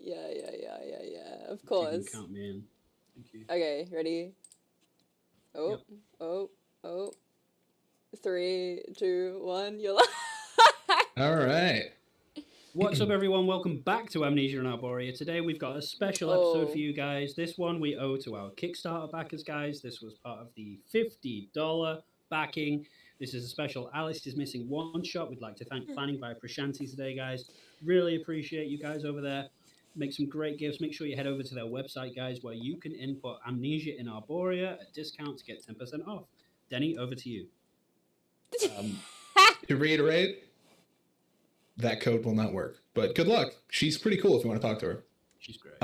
Yeah. Of If you can course. count me in. Thank you. Okay, ready? Oh, Yep. oh. 3, 2, 1. You're like. All right. What's up, everyone? Welcome back to Amnesia and Arborea. Today we've got a special episode for you guys. This one we owe to our Kickstarter backers, guys. This was part of the $50 backing. This is a special Alice is Missing one shot. We'd like to thank Planning by Prashanti today, guys. Really appreciate you guys over there. Make some great gifts. Make sure you head over to their website, guys, where you can input Amnesia in Arborea at discount to get 10% off. Denny, over to you. To reiterate, that code will not work. But good luck. She's pretty cool if you want to talk to her. She's great.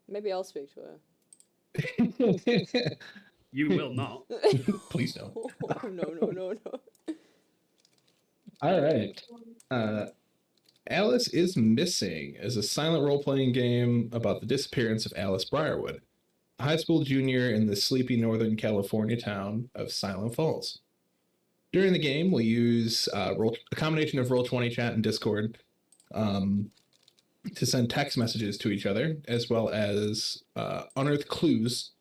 Maybe I'll speak to her. You will not. Please don't. No. All right. Alice is Missing is a silent role-playing game about the disappearance of Alice Briarwood, a high school junior in the sleepy Northern California town of Silent Falls. During the game, we'll use a combination of Roll20 chat and Discord to send text messages to each other, as well as unearth clues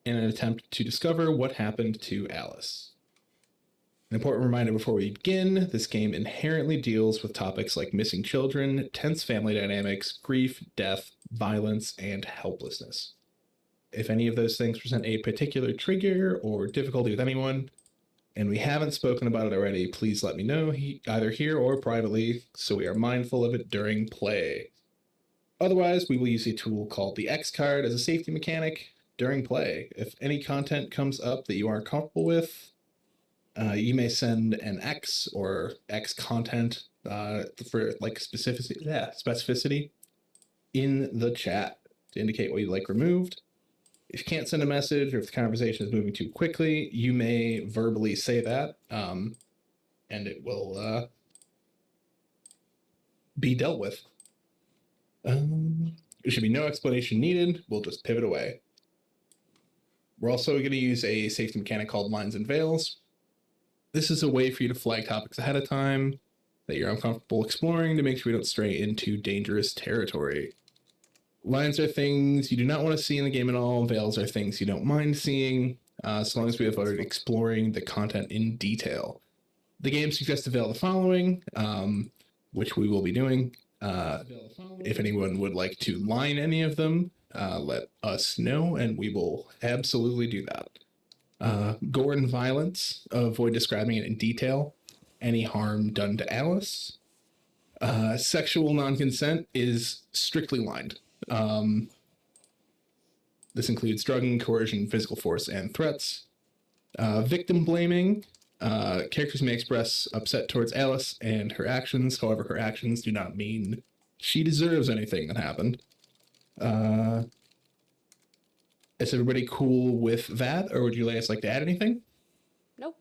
in an attempt to discover what happened to Alice. An important reminder before we begin, this game inherently deals with topics like missing children, tense family dynamics, grief, death, violence, and helplessness. If any of those things present a particular trigger or difficulty with anyone, and we haven't spoken about it already, please let me know, either here or privately, so we are mindful of it during play. Otherwise, we will use a tool called the X card as a safety mechanic during play. If any content comes up that you aren't comfortable with, you may send an X or X content for like specificity in the chat to indicate what you'd like removed. If you can't send a message or if the conversation is moving too quickly, you may verbally say that, and it will be dealt with. There should be no explanation needed. We'll just pivot away. We're also going to use a safety mechanic called Lines and Veils. This is a way for you to flag topics ahead of time that you're uncomfortable exploring to make sure we don't stray into dangerous territory. Lines are things you do not want to see in the game at all. Veils are things you don't mind seeing, as long as we avoid exploring the content in detail. The game suggests to veil the following, which we will be doing. If anyone would like to line any of them, let us know, and we will absolutely do that. Gore and violence, avoid describing it in detail. Any harm done to Alice. Sexual non-consent is strictly lined. This includes drugging, coercion, physical force, and threats. Victim blaming. Characters may express upset towards Alice and her actions. However, her actions do not mean she deserves anything that happened. Is everybody cool with that, or would you guys like to add anything? Nope.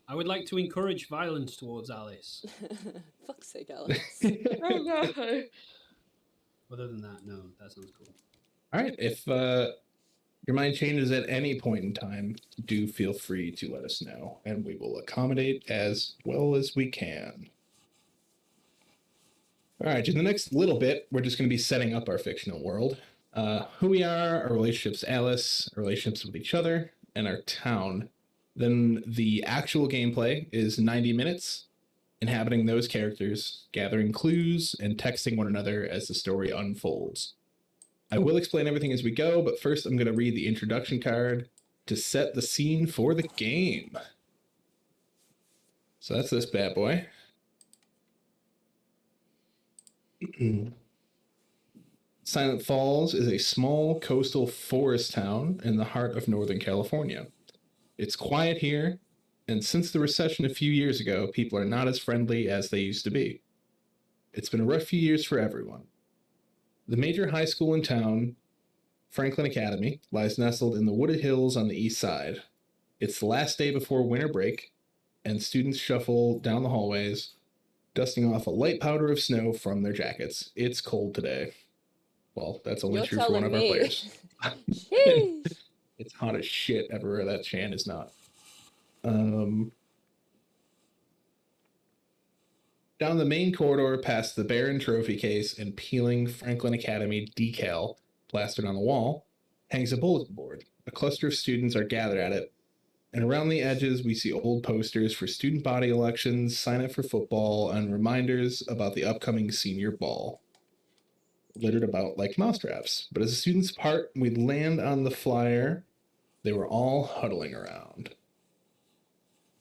I would like to encourage violence towards Alice. Fuck's sake, Alice. Oh no. Other than that, no, that sounds cool. All right, if your mind changes at any point in time, do feel free to let us know, and we will accommodate as well as we can. All right, in the next little bit, we're just going to be setting up our fictional world. Who we are, our relationships to Alice, our relationships with each other, and our town. Then the actual gameplay is 90 minutes, inhabiting those characters, gathering clues, and texting one another as the story unfolds. I will explain everything as we go, but first I'm going to read the introduction card to set the scene for the game. So that's this bad boy. Silent Falls is a small coastal forest town in the heart of Northern California. It's quiet here, and since the recession a few years ago, people are not as friendly as they used to be. It's been a rough few years for everyone. The major high school in town, Franklin Academy, lies nestled in the wooded hills on the east side. It's the last day before winter break, and students shuffle down the hallways, dusting off a light powder of snow from their jackets. It's cold today. Well, that's only You're true for one of our telling me. players. Sheesh. It's hot as shit everywhere that Chan is not. Down the main corridor past the Baron trophy case and peeling Franklin Academy decal plastered on the wall hangs a bulletin board. A cluster of students are gathered at it, and around the edges we see old posters for student body elections, sign up for football, and reminders about the upcoming senior ball. Littered about like mousetraps. But as the students part, we land on the flyer they were all huddling around.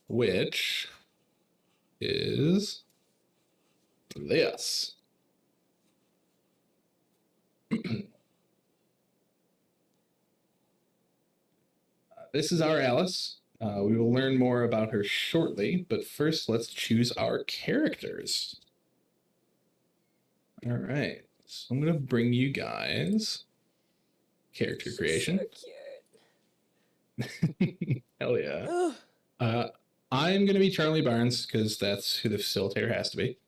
Which is this. This is our Alice. We will learn more about her shortly, but first let's choose our characters. All right, so I'm going to bring you guys character creation. So cute. Hell yeah. Ugh. I'm going to be Charlie Barnes because that's who the facilitator has to be.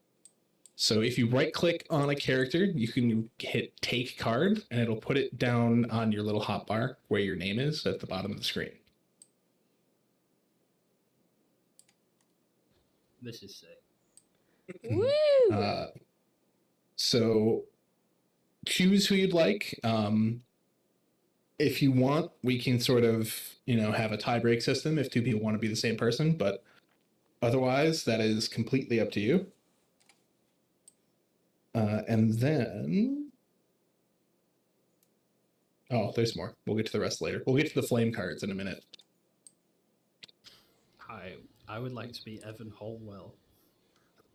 So if you right click on a character, you can hit take card and it'll put it down on your little hotbar where your name is at the bottom of the screen. This is sick. Woo! So choose who you'd like. If you want, we can sort of, have a tie break system if two people want to be the same person, but otherwise that is completely up to you. And then, there's more. We'll get to the rest later. We'll get to the flame cards in a minute. Hi, I would like to be Evan Holwell.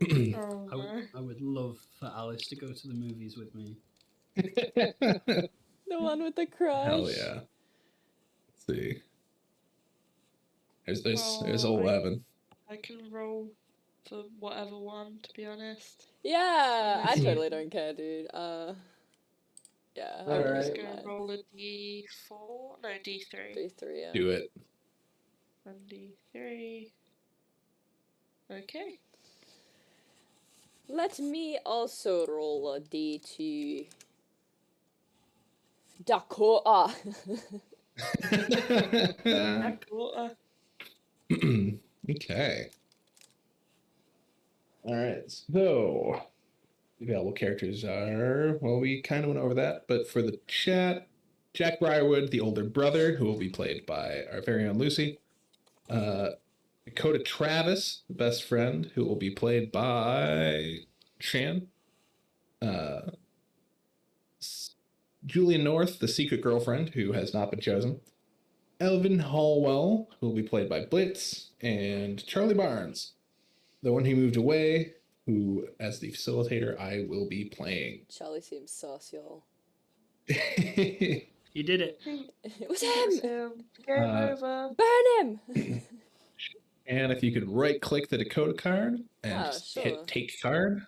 Oh, I would love for Alice to go to the movies with me. The one with the crush. Hell yeah. Let's see. There's Oh, old Evan. I can roll for whatever one, to be honest. Yeah, I Yeah. totally don't care, dude. Yeah, All I'm right. Just just gonna roll a D4. No, D3. D3, yeah. Do it. And D3. Okay. Let me also roll a D2. Dakota. Water. Okay. All right. So, available characters are, well, we kind of went over that, but for the chat, Jack Briarwood, the older brother, who will be played by our very own Lucy. Dakota Travis, the best friend, who will be played by Shan. Julian North, the secret girlfriend, who has not been chosen. Elvin Hallwell, who will be played by Blitz. And Charlie Barnes, the one who moved away, who, as the facilitator, I will be playing. Charlie seems saucy, y'all. You did it. It was It's him! him. Game over. Burn him! And if you could right click the Dakota card and Ah, just sure. hit take card.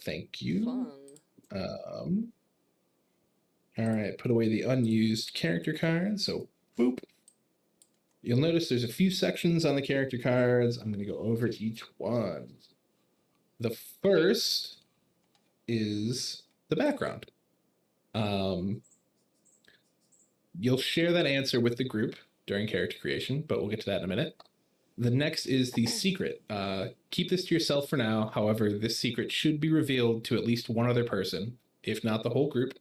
Thank you. Fun. All right, put away the unused character card. So, boop. You'll notice there's a few sections on the character cards. I'm going to go over each one. The first is the background. You'll share that answer with the group during character creation, but we'll get to that in a minute. The next is the secret. Keep this to yourself for now. However, this secret should be revealed to at least one other person, if not the whole group,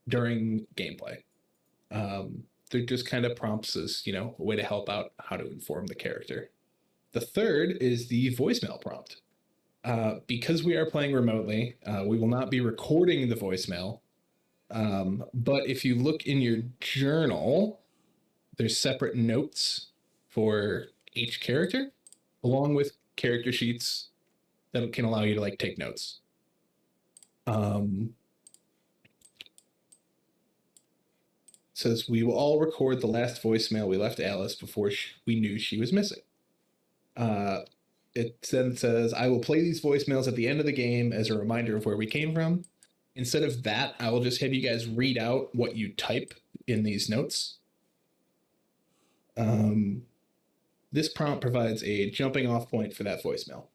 during gameplay. They're just kind of prompts as, a way to help out how to inform the character. The third is the voicemail prompt. Because we are playing remotely, we will not be recording the voicemail. But if you look in your journal, there's separate notes for each character, along with character sheets that can allow you to take notes. Says we will all record the last voicemail we left Alice before we knew she was missing. It then says, I will play these voicemails at the end of the game as a reminder of where we came from. Instead of that, I will just have you guys read out what you type in these notes. This prompt provides a jumping off point for that voicemail.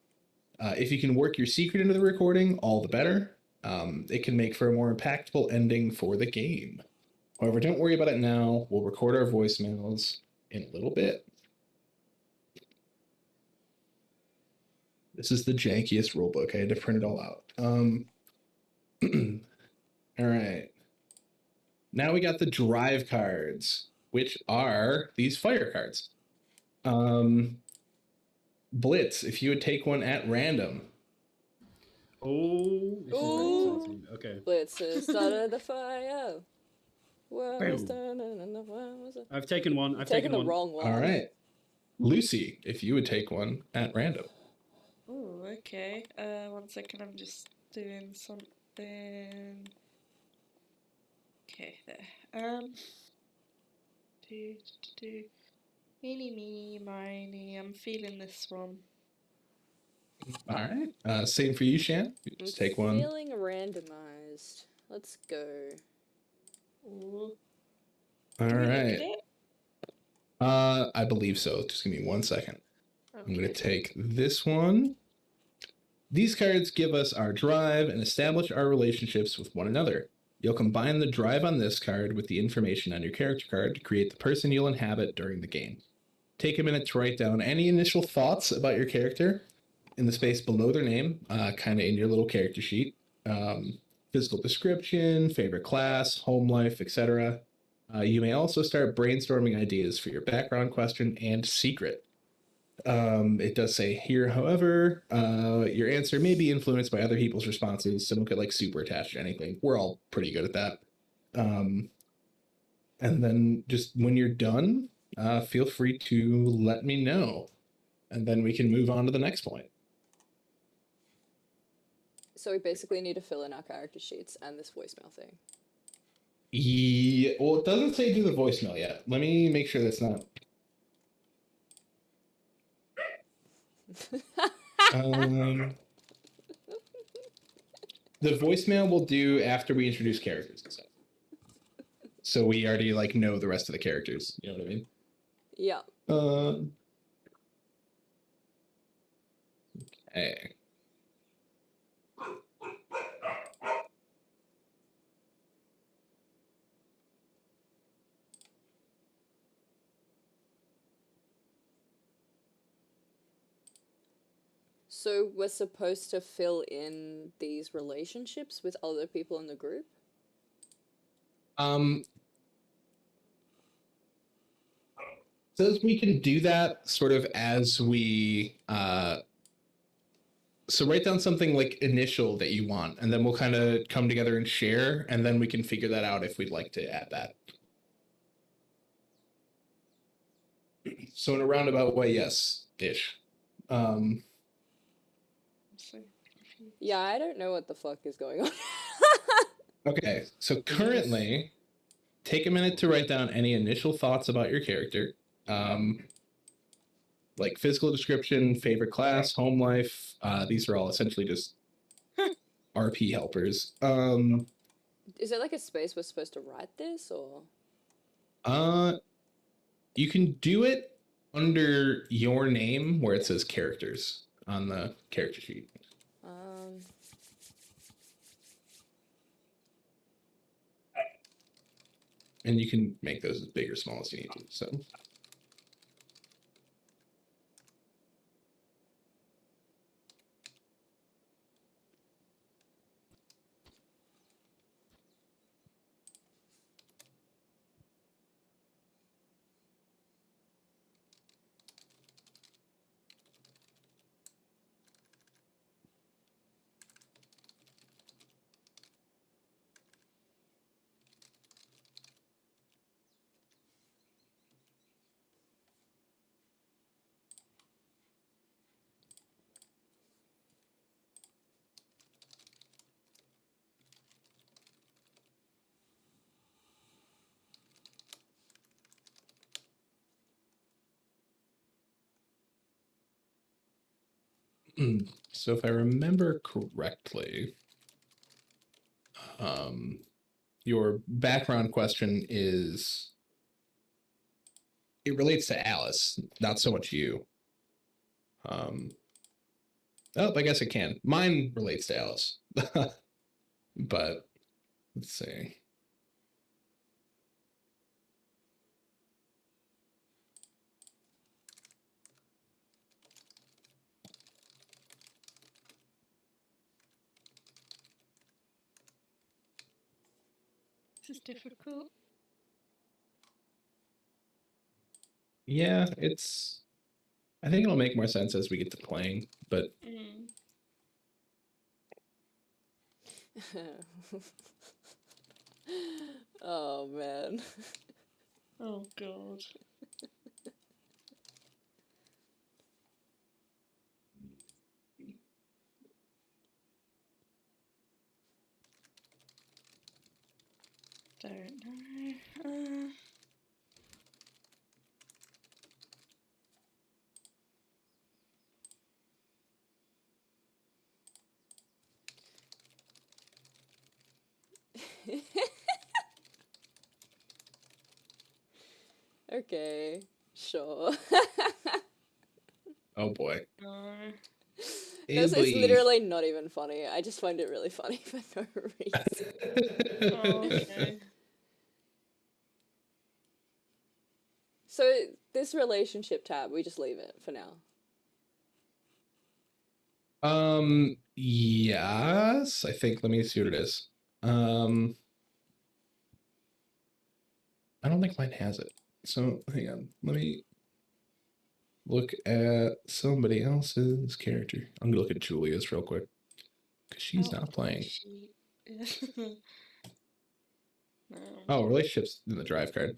If you can work your secret into the recording, all the better. It can make for a more impactful ending for the game. However, don't worry about it now. We'll record our voicemails in a little bit. This is the jankiest rulebook. I had to print it all out. All right. Now we got the drive cards, which are these fire cards. Blitz, if you would take one at random. Oh, this is very Ooh. exciting. Okay. Blitz has started the fire. What was Boom. done and the what was it? I've taken one. I've taken Taking the one. wrong one. All right. Lucy, if you would take one at random. Oh, okay. 1 second, I'm just doing something. Okay, there. Do. Meeny, miny. I'm feeling this one. All right. Same for you, Shan. You just take one. Feeling randomized. Let's go. Ooh. All Do we look at right. it? I believe so. Just give me 1 second. I'm going to Okay. take this one. These cards give us our drive and establish our relationships with one another. You'll combine the drive on this card with the information on your character card to create the person you'll inhabit during the game. Take a minute to write down any initial thoughts about your character in the space below their name, kind of in your little character sheet. Physical description, favorite class, home life, etc. You may also start brainstorming ideas for your background question and secret. It does say here, however, your answer may be influenced by other people's responses, so don't get like super attached to anything. We're all pretty good at that. And then just when you're done, feel free to let me know, and then we can move on to the next point. So we basically need to fill in our character sheets and this voicemail thing. Yeah, well, it doesn't say do the voicemail yet. Let me make sure that's not. The voicemail we'll do after we introduce characters and stuff. So we already like know the rest of the characters. You know what I mean? Yeah. Okay. So we're supposed to fill in these relationships with other people in the group? Says we can do that sort of as we so write down something like initial that you want, and then we'll kind of come together and share, and then we can figure that out if we'd like to add that. So in a roundabout way, yes, ish. I'm so confused. Yeah, I don't know what the fuck is going on. Okay, so currently, take a minute to write down any initial thoughts about your character. Like physical description, favorite class, home life. These are all essentially just RP helpers. Is there like a space we're supposed to write this, or? You can do it under your name where it says characters on the character sheet. And you can make those as big or small as you need to. So. So if I remember correctly, your background question is, it relates to Alice, not so much you. Oh, I guess it can. Mine relates to Alice. But let's see. This is difficult. Yeah, I think it'll make more sense as we get to playing, but Oh man. Oh god. Don't know. Okay, sure. oh boy. No. It's boy. literally not even funny. I just find it really funny for no reason. Oh, okay. So this relationship tab, we just leave it for now. Yes, I think, let me see what it is. I don't think mine has it. So hang on, let me look at somebody else's character. I'm gonna look at Julia's real quick because she's not playing. No. Oh, relationships in the drive card.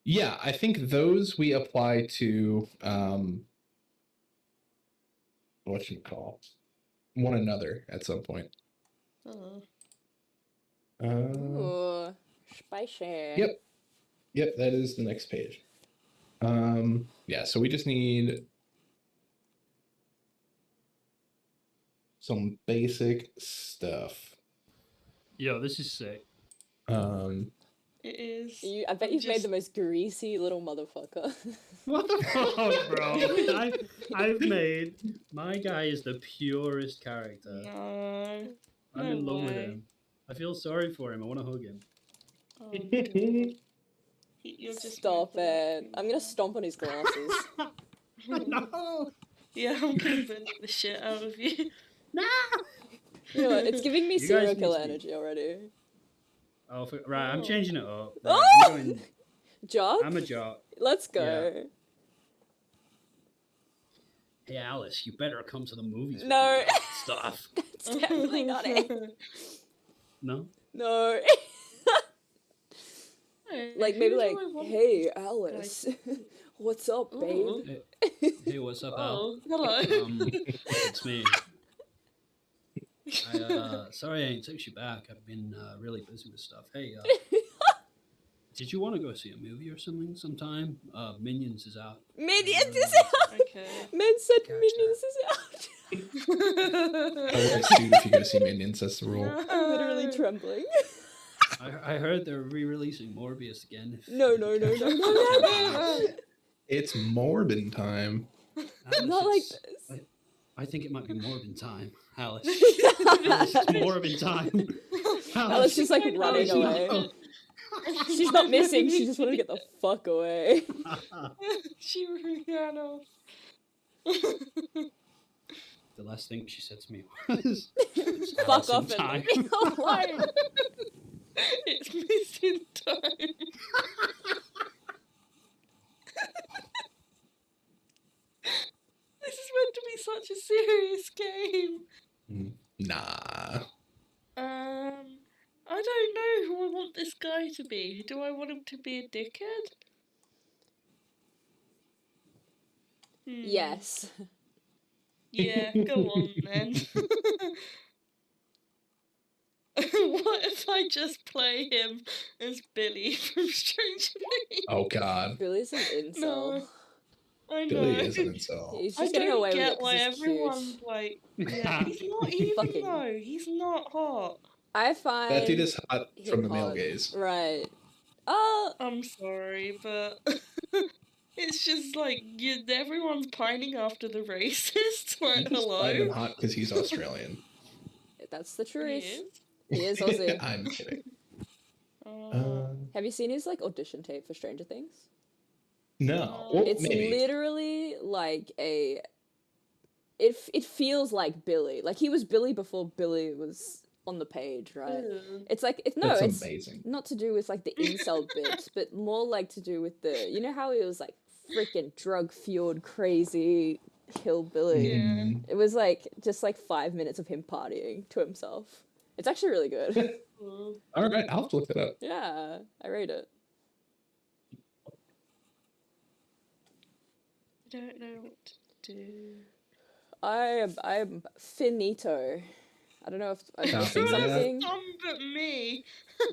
Yeah, I think those we apply to what you call one another at some point. Ooh, spicy. Yep, that is the next page. Yeah, so we just need some basic stuff. Yo, this is sick. It is. I bet you've made the most greasy little motherfucker. What the fuck, bro? I've made my guy is the purest character. No. I'm in love with him. I feel sorry for him. I want to hug him. Oh, God. You're just Stop it. I'm gonna stomp on his glasses. No. Yeah, I'm gonna bend the shit out of you. No. You know what? It's giving me You guys serial need killer to be- energy already. Oh, right. I'm changing it up. Right, Oh! I'm going. Jock? I'm a jock. Let's go. Yeah. Hey, Alice, you better come to the movies. No. With me. Stuff. That's definitely not it. No. No. Like maybe like, hey Alice, what's up, babe? Hey, what's up, Al? Oh, hello. It's me. Sorry I ain't text you back. I've been really busy with stuff. Hey, did you want to go see a movie or something sometime? Minions is out. Minions is out. Okay. Men said Catch Minions is out. I wear a suit if you go see Minions. That's the rule. I'm literally trembling. I heard they're re-releasing Morbius again. No. It's Morbin time. Alice, Not like this. I think it might be Morbin time, Alice. Alice, it's Morbin time. Alice just like running away. She's not missing. She just wanted to get the fuck away. She ran off. The last thing she said to me was, Fuck off time. and leave me alone. It's missing time. This is meant to be such a serious game. Nah. I don't know who I want this guy to be. Do I want him to be a dickhead? Yes. Yeah, go on then. What if I just play him as Billy from Stranger Things? Oh God. Billy's an incel. No. I know. Billy is an incel. He's I just getting don't away with get it why because he's everyone's cute. like, yeah, he's not even Fucking. though. He's not hot. I find That dude is hot from the him male hot. gaze. Right. I'm sorry, but it's just like everyone's pining after the racists. You Like, just find him hello. hot because he's Australian. That's the truth. He He is Aussie. I'm kidding. Have you seen his like audition tape for Stranger Things? No. Well, It's maybe. literally like a. It feels like Billy. Like he was Billy before Billy was on the page, right? Ew. It's like it's That's amazing. not to do with like the incel bits, but more like to do with you know how he was like freaking drug fueled crazy hillbilly. Yeah. It was like just like 5 minutes of him partying to himself. It's actually really good. Cool. All right, I'll have to look that up. Yeah, I rate it. I don't know what to do. I'm finito. I don't know if I'm Copy missing that. something. Some but me.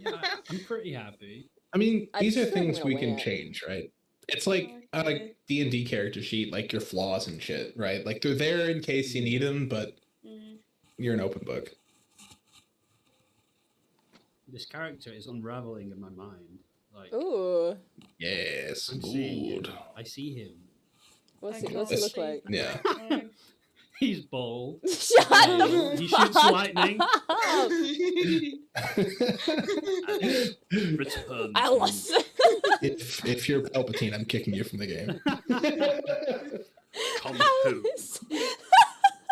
Yeah, I'm pretty happy. I mean, I these are feel like I'm things gonna we wing can it. change, right? It's like on a Okay. D&D character sheet, like your flaws and shit, right? Like they're there in case you need them, but Mm. you're an open book. This character is unraveling in my mind. Like, Ooh, Yes, I'm seeing him. good. I see him. what's I he look can't like? see Yeah. that. He's bald. Shut Pale. the He shoots fuck lightning. up. Alice returns. Alice. if you're Palpatine, I'm kicking you from the game. Come who? Alice.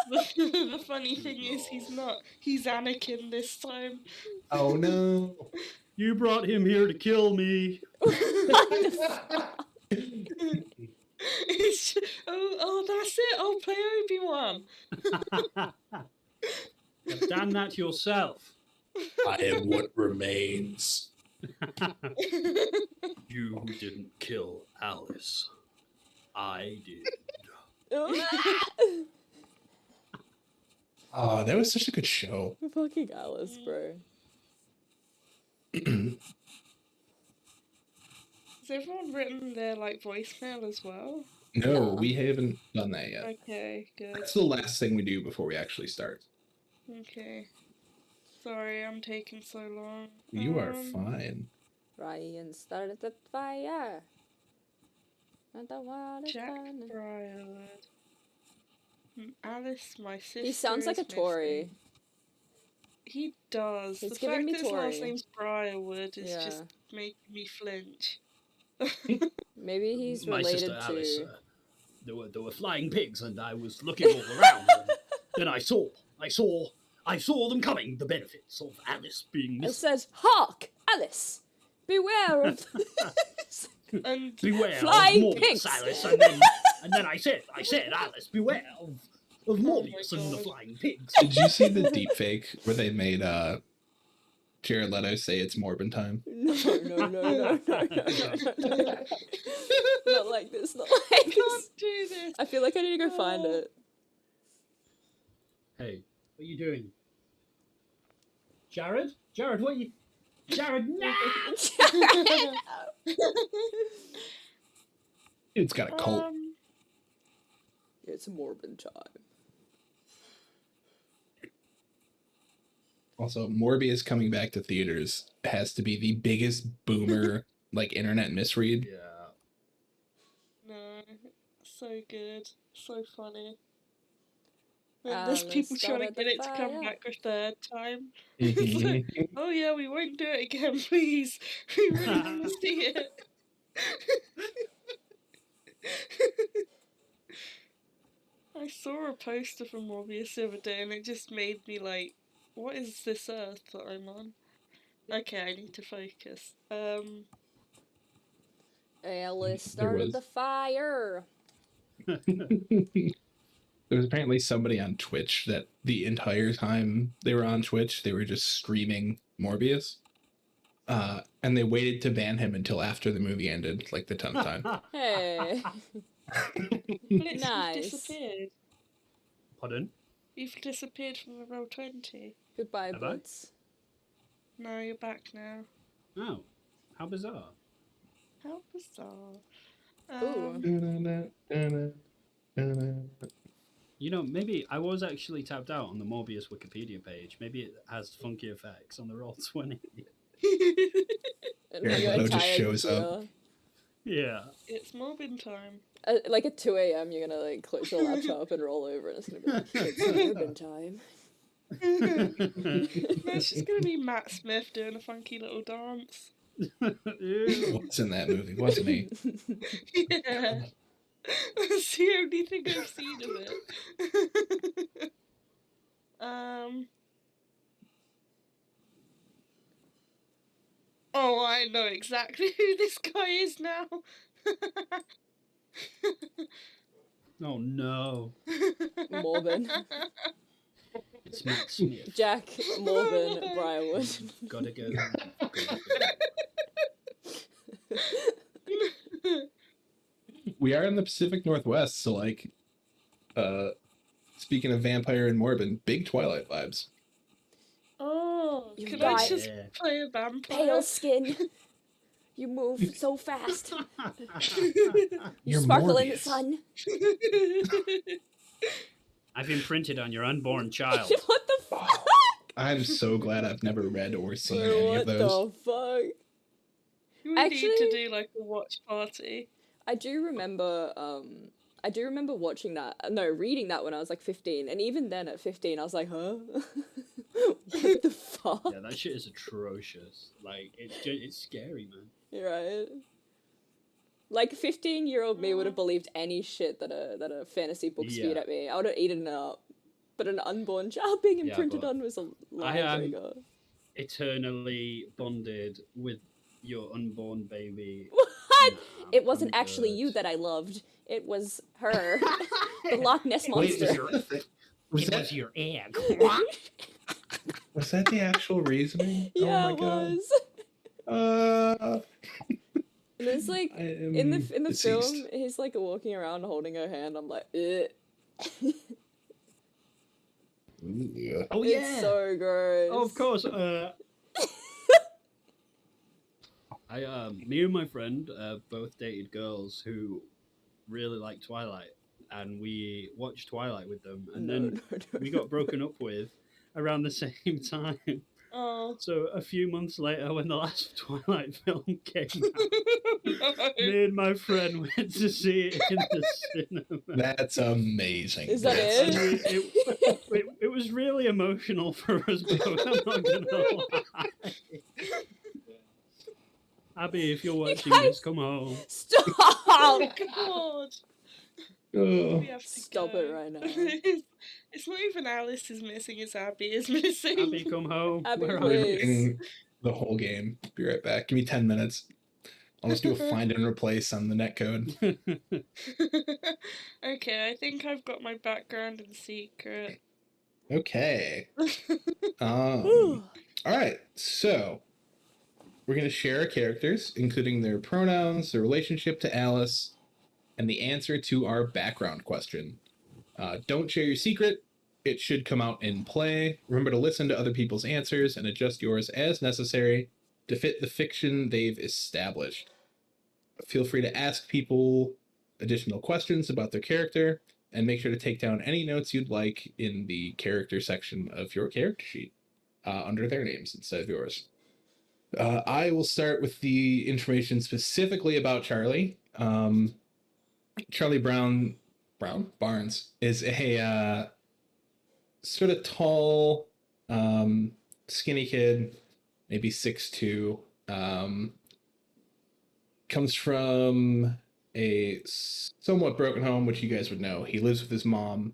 The funny thing is, he's not. He's Anakin this time. Oh no. You brought him here to kill me. It's, oh, that's it. I'll play Obi-Wan. You've done that yourself. I am what remains. You didn't kill Alice. I did. Oh, that was such a good show. Fucking Alice, bro. Has everyone written their like voicemail as well? No, Yeah. we haven't done that yet. Okay, good. That's the last thing we do before we actually start. Okay. Sorry, I'm taking so long. You are fine. Ryan started the fire. And the water's Jack burning. Briarwood. Alice, my sister. He sounds like a is Tory. missing. He does. He's The giving fact me that his last Tory. name's Briarwood is Yeah. just making me flinch. Maybe he's My related sister Alice. to. There were flying pigs, and I was looking all around. And then I saw them coming. The benefits of Alice being It missing. says, "Hark, Alice, beware of." And Beware Flying of Morbius, pigs. Alice. And then I said, Alice, beware of Morbius and the God. flying pigs. Did you see the deepfake where they made Jared Leto say it's Morbin time? No. Not like this. Not like this. can't do this. I feel like I need to go find it. Hey, what are you doing? Jared, what are you? Jared, no! It's got a cult. It's Morbin time. Also, Morbius coming back to theaters has to be the biggest boomer like internet misread. Yeah. No, so good, so funny. And there's people trying to get it to come back a third time. It's like, oh yeah, we won't do it again, please. We really want to see it. I saw a poster from Morbius the other day and it just made me like, what is this earth that I'm on? Okay, I need to focus. Alice There started was. the fire. There was apparently somebody on Twitch that the entire time they were on Twitch, they were just screaming Morbius. And they waited to ban him until after the movie ended, like the 10th time. Hey. Blitz, Nice. you've disappeared. Pardon? You've disappeared from the roll 20. Goodbye, Have I? Blitz. No, you're back now. Oh, how bizarre. How bizarre. Ooh. You know, maybe I was actually tapped out on the Morbius Wikipedia page. Maybe it has funky effects on the roll 20. And Jared your Leto just entire shows up. computer. Yeah. It's Morbin time. Like at 2 a.m., you're gonna like close your laptop and roll over, and it's gonna be like, it's Morbin time. That's just gonna be Matt Smith doing a funky little dance. Ew. Was in that movie, wasn't he? Yeah. That's the only thing I've seen of it. Oh, I know exactly who this guy is now. Oh no. Morven. It's Matt Smith. Jack, Morven, Briarwood. Gotta go. We are in the Pacific Northwest, so like, speaking of vampire and Morbin, big Twilight vibes. Oh, You can got I just play a vampire? Pale skin. You move so fast. You You're sparkle in the Morbius. sun. I've imprinted on your unborn child. What the fuck? I'm so glad I've never read or seen Wait, any what of those. the fuck? We need to do like a watch party. I do remember watching that. No, reading that when I was like 15, and even then at 15, I was like, huh? What the fuck? Yeah, that shit is atrocious. Like, it's scary, man. You're right. Like 15-year-old me would have believed any shit that a fantasy book spewed at me. I would have eaten it up. But an unborn child being imprinted on was a lie breaker. Eternally bonded with your unborn baby. What? Nah, It wasn't I'm actually good. you that I loved. It was her. The Loch Ness monster. Was It that, was your egg. was that the actual reasoning? Yeah, oh my it god. was. And there's like I am in the deceased. film, he's like walking around holding her hand. I'm like, ugh. Oh yeah. It's so gross. Oh, of course. Me and my friend both dated girls who really liked Twilight, and we watched Twilight with them, and then we got broken up with around the same time. Oh. So a few months later, when the last Twilight film came out, me and my friend went to see it in the cinema. That's amazing. Is that it? It was really emotional for us both. I'm not gonna lie. Abby, if you're watching this, come home. Stop! Oh god. Oh. We have to Stop go. it right now. It's not even Alice is missing, it's Abby is missing. Abby, come home. Abby, Where are please. you? The whole game. Be right back. Give me 10 minutes. I'll just do a find and replace on the netcode. Okay, I think I've got my background in secret. Okay. All right. So we're going to share our characters, including their pronouns, their relationship to Alice, and the answer to our background question. Don't share your secret. It should come out in play. Remember to listen to other people's answers and adjust yours as necessary to fit the fiction they've established. Feel free to ask people additional questions about their character, and make sure to take down any notes you'd like in the character section of your character sheet under their names instead of yours. I will start with the information specifically about Charlie. Charlie Barnes is a sort of tall, skinny kid, maybe 6'2". Comes from a somewhat broken home, which you guys would know. He lives with his mom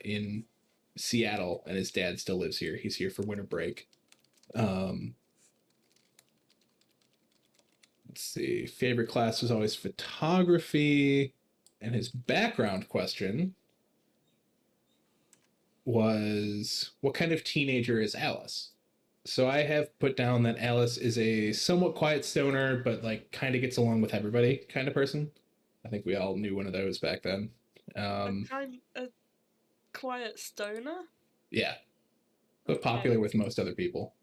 in Seattle, and his dad still lives here. He's here for winter break. Let's see. Favorite class was always photography. And his background question was, what kind of teenager is Alice? So I have put down that Alice is a somewhat quiet stoner, but like kind of gets along with everybody kind of person. I think we all knew one of those back then. A quiet stoner? Yeah. But popular with most other people.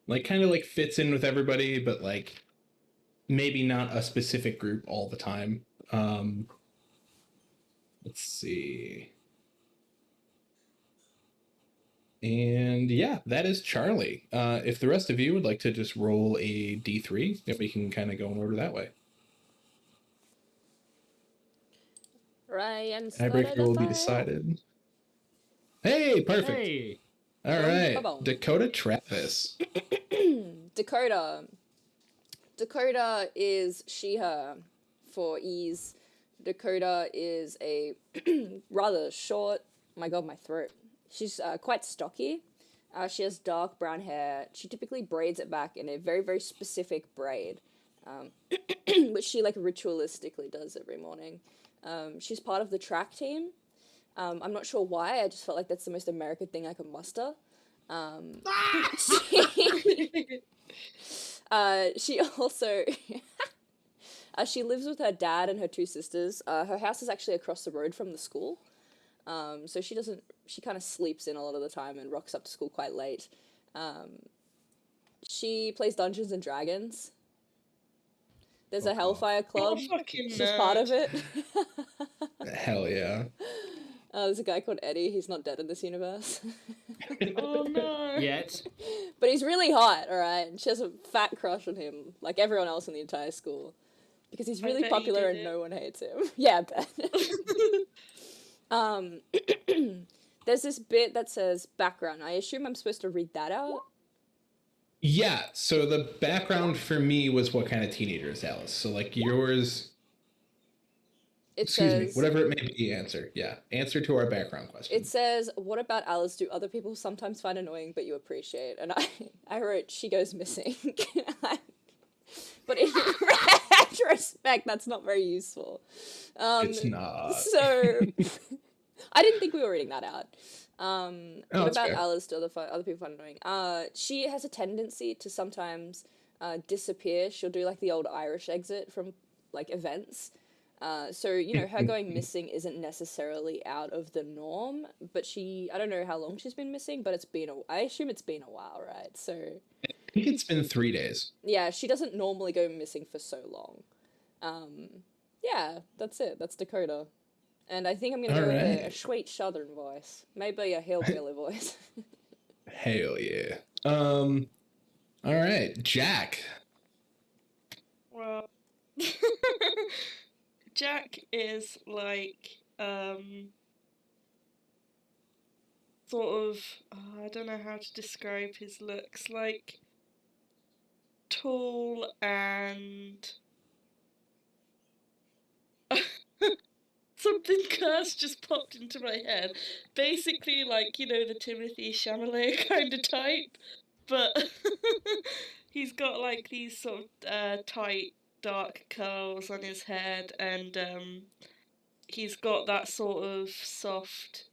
Like kind of like fits in with everybody, but like maybe not a specific group all the time. Let's see. And yeah, that is Charlie. If the rest of you would like to just roll a d3, if we can kind of go in order that way. Ryan Tiebreaker will be decided. Hey, perfect. Hey. All right, Ba-boom. Dakota Travis. Dakota is she, her for ease. Dakota is a rather short, oh my god, my throat. She's quite stocky. She has dark brown hair. She typically braids it back in a very, very specific braid, which she like ritualistically does every morning. She's part of the track team. I'm not sure why. I just felt like that's the most American thing I could muster. She also she lives with her dad and her two sisters. Her house is actually across the road from the school. So she kind of sleeps in a lot of the time and rocks up to school quite late. She plays Dungeons and Dragons. There's a Hellfire Club. She's part of it. Hell yeah. There's a guy called Eddie. He's not dead in this universe. Oh no. Yet. But he's really hot, alright? And she has a fat crush on him, like everyone else in the entire school. Because he's really popular and no one hates him. Yeah, I bet. There's this bit that says background. I assume I'm supposed to read that out? Yeah, so the background for me was what kind of teenager is Alice? So like yours... Excuse me, whatever it may be, answer. Yeah, answer to our background question. It says, what about Alice do other people sometimes find annoying but you appreciate? And I wrote, she goes missing. But in retrospect, that's not very useful. It's not. So, I didn't think we were reading that out. What about fair. Alice do other people find annoying? She has a tendency to sometimes disappear. She'll do like the old Irish exit from like events. So, you know, her going missing isn't necessarily out of the norm, but I don't know how long she's been missing, but I assume it's been a while, right? So... I think it's been 3 days. Yeah, she doesn't normally go missing for so long. Yeah, that's it. That's Dakota. And I think I'm going to go with a sweet southern voice. Maybe a hillbilly voice. Hell yeah. All right, Jack. Well... Jack is like, sort of, I don't know how to describe his looks, like, tall and... Something cursed just popped into my head. Basically, like, you know, the Timothy Chalamet kind of type, but he's got, like, these sort of tight, dark curls on his head, and, he's got that sort of soft,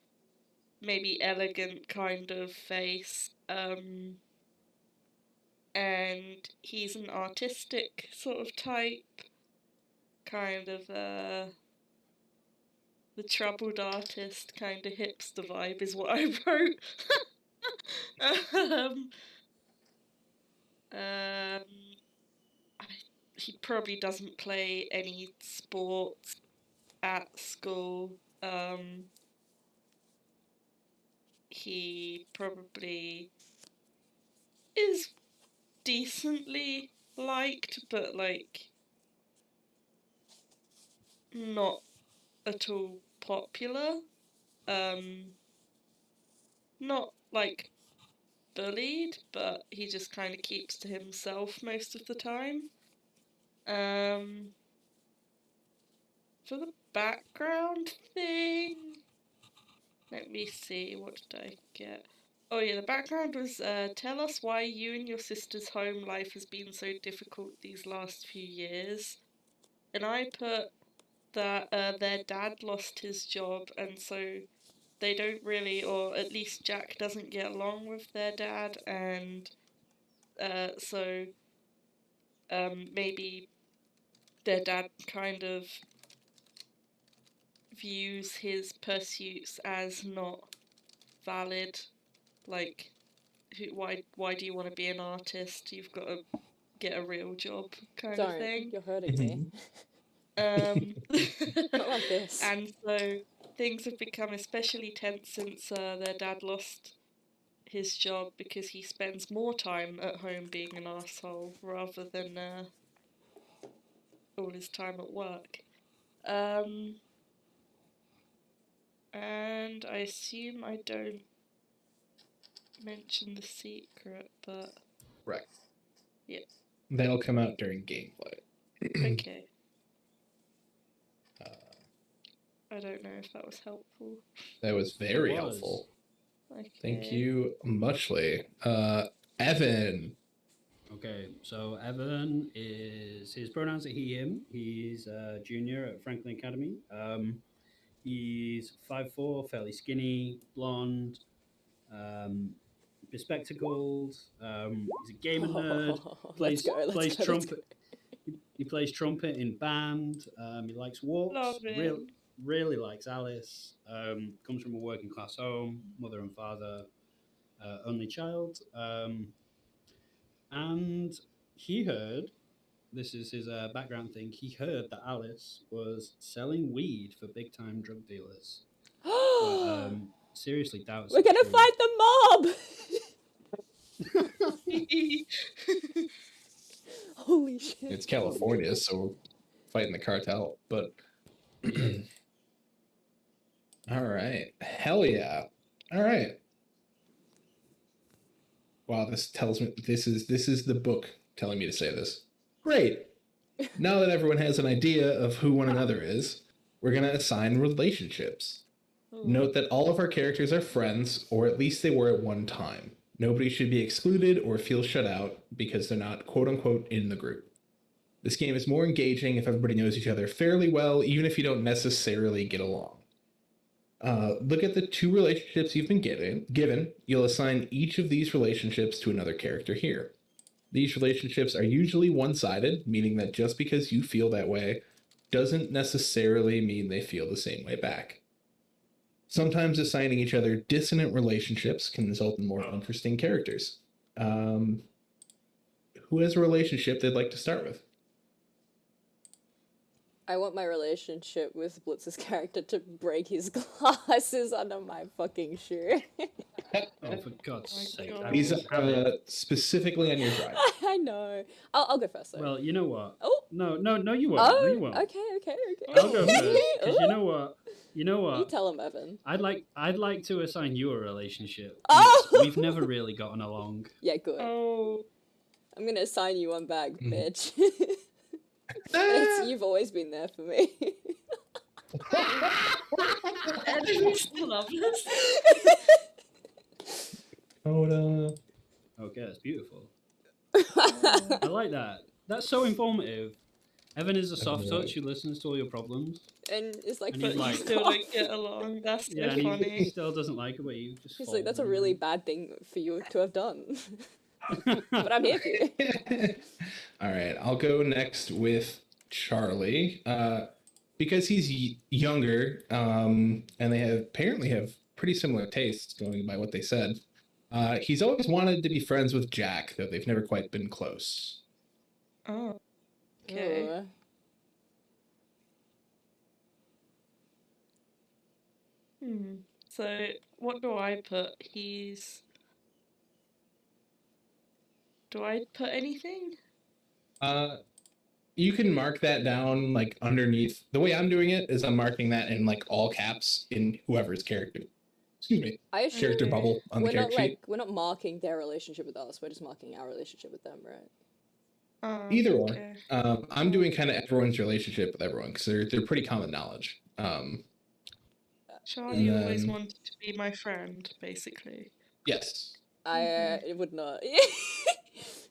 maybe elegant kind of face, and he's an artistic sort of type, kind of the troubled artist kind of hipster vibe is what I wrote. He probably doesn't play any sports at school. He probably is decently liked, but like not at all popular. Not like bullied, but he just kind of keeps to himself most of the time. For the background thing, let me see, what did I get? Oh yeah, the background was, tell us why you and your sister's home life has been so difficult these last few years. And I put that their dad lost his job, and so they don't really, or at least Jack doesn't get along with their dad, and so maybe their dad kind of views his pursuits as not valid. Like, why do you want to be an artist? You've got to get a real job, kind of thing. You're hurting me. Not like this. And so things have become especially tense since their dad lost his job, because he spends more time at home being an asshole rather than all his time at work. And I assume I don't mention the secret, but... Right. Yeah. That'll come out during gameplay. Okay. I don't know if that was helpful. That was very helpful. Okay. Thank you, muchly. Evan. Okay, so Evan is his pronouns are he, him. He's a junior at Franklin Academy. He's 5'4", fairly skinny, blonde, bespectacled. He's a gamer nerd. Plays trumpet. He plays trumpet in band. He likes walks. Love it. Really likes Alice. Comes from a working class home, mother and father, only child. And he heard, this is his background thing, he heard that Alice was selling weed for big time drug dealers. But seriously doubts. We're gonna fight the mob! Holy shit. It's California, so fighting the cartel, but Yeah. all right. Hell yeah. All right. Wow, this tells me this is the book telling me to say this. Great. Now that everyone has an idea of who one another is, we're going to assign relationships. Note that all of our characters are friends, or at least they were at one time. Nobody should be excluded or feel shut out because they're not quote-unquote in the group. This game is more engaging if everybody knows each other fairly well, even if you don't necessarily get along. Look at the 2 relationships you've been given. You'll assign each of these relationships to another character here. These relationships are usually one-sided, meaning that just because you feel that way doesn't necessarily mean they feel the same way back. Sometimes assigning each other dissonant relationships can result in more interesting characters. Who has a relationship they'd like to start with? I want my relationship with Blitz's character to break his glasses under my fucking shoe. Oh, for God's sake. These are specifically on your drive. I know. I'll go first, though. Well, you know what? Oh. No, you won't. Oh, no, you won't. Okay. I'll go first, because you know what? You tell him, Evan. I'd like to assign you a relationship. Oh! We've never really gotten along. Yeah, good. Oh. I'm gonna assign you one back, bitch. You've always been there for me. Evan's loveless. Okay, that's beautiful. I like that. That's so informative. Evan is a soft touch who listens to all your problems. And it's like, And he's like, still don't get along. That's so and funny. he still doesn't like it, but you just. He's like, that's a really bad thing for you to have done. But I'm here for you. All right, I'll go next with Charlie. Because he's younger, and they apparently have pretty similar tastes, going by what they said. He's always wanted to be friends with Jack, though they've never quite been close. Oh. Okay. Ooh. So, what do I put? Do I put anything? You can mark that down like underneath. The way I'm doing it is I'm marking that in like all caps in whoever's character. Excuse me. Character bubble on the character sheet. We're not marking their relationship with us. We're just marking our relationship with them, right? Either okay. or. I'm doing kind of everyone's relationship with everyone because they're pretty common knowledge. Charlie always wanted to be my friend, basically. Yes. I would not.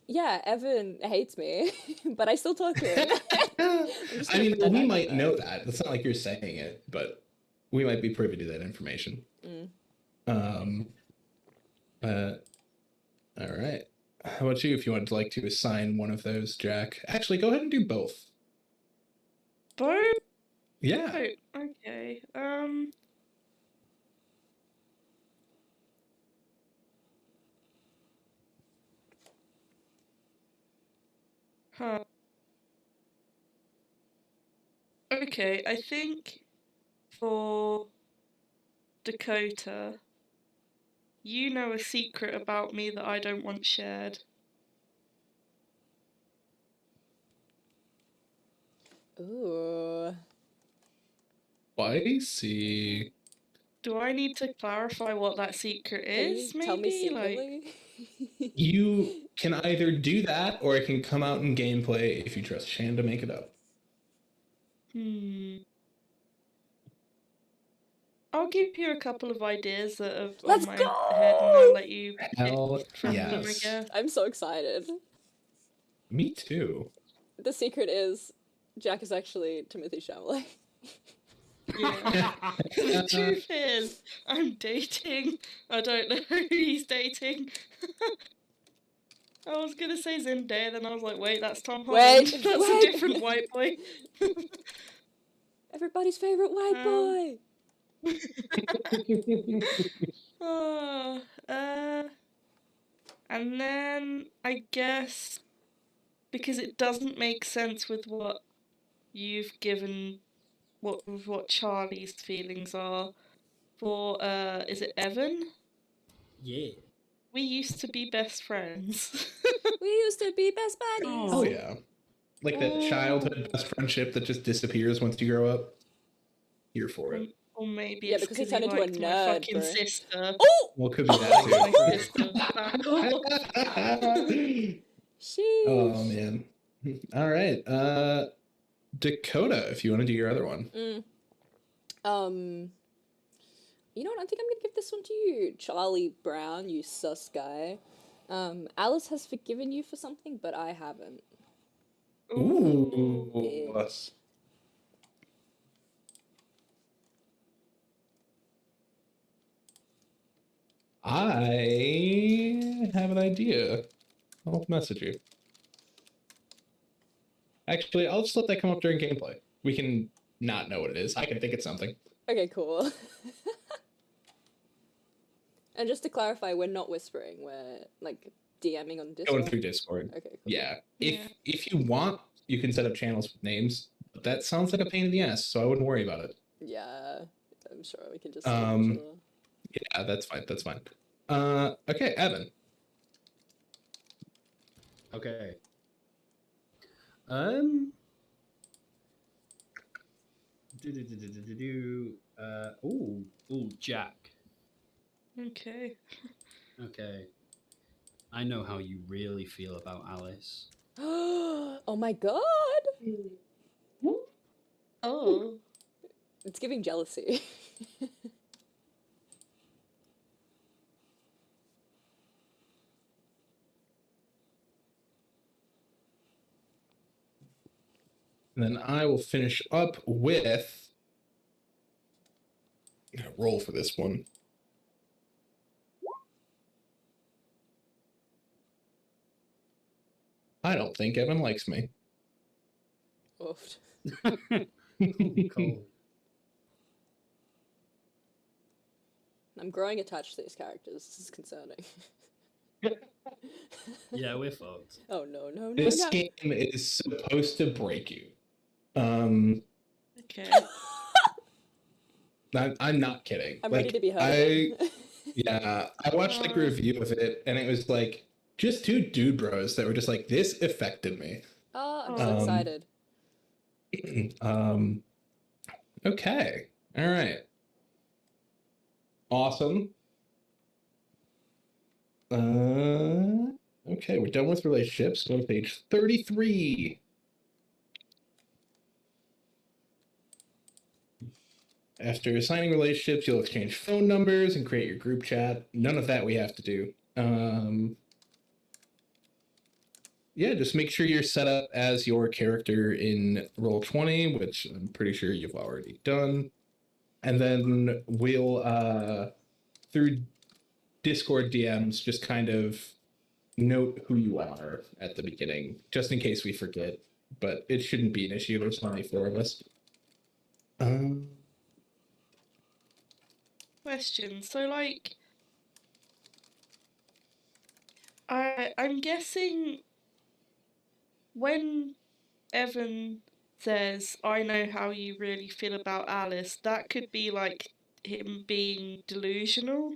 Yeah, Evan hates me, but I still talk to him. I mean, we might know that. It's not like you're saying it, but we might be privy to that information. All right. How about you, if you would like to assign one of those, Jack? Actually, go ahead and do both. Both? Yeah. Oh, okay. Huh. Okay, I think for Dakota, you know a secret about me that I don't want shared. Ooh. Spicy. Do I need to clarify what that secret is? Can you tell me maybe? secretly? You can either do that, or it can come out in gameplay if you trust Shan to make it up. I'll give you a couple of ideas that are Let's on my go! head, and I'll let you Hell pick from them, I yes. guess. I'm so excited. Me too. The secret is Jack is actually Timothy Chalamet. Yeah. The truth is, I'm dating. I don't know who he's dating. I was gonna say Zendaya, then I was like, wait, that's Tom Holland. Wait, That's wait. a different white boy. Everybody's favorite white boy. Oh, and then I guess because it doesn't make sense with what you've given, what Charlie's feelings are for. Is it Evan? Yeah. We used to be best friends. We used to be best buddies. Oh yeah. Like that childhood best friendship that just disappears once you grow up. Here for it. Or maybe Yeah, it's because he turned into a liked my nerd, fucking bro. sister. Oh! Well, it could be that My too. sister. Back off. Sheesh. Oh man. All right. Dakota, if you want to do your other one. You know what? I think I'm gonna give this one to you, Charlie Brown, you sus guy. Alice has forgiven you for something, but I haven't. Ooh. Yeah. I have an idea. I'll message you. Actually, I'll just let that come up during gameplay. We can not know what it is. I can think it's something. Okay, cool. And just to clarify, we're not whispering. We're like DMing on Discord. Going through Discord. Okay, cool. Yeah. If you want, you can set up channels with names. But that sounds like a pain in the ass, so I wouldn't worry about it. Yeah, I'm sure we can just. Yeah, that's fine. That's fine. Okay, Evan. Okay. Jack. Okay. Okay. I know how you really feel about Alice. Oh my god! Oh. It's giving jealousy. And then I will finish up with. I'm gonna roll for this one. I don't think Evan likes me. Oofed. Cool. I'm growing attached to these characters. This is concerning. Yeah, we're fucked. Oh no, no, no, This no. game is supposed to break you. Okay. I'm not kidding. I'm ready to be heard. I watched like a review of it, and it was like just two dude bros that were just like, this affected me. Oh, I'm so excited. Okay. All right. Awesome. Okay, we're done with relationships. Go to page 33. After assigning relationships, you'll exchange phone numbers and create your group chat. None of that we have to do. Yeah, just make sure you're set up as your character in Roll20, which I'm pretty sure you've already done. And then we'll, through Discord DMs, just kind of note who you are at the beginning, just in case we forget. But it shouldn't be an issue. There's only 4 of us. Question. So, like, I'm guessing when Evan says, I know how you really feel about Alice, that could be like him being delusional.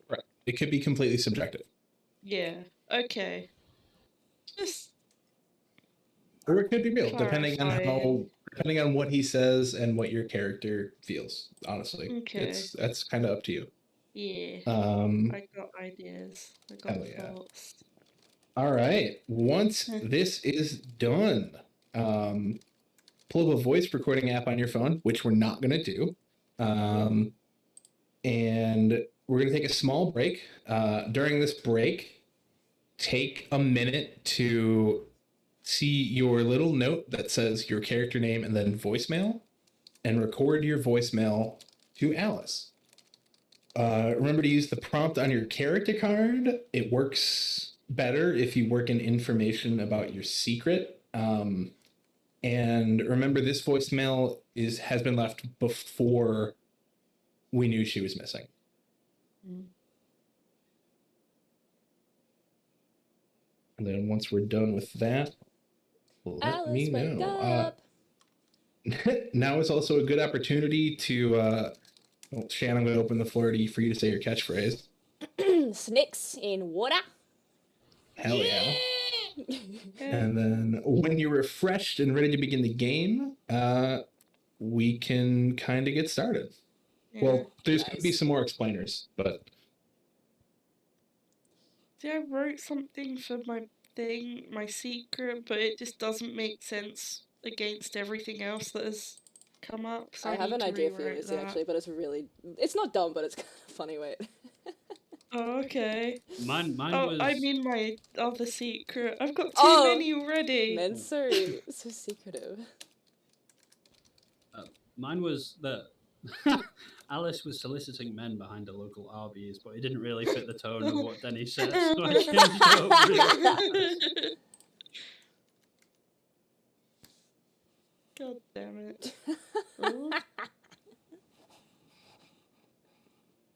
Right. It could be completely subjective. Yeah. Okay. Just. Or it could be real, depending on what he says and what your character feels. Honestly, Okay. That's kind of up to you. Yeah. I got ideas. I got thoughts. All right. Once this is done, pull up a voice recording app on your phone, which we're not going to do. and we're going to take a small break. During this break, take a minute to see your little note that says your character name and then voicemail, and record your voicemail to Alice. Remember to use the prompt on your character card. It works better if you work in information about your secret. And remember, this voicemail has been left before we knew she was missing. And then once we're done with that, let me know. Now is also a good opportunity to, well, Shannon, I'm going to open the floor for you to say your catchphrase. Snakes in water. Hell yeah. And then when you're refreshed and ready to begin the game, we can kind of get started. Yeah. Well, there's going to be some more explainers, but... See, I wrote something for my thing, my secret, but it just doesn't make sense against everything else that has come up. So I have an idea for you, actually, but it's not dumb, but it's kind of funny. Wait. Oh, okay. Mine was... I mean my other secret. I've got too many already. Men's so secretive. Mine was that Alice was soliciting men behind a local Arby's, but it didn't really fit the tone of what Denny said, so I changed it up. God damn it.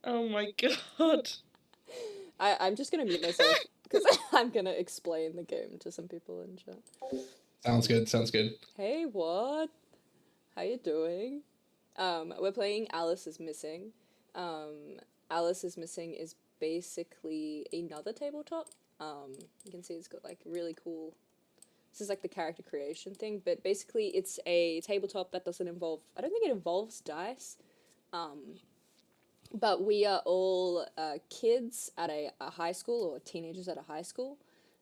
Oh my god. I'm just gonna mute myself because I'm gonna explain the game to some people in chat. Sounds good. Hey, what? How you doing? We're playing Alice is Missing. Alice is Missing is basically another tabletop. You can see it's got like really cool... This is like the character creation thing, but basically it's a tabletop that doesn't involve... I don't think it involves dice. But we are all kids at a high school, or teenagers at a high school,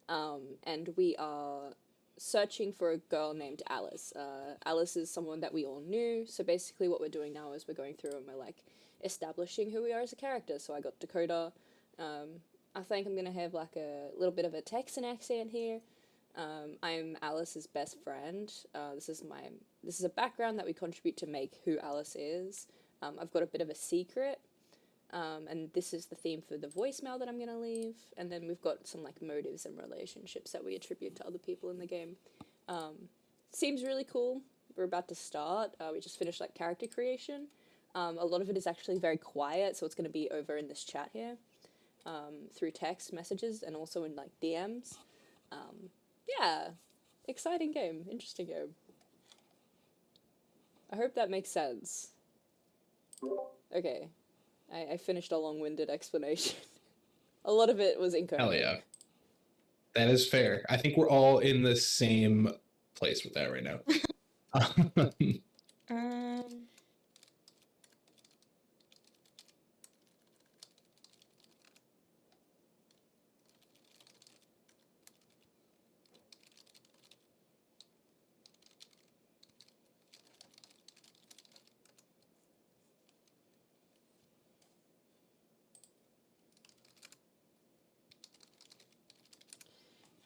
and we are searching for a girl named Alice. Alice is someone that we all knew, so basically what we're doing now is we're going through and we're like establishing who we are as a character. So I got Dakota. I think I'm gonna have like a little bit of a Texan accent here. I'm Alice's best friend. This is a background that we contribute to make who Alice is. I've got a bit of a secret. And this is the theme for the voicemail that I'm going to leave. And then we've got some like motives and relationships that we attribute to other people in the game. Seems really cool. We're about to start. We just finished like character creation. A lot of it is actually very quiet, so it's going to be over in this chat here, through text messages and also in like DMs. Yeah, exciting game, interesting game. I hope that makes sense. Okay. I finished a long-winded explanation. A lot of it was incoherent. Hell yeah. That is fair. I think we're all in the same place with that right now.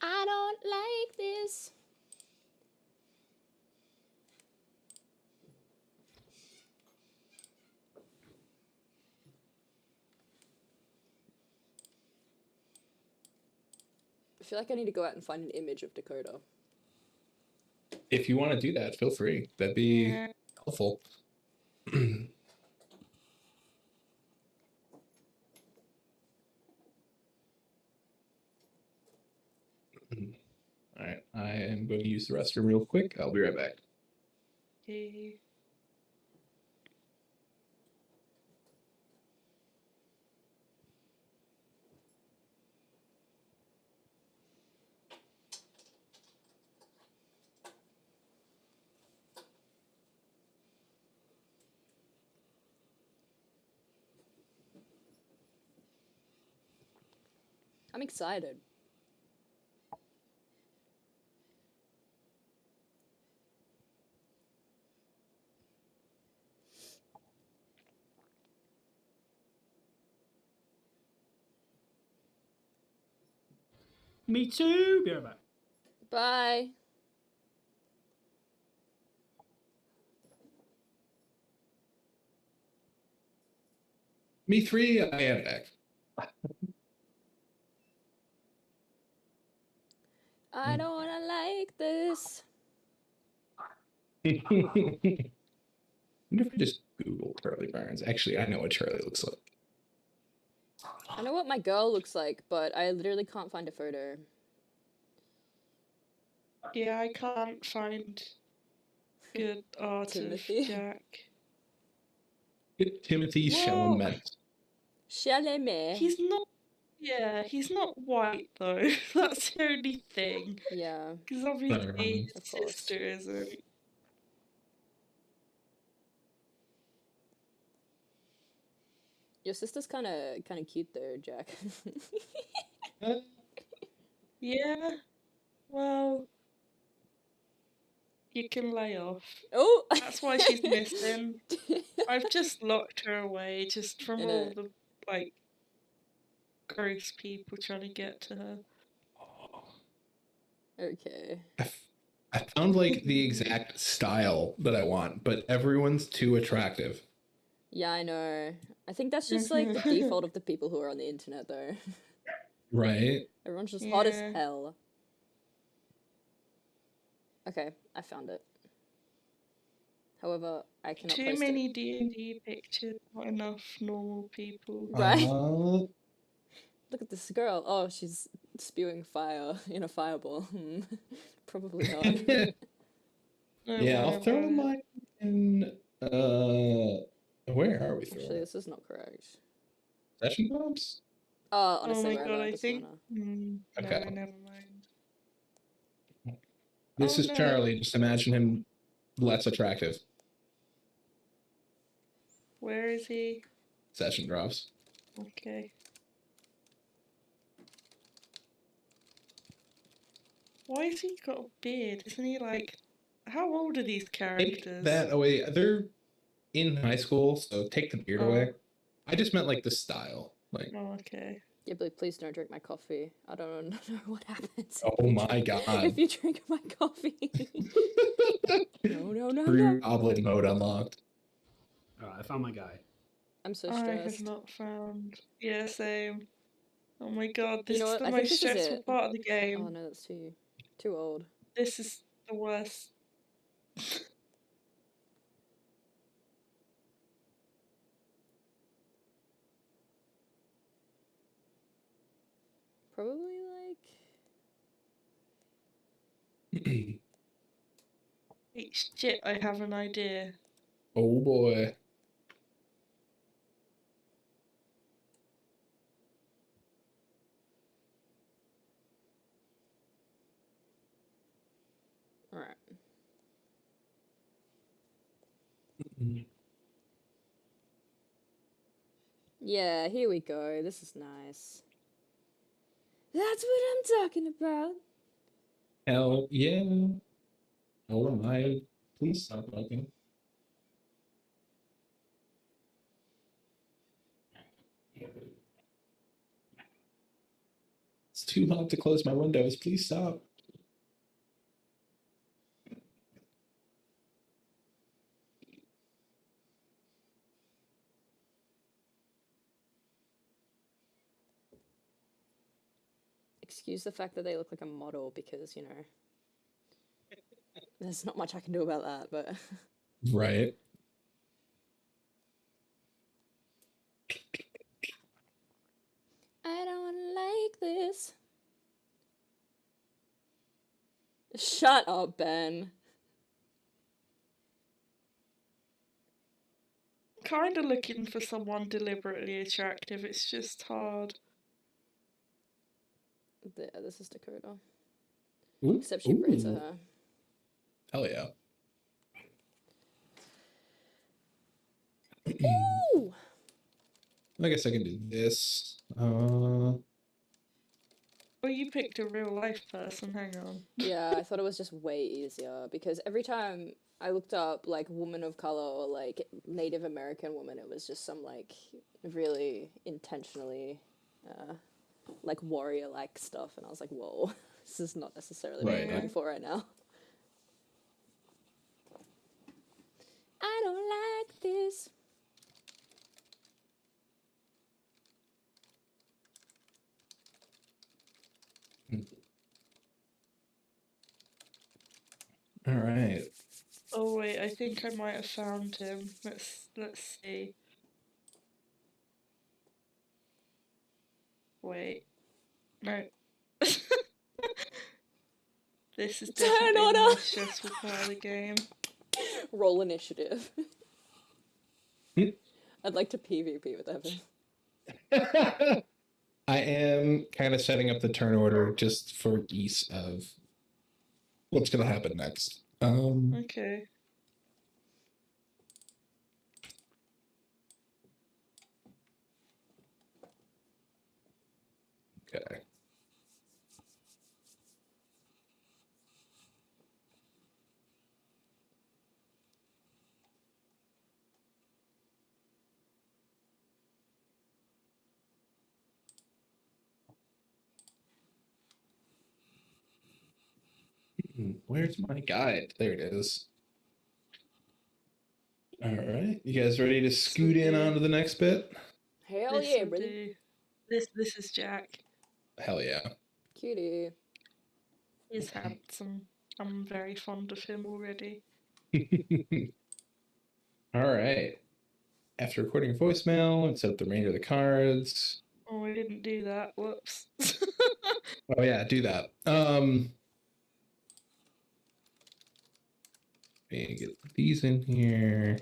I don't like this. I feel like I need to go out and find an image of Dakota. If you want to do that, feel free. That'd be helpful. All right, I am going to use the restroom real quick. I'll be right back. Okay. I'm excited. Me too. Be right back. Bye. Me 3, I am back. I don't wanna like this. I wonder if I just Google Charlie Barnes. Actually, I know what Charlie looks like. I know what my girl looks like, but I literally can't find a photo. Yeah, I can't find good art Timothy. of Jack. Timothy Chalamet. Chalamet. He's not. Yeah, he's not white though. That's the only thing. Yeah. Because obviously his Of course. sister isn't. Your sister's kind of cute though, Jack. Yeah. Well, you can lay off. Oh. That's why she's missing. I've just locked her away, just from all the like gross people trying to get to her. Okay. I found like the exact style that I want, but everyone's too attractive. Yeah, I know. I think that's just like the default of the people who are on the internet though. Right? Everyone's just hot as hell. Okay, I found it. However, I cannot Too post many it. D&D pictures, not enough normal people. Right? Look at this girl. Oh, she's spewing fire in a fireball. Probably not. Yeah, I'll throw mine in. Where are we throwing? Actually, this is not correct. Session bombs? On a Oh my semi god, I doesn't think. matter. Okay. No, never mind. This is Charlie. Just imagine him less attractive. Where is he? Session drops. Okay. Why has he got a beard? Isn't he like... How old are these characters? Take that away. They're in high school, so take the beard away. I just meant like the style. Like. Oh, okay. Yeah, but please don't drink my coffee. I don't know what happens. Oh my god. If you drink my coffee. No. True goblin mode unlocked. Alright, I found my guy. I'm so stressed. I have not found... Yeah, same. Oh my god, this You know is what? the I think most this is stressful it. part of the game. Oh no, that's too old. This is the worst. Probably like... Hey, shit, I have an idea. Oh boy. Alright. Yeah, here we go. This is nice. That's what I'm talking about. Hell yeah. Oh my. Please stop looking. It's too hot to close my windows. Please stop. Excuse the fact that they look like a model because, you know, there's not much I can do about that, but... Right. I don't like this. Shut up, Ben. Kind of looking for someone deliberately attractive, it's just hard. There, this is Dakota. Ooh, Except she braids her hair. Hell yeah. Ooh! I guess I can do this. Well, you picked a real life person, hang on. Yeah, I thought it was just way easier because every time I looked up like woman of color or like Native American woman, it was just some like really intentionally like warrior-like stuff, and I was like, whoa, this is not necessarily what I'm going for right now. I don't like this. All right. Oh wait, I think I might have found him. Let's see. Wait. No. This is definitely the most stressful part of the game. Roll initiative. I'd like to PvP with Evan. I am kind of setting up the turn order just for ease of what's going to happen next. Okay. Okay. Where's my guide? There it is. All right. You guys ready to scoot in onto the next bit? Hell yeah, brother. This is Jack. Hell yeah. Cutie. He's handsome. I'm very fond of him already. All right. After recording your voicemail and set up the remainder of the cards. Oh, I didn't do that. Whoops. Oh yeah, do that. Get these in here.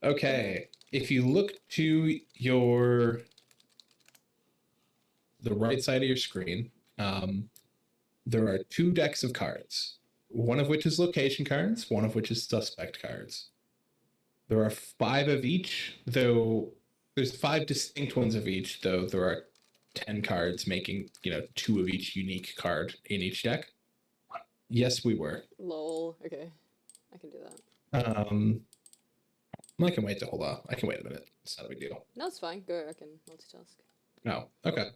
Okay. If you look to the right side of your screen, there are 2 decks of cards. One of which is location cards, one of which is suspect cards. There are 5 of each, though there's 5 distinct ones of each, though there are 10 cards making, 2 of each unique card in each deck. Yes, we were. Lol. Okay. I can do that. I can wait to hold off. I can wait a minute. It's not a big deal. No, it's fine. Go. I can multitask. No. Okay.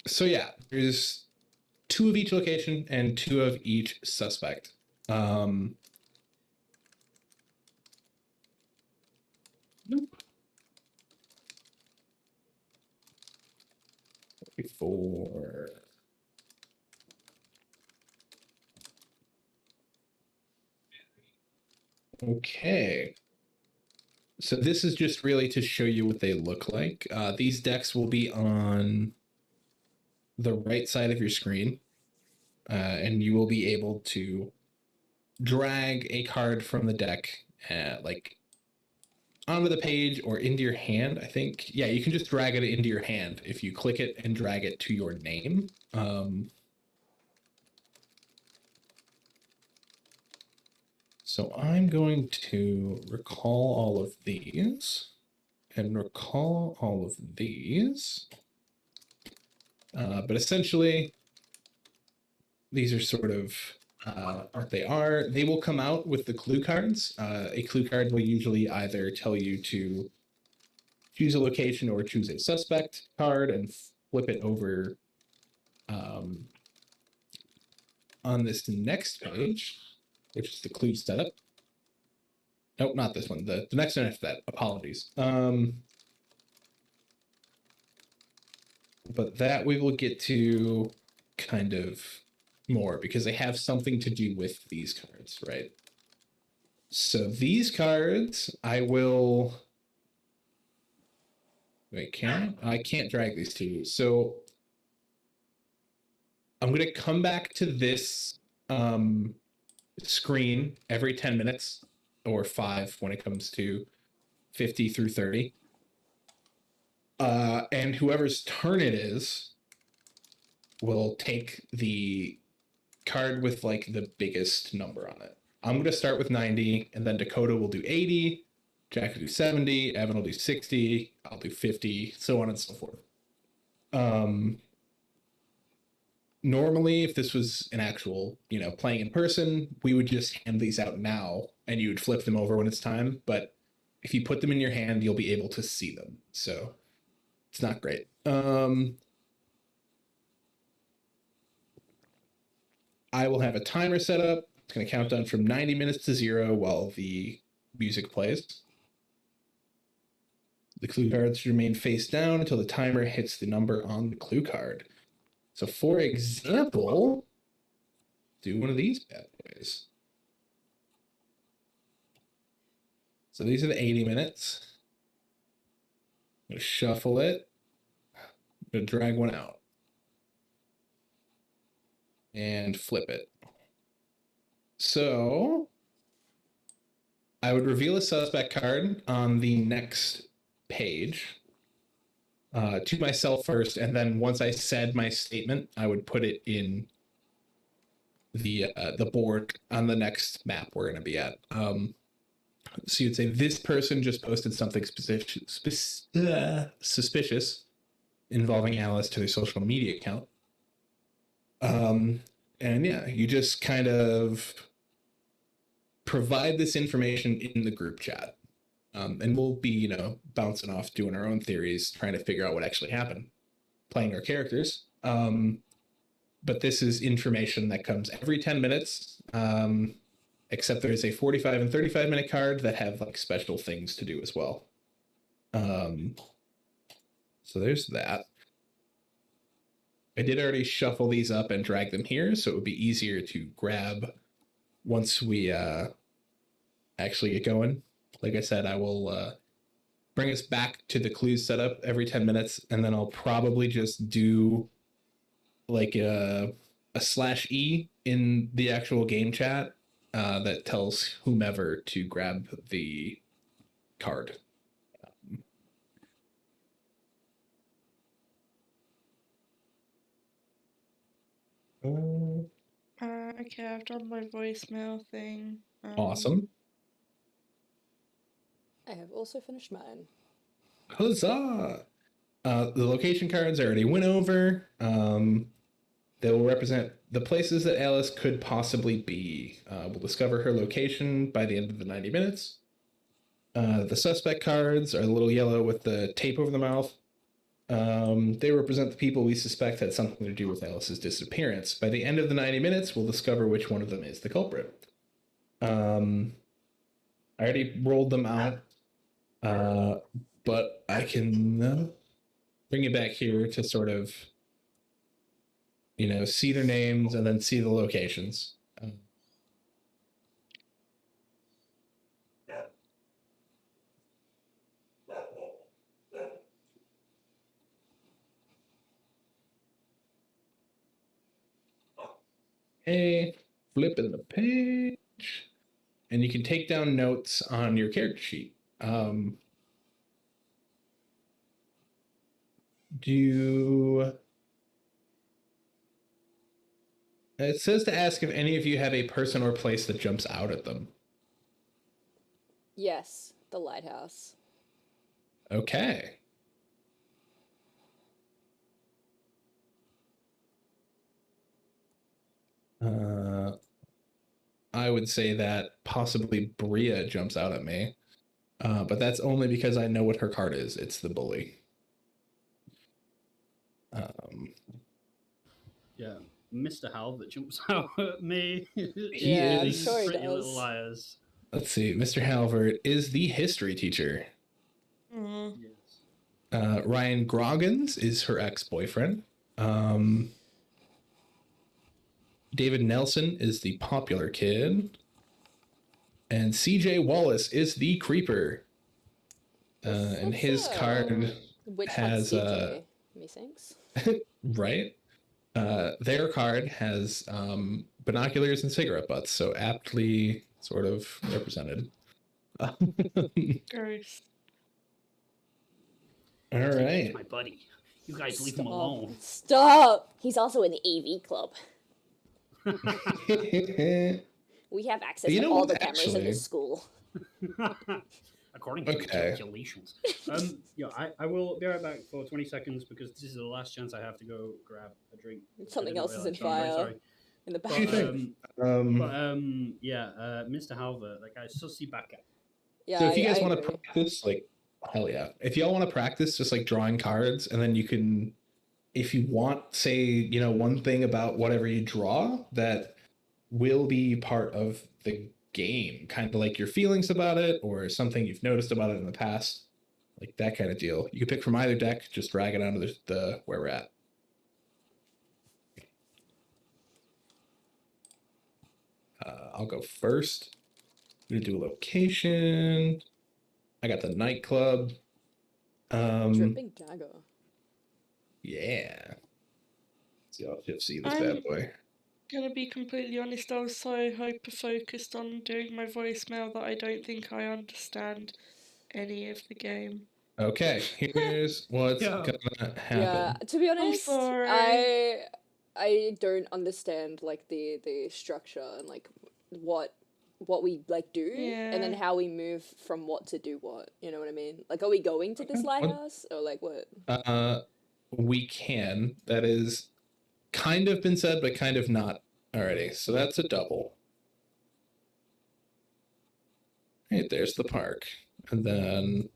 So yeah, there's 2 of each location and 2 of each suspect. Nope. Before. Okay. So this is just really to show you what they look like. These decks will be on the right side of your screen, and you will be able to drag a card from the deck, like onto the page or into your hand. I think, yeah, you can just drag it into your hand if you click it and drag it to your name. So I'm going to recall all of these and recall all of these. But essentially, these are sort of what they are. They will come out with the clue cards. A clue card will usually either tell you to choose a location or choose a suspect card and flip it over on this next page, which is the clue setup. Nope, not this one. The next one after that. Apologies. But that we will get to kind of more because they have something to do with these cards, right? So these cards, I will... Wait, can I? I can't drag these to you. So I'm going to come back to this screen every 10 minutes or 5 when it comes to 50 through 30. And whoever's turn it is will take the card with like the biggest number on it. I'm going to start with 90, and then Dakota will do 80, Jack will do 70, Evan will do 60, I'll do 50, so on and so forth. Normally, if this was an actual, playing in person, we would just hand these out now, and you would flip them over when it's time. But if you put them in your hand, you'll be able to see them. So It's not great. I will have a timer set up. It's going to count down from 90 minutes to 0 while the music plays. The clue cards should remain face down until the timer hits the number on the clue card. So, for example, do one of these bad boys. So these are the 80 minutes. I'm going to shuffle it. I'm going to drag one out. And flip it. So I would reveal a suspect card on the next page to myself first, and then once I said my statement, I would put it in the board on the next map we're going to be at. So you'd say this person just posted something suspicious involving Alice to their social media account. And yeah, you just kind of provide this information in the group chat. And we'll be, bouncing off, doing our own theories, trying to figure out what actually happened, playing our characters. But this is information that comes every 10 minutes, except there's a 45 and 35-minute card that have like special things to do as well. So there's that. I did already shuffle these up and drag them here, so it would be easier to grab once we actually get going. Like I said, I will bring us back to the clues setup every 10 minutes, and then I'll probably just do like a /E in the actual game chat that tells whomever to grab the card. Okay, I've done my voicemail thing. Awesome. I have also finished mine. Huzzah! The location cards I already went over. They will represent the places that Alice could possibly be. We'll discover her location by the end of the 90 minutes. The suspect cards are a little yellow with the tape over the mouth. They represent the people we suspect had something to do with Alice's disappearance. By the end of the 90 minutes, we'll discover which one of them is the culprit. I already rolled them out, but I can bring it back here to sort of, see their names and then see the locations. Hey, flipping the page. And you can take down notes on your character sheet. It says to ask if any of you have a person or place that jumps out at them. Yes, the lighthouse. Okay. I would say that possibly Bria jumps out at me. But that's only because I know what her card is. It's the bully. Yeah, Mr. Halvert jumps out at me. He is sure he Pretty does. Little Liars. Let's see. Mr. Halvert is the history teacher. Yes. Ryan Groggins is her ex-boyfriend. David Nelson is the popular kid. And CJ Wallace is the creeper. And his card which has CJ, methinks. right. Their card has binoculars and cigarette butts, so aptly sort of represented. Gross. All right. He's my buddy. You guys leave him alone. Stop! He's also in the AV club. We have access to all the cameras in this school. According to calculations. I will be right back for 20 seconds because this is the last chance I have to go grab a drink. Something else is in fire in the back. Mr. Halvert, like I sussy back at. Yeah, so if you guys want to practice, like Hell yeah. If y'all want to practice just like drawing cards, and then you can, if you want, say, you know, one thing about whatever you draw that will be part of the game, kind of like your feelings about it or something you've noticed about it in the past, like that kind of deal. You can pick from either deck, just drag it onto the where we're at. I'll go first. I'm gonna do a location. I got the nightclub. Dripping dagger. Yeah. See, I'll just see this bad boy. Gonna be completely honest, I was so hyper focused on doing my voicemail that I don't think I understand any of the game. Okay, here's what's gonna happen. Yeah, to be honest, I'm sorry. I don't understand like the structure and like what we like do and then how we move from what to do what. You know what I mean? Like, are we going to this lighthouse or like what? We can. That is kind of been said, but kind of not already. So that's a double. Right, there's the park. And then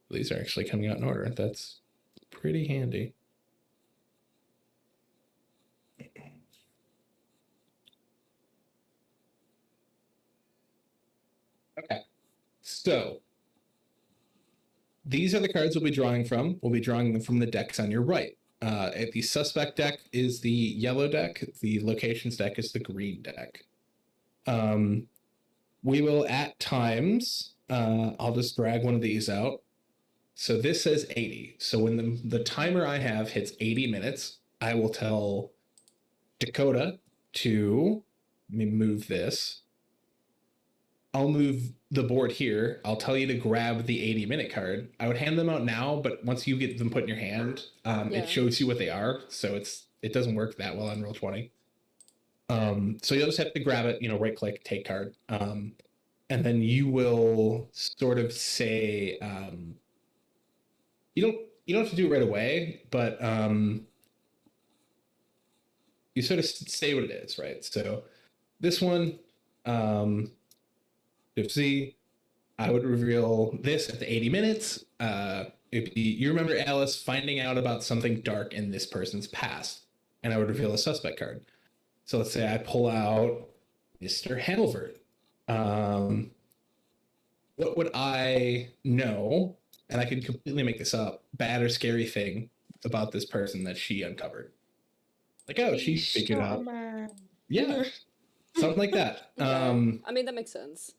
these are actually coming out in order. That's pretty handy. Okay. So these are the cards we'll be drawing from. We'll be drawing them from the decks on your right. The suspect deck is the yellow deck. The locations deck is the green deck. We will at times, I'll just drag one of these out. So this says 80. So when the timer I have hits 80 minutes, I will tell Dakota to, let me move this. I'll move the board here. I'll tell you to grab the 80-minute card. I would hand them out now, but once you get them put in your hand, it shows you what they are. So it doesn't work that well on Roll20. So you'll just have to grab it, you know, right click, take card. And then you will sort of say, you don't have to do it right away, but you sort of say what it is, right? So this one, see, I would reveal this at the 80 minutes. You remember Alice finding out about something dark in this person's past, and I would reveal a suspect card. So let's say I pull out Mr. Halvert. What would I know? And I could completely make this up, bad or scary thing about this person that she uncovered. Like, oh, she figured out. Yeah, something like that. I mean, that makes sense.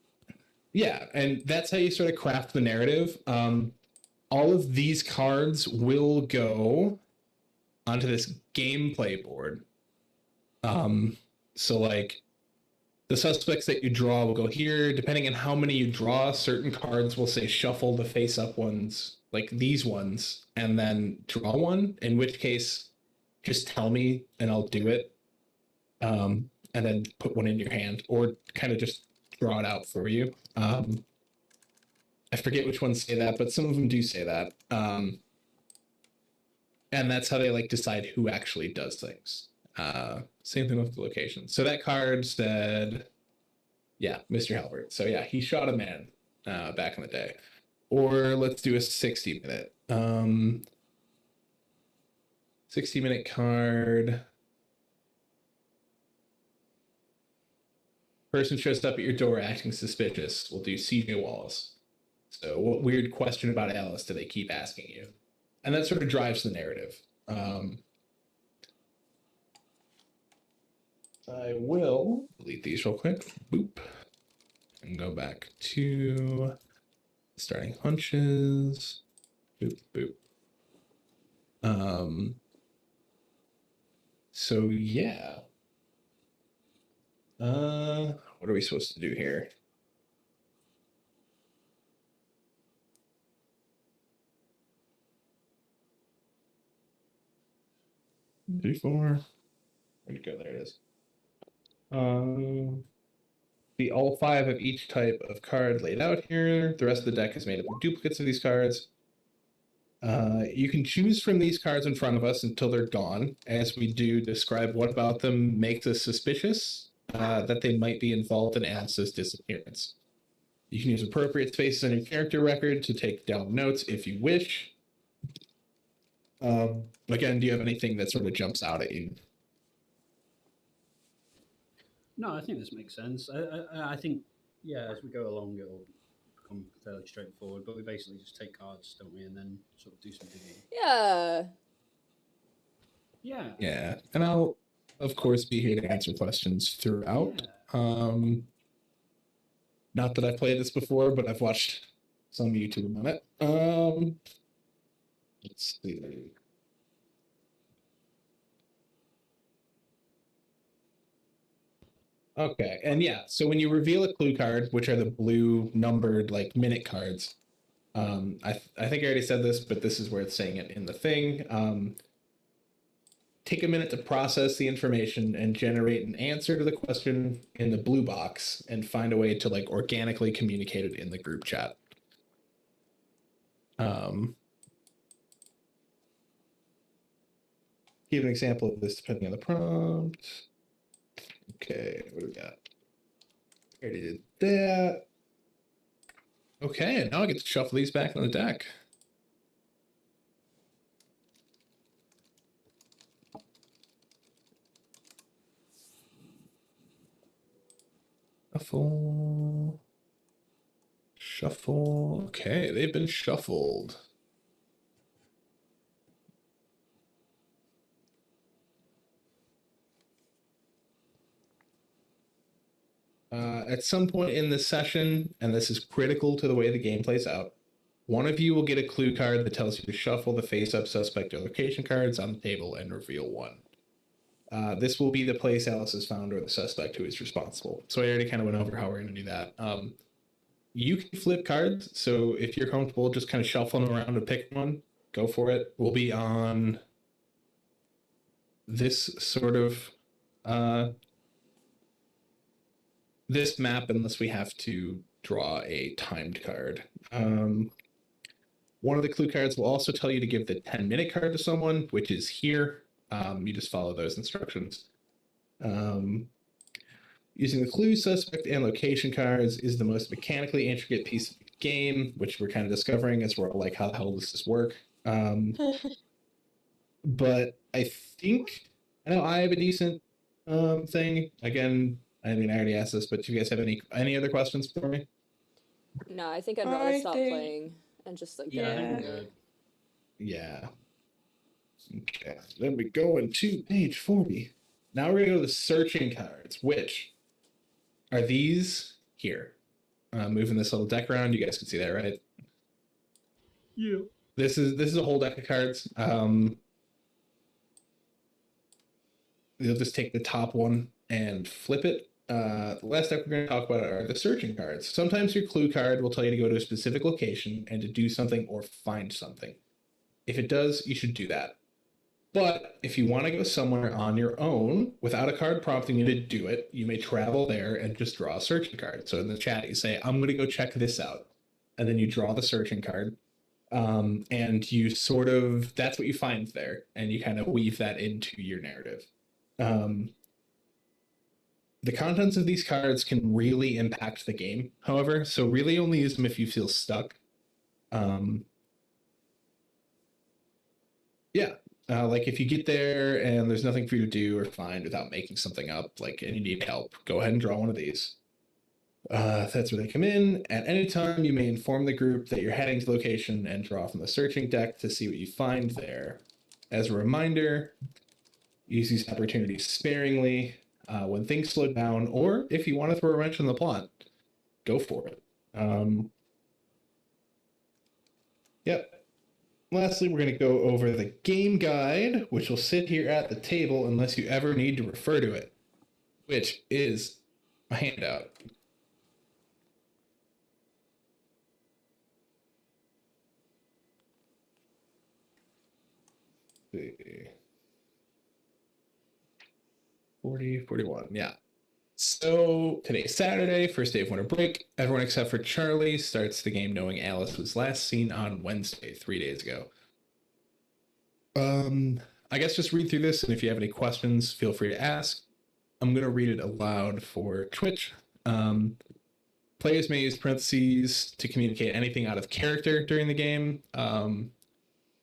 Yeah, and that's how you sort of craft the narrative. All of these cards will go onto this gameplay board. So like the suspects that you draw will go here. Depending on how many you draw, certain cards will say shuffle the face-up ones, like these ones, and then draw one, in which case just tell me and I'll do it. And then put one in your hand or kind of just draw it out for you. I forget which ones say that, but some of them do say that. And that's how they like decide who actually does things. Same thing with the location. So that card said, yeah, Mr. Halbert. So yeah, he shot a man back in the day. Or let's do a 60-minute. 60-minute card. Person shows up at your door acting suspicious. We'll do CJ Wallace. So what weird question about Alice do they keep asking you? And that sort of drives the narrative. I will delete these real quick. Boop. And go back to starting hunches. Boop, boop. So yeah. What are we supposed to do here? D4. Where'd it go? There it is. The all 5 of each type of card laid out here. The rest of the deck is made up of duplicates of these cards. You can choose from these cards in front of us until they're gone. As we do, describe what about them makes us suspicious that they might be involved in Alice's disappearance. You can use appropriate spaces on your character record to take down notes if you wish. Again, do you have anything that sort of jumps out at you? No, I think this makes sense. I think, yeah, as we go along, it'll become fairly straightforward. But we basically just take cards, don't we, and then sort of do some digging. Yeah. Yeah. Yeah, and I'll, of course, be here to answer questions throughout. Yeah. Not that I've played this before, but I've watched some YouTube on it. Let's see. Okay, and yeah, so when you reveal a clue card, which are the blue numbered like minute cards, I think I already said this, but this is where it's saying it in the thing. Take a minute to process the information and generate an answer to the question in the blue box, and find a way to like organically communicate it in the group chat. Give an example of this depending on the prompt. Okay, what do we got? Already did that. Okay, and now I get to shuffle these back on the deck. Shuffle. Shuffle. Okay, they've been shuffled. At some point in this session, and this is critical to the way the game plays out, one of you will get a clue card that tells you to shuffle the face-up suspect or location cards on the table and reveal one. This will be the place Alice is found or the suspect who is responsible. So I already kind of went over how we're going to do that. You can flip cards, so if you're comfortable just kind of shuffling around to pick one, go for it. We'll be on this sort of this map unless we have to draw a timed card. One of the clue cards will also tell you to give the 10-minute card to someone, which is here. You just follow those instructions. Using the clue, suspect, and location cards is the most mechanically intricate piece of the game, which we're kind of discovering as we're all like, how the hell does this work? But I think, I know I have a decent thing. Again, I mean, I already asked this, but do you guys have any other questions for me? No, I think I'd rather stop playing and just like Yeah. Okay. Then we go into page 40. Now we're gonna go to the searching cards, which are these here. Moving this little deck around, you guys can see that, right? Yeah. This is a whole deck of cards. You'll just take the top one and flip it. The last deck we're going to talk about are the searching cards. Sometimes your clue card will tell you to go to a specific location and to do something or find something. If it does, you should do that. But if you want to go somewhere on your own without a card prompting you to do it, you may travel there and just draw a searching card. So in the chat, you say, I'm going to go check this out. And then you draw the searching card. And you sort of, that's what you find there. And you kind of weave that into your narrative. The contents of these cards can really impact the game, however, so really only use them if you feel stuck. Like if you get there and there's nothing for you to do or find without making something up, like, and you need help, go ahead and draw one of these. That's where they come in. At any time, you may inform the group that you're heading to the location and draw from the searching deck to see what you find there. As a reminder, use these opportunities sparingly. When things slow down, or if you want to throw a wrench in the plot, go for it. Yep. Lastly, we're going to go over the game guide, which will sit here at the table unless you ever need to refer to it, which is a handout. Let's see. 40, 41, yeah. So today's Saturday, first day of winter break. Everyone except for Charlie starts the game knowing Alice was last seen on Wednesday, 3 days ago. I guess just read through this, and if you have any questions, feel free to ask. I'm going to read it aloud for Twitch. Players may use parentheses to communicate anything out of character during the game.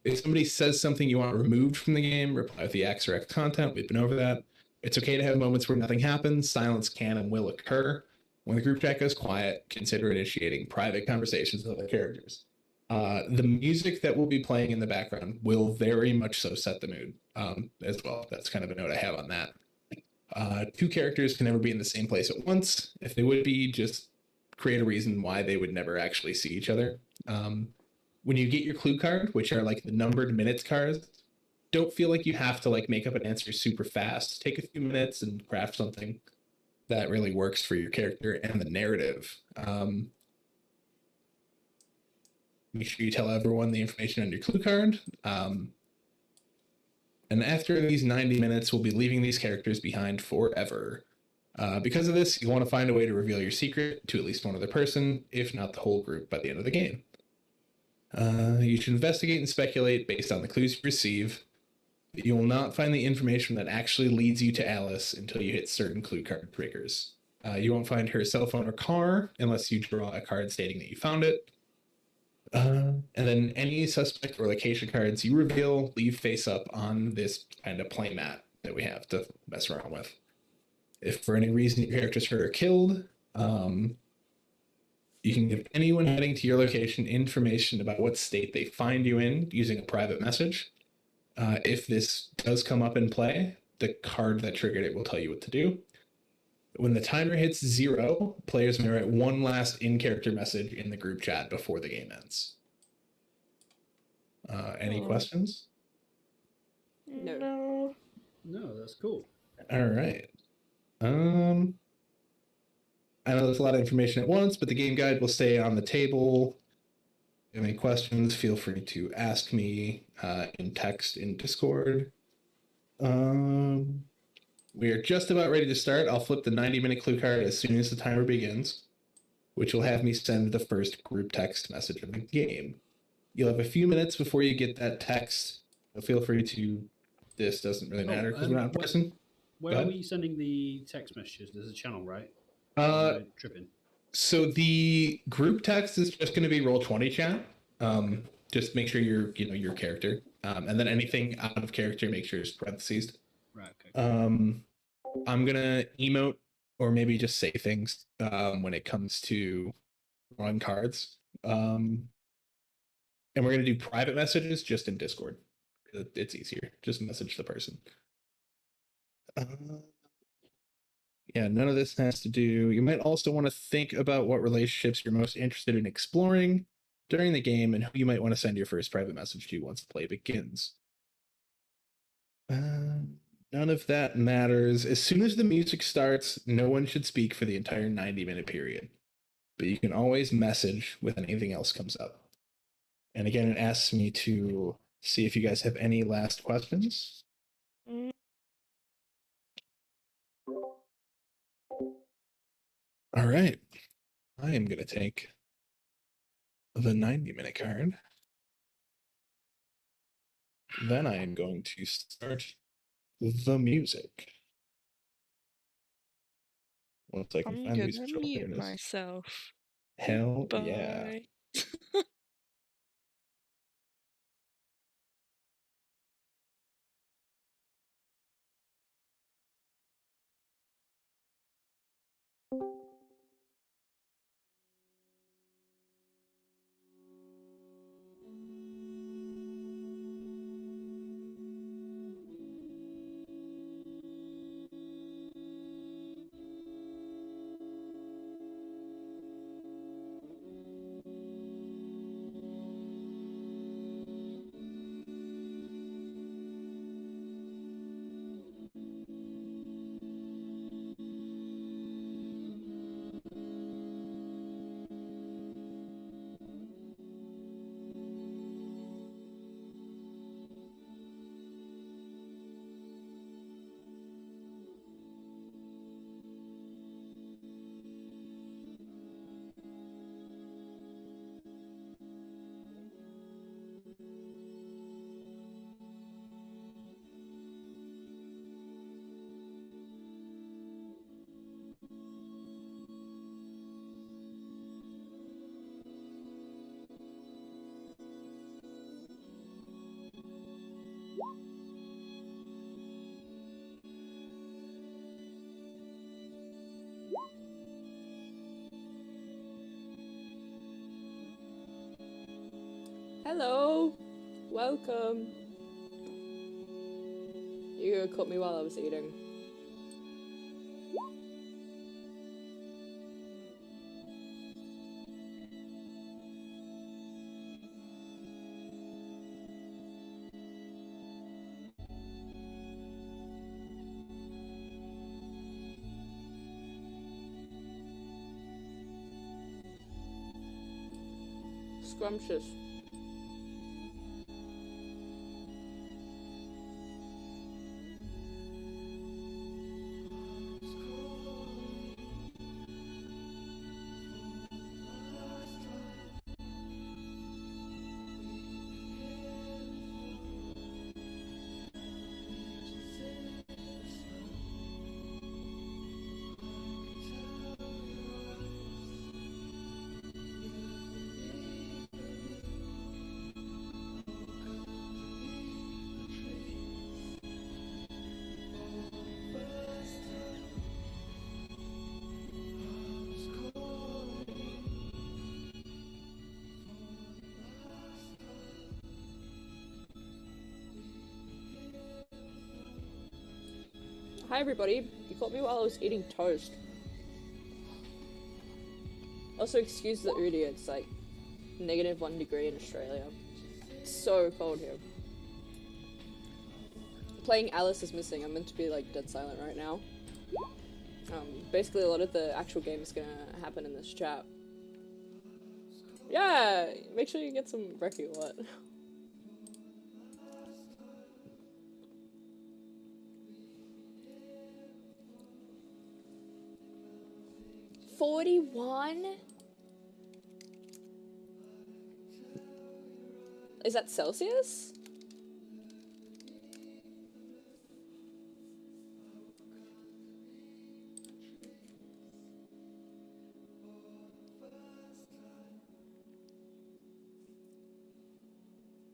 If somebody says something you want removed from the game, reply with the X or X content. We've been over that. It's okay to have moments where nothing happens. Silence can and will occur. When the group chat goes quiet, consider initiating private conversations with other characters. The music that will be playing in the background will very much so set the mood as well. That's kind of a note I have on that. Two characters can never be in the same place at once. If they would be, just create a reason why they would never actually see each other. When you get your clue card, which are like the numbered minutes cards, don't feel like you have to like make up an answer super fast. Take a few minutes and craft something that really works for your character and the narrative. Make sure you tell everyone the information on your clue card. And after these 90 minutes, we'll be leaving these characters behind forever. Because of this, you'll want to find a way to reveal your secret to at least one other person, if not the whole group by the end of the game. You should investigate and speculate based on the clues you receive. You will not find the information that actually leads you to Alice until you hit certain clue card triggers. You won't find her cell phone or car unless you draw a card stating that you found it. And then any suspect or location cards you reveal, leave face up on this kind of play mat that we have to mess around with. If for any reason your character's hurt or killed, you can give anyone heading to your location information about what state they find you in using a private message. If this does come up in play, the card that triggered it will tell you what to do. When the timer hits 0, players may write one last in-character message in the group chat before the game ends. Any questions? No. No, that's cool. All right. I know there's a lot of information at once, but the game guide will stay on the table. If you have any questions, feel free to ask me in text in Discord. We are just about ready to start. I'll flip the 90-minute clue card as soon as the timer begins, which will have me send the first group text message of the game. You'll have a few minutes before you get that text. So feel free to. This doesn't really matter because we're not in person. Where are we sending the text messages? There's a channel, right? Tripping. So the group text is just going to be Roll20 chat. Just make sure you're your character, and then anything out of character, make sure it's parentheses. Right. Okay. I'm gonna emote or maybe just say things when it comes to drawing cards. And we're gonna do private messages just in Discord. It's easier. Just message the person. Yeah, none of this has to do. You might also want to think about what relationships you're most interested in exploring during the game and who you might want to send your first private message to once the play begins. None of that matters. As soon as the music starts, no one should speak for the entire 90-minute period. But you can always message when anything else comes up. And again, it asks me to see if you guys have any last questions. All right. I am going to take the 90-minute card. Then I am going to start the music. Once I can find music. I'm gonna mute myself. Hell Bye. Yeah. Hello, welcome. You gonna cut me while I was eating. Scrumptious. Hi everybody, you caught me while I was eating toast. Also excuse the Udi, it's like -1 degree in Australia. It's so cold here. Playing Alice is missing, I'm meant to be like dead silent right now. Basically a lot of the actual game is gonna happen in this chat. Yeah, make sure you get some brekkie, what? $41? Is that Celsius?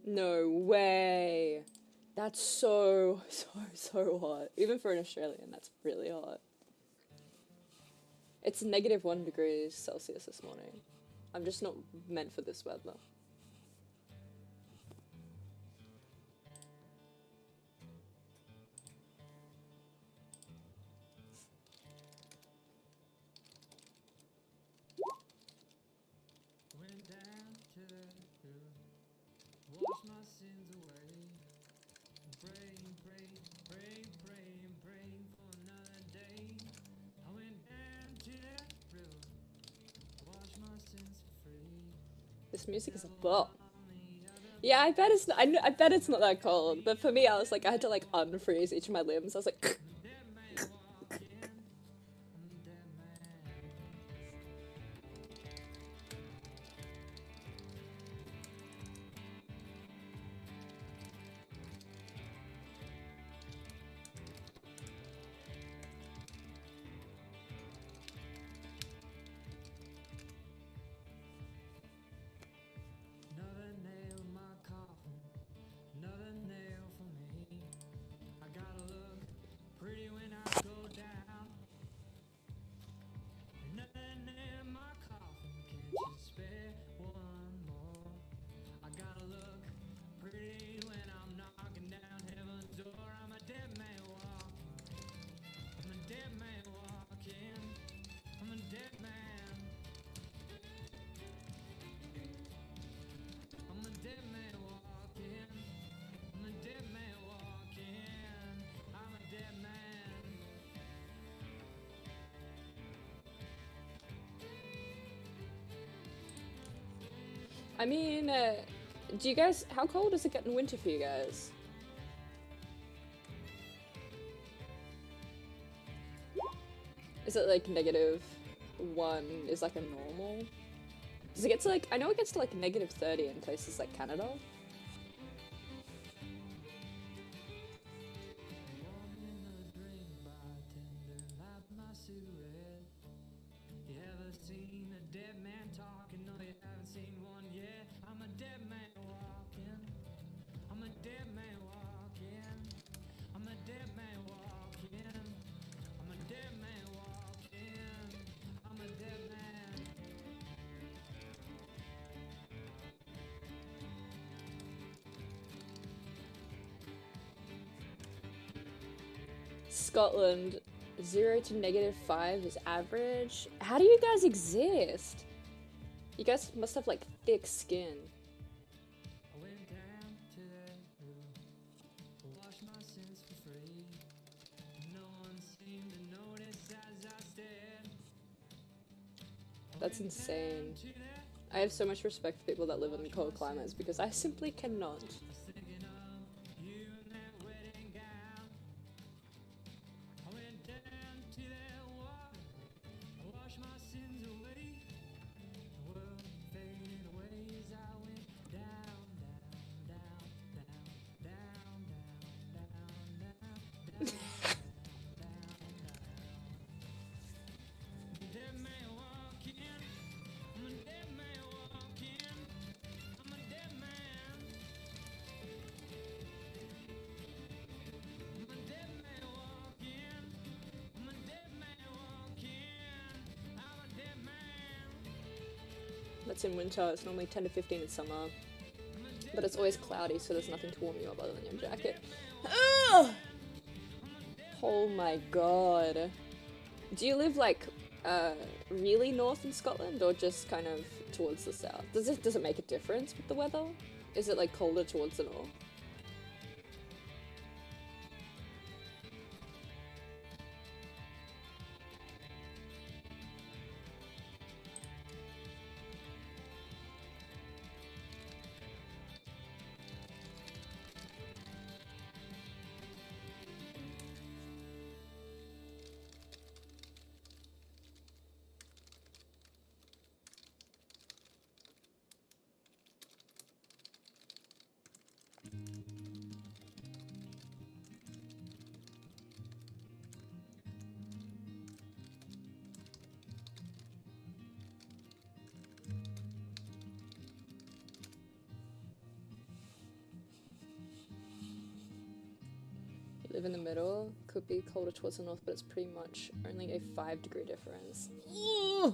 No way. That's so hot. Even for an Australian, that's really hot. It's -1 degrees Celsius this morning. I'm just not meant for this weather. This music is a bop. Yeah, I bet it's not. I bet it's not that cold. But for me, I was like, I had to like unfreeze each of my limbs. I was like. I mean, do you guys, how cold does it get in winter for you guys? Is it like -1 is like a normal? Does it get to like, I know it gets to like -30 in places like Canada. Scotland, 0 to -5 is average. How do you guys exist? You guys must have like thick skin. That's insane. I have so much respect for people that live in cold climates because I simply cannot. That's in winter. It's normally 10 to 15 in summer. But it's always cloudy, so there's nothing to warm you up other than your jacket. Ugh! Oh my god. Do you live like really north in Scotland or just kind of towards the south? Does it make a difference with the weather? Is it like colder towards the north? Live in the middle, could be colder towards the north, but it's pretty much only a 5-degree difference.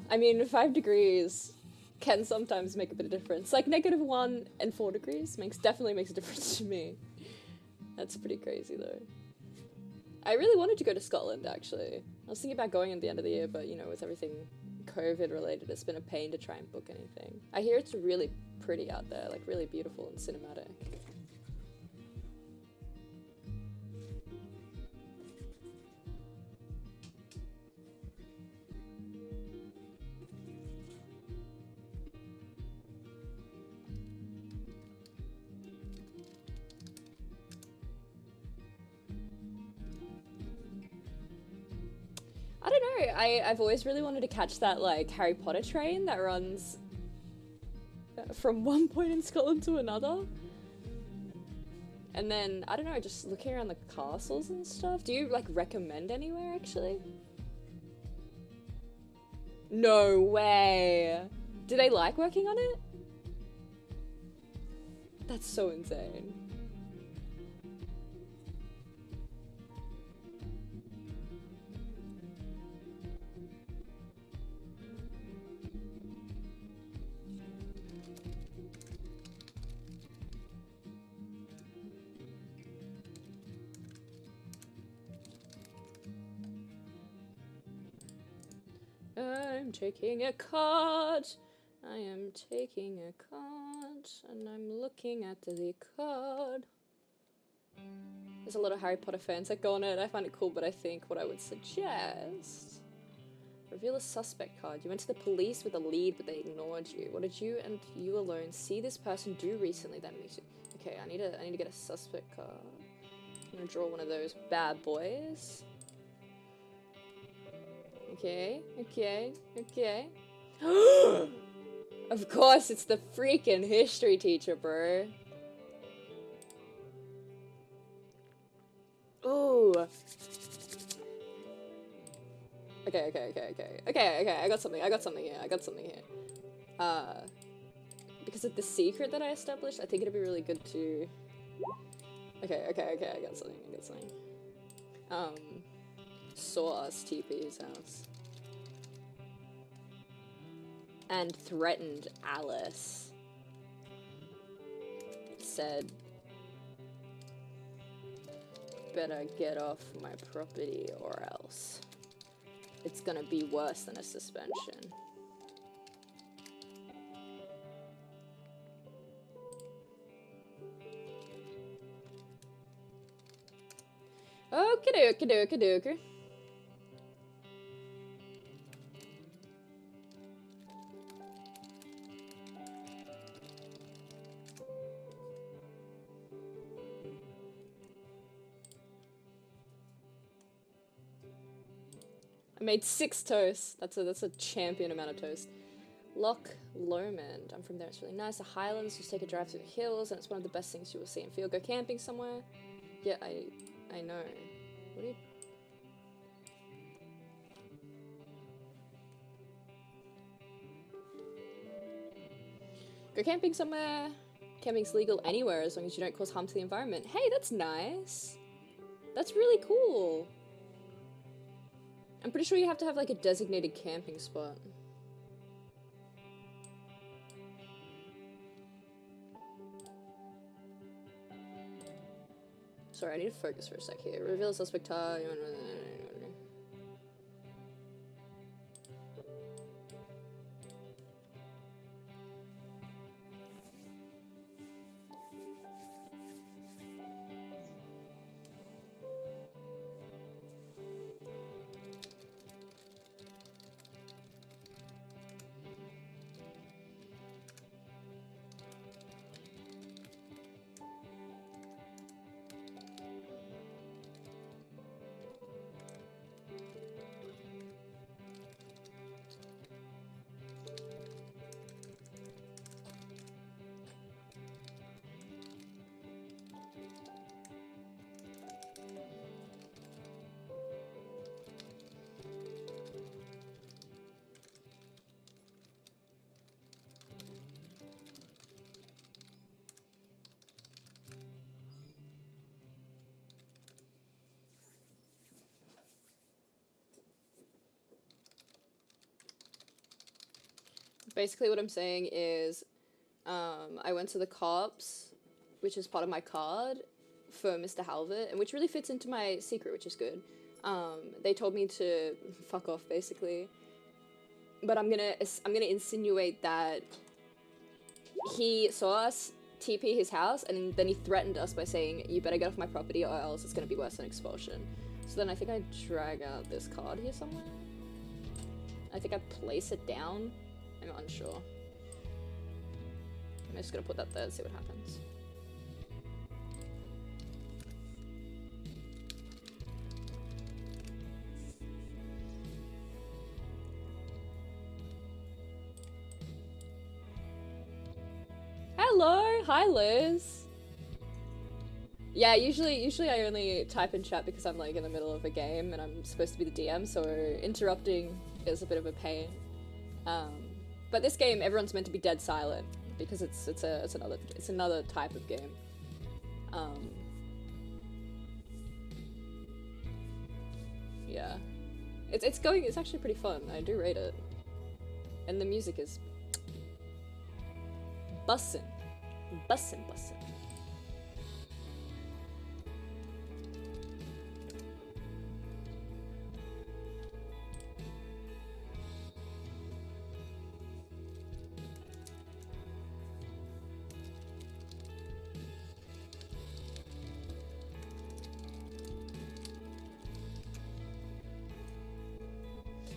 I mean, 5 degrees can sometimes make a bit of difference. Like -1 and 4 degrees definitely makes a difference to me. That's pretty crazy though. I really wanted to go to Scotland actually. I was thinking about going at the end of the year, but you know, with everything COVID related, it's been a pain to try and book anything. I hear it's really pretty out there, like really beautiful and cinematic. I don't know, I've always really wanted to catch that like Harry Potter train that runs from one point in Scotland to another. And then, I don't know, just looking around the castles and stuff. Do you like recommend anywhere actually? No way! Do they like working on it? That's so insane. I'm taking a card. I am taking a card, and I'm looking at the card. There's a lot of Harry Potter fans that go on it. I find it cool, but I think what I would suggest... Reveal a suspect card. You went to the police with a lead, but they ignored you. What did you and you alone see this person do recently that makes you... Okay, I need to get a suspect card. I'm gonna draw one of those bad boys. Okay. Of course, it's the freaking history teacher, bro. Ooh. Okay. I got something here. Because of the secret that I established, I think it'd be really good to... Okay, I got something. Saw us TP his house. And threatened Alice. Said, better get off my property or else it's gonna be worse than a suspension. Okie dokie dokie dokie. I made 6 toasts. That's a champion amount of toast. Loch Lomond. I'm from there. It's really nice. The Highlands. Just take a drive through the hills, and it's one of the best things you will see and feel. Go camping somewhere. Yeah, I know. What are you? Go camping somewhere. Camping's legal anywhere as long as you don't cause harm to the environment. Hey, that's nice. That's really cool. I'm pretty sure you have to have like a designated camping spot. Sorry, I need to focus for a sec here. Reveal suspect tag. Basically what I'm saying is, I went to the cops, which is part of my card, for Mr. Halvert, and which really fits into my secret, which is good. They told me to fuck off, basically. But I'm gonna insinuate that he saw us TP his house, and then he threatened us by saying, you better get off my property or else it's gonna be worse than expulsion. So then I think I drag out this card here somewhere. I think I place it down. I'm unsure. I'm just gonna put that there and see what happens. Hello! Hi, Liz! Yeah, usually I only type in chat because I'm like in the middle of a game and I'm supposed to be the DM, so interrupting is a bit of a pain. But this game, everyone's meant to be dead silent because it's another type of game. Yeah, it's actually pretty fun. I do rate it, and the music is bussin'.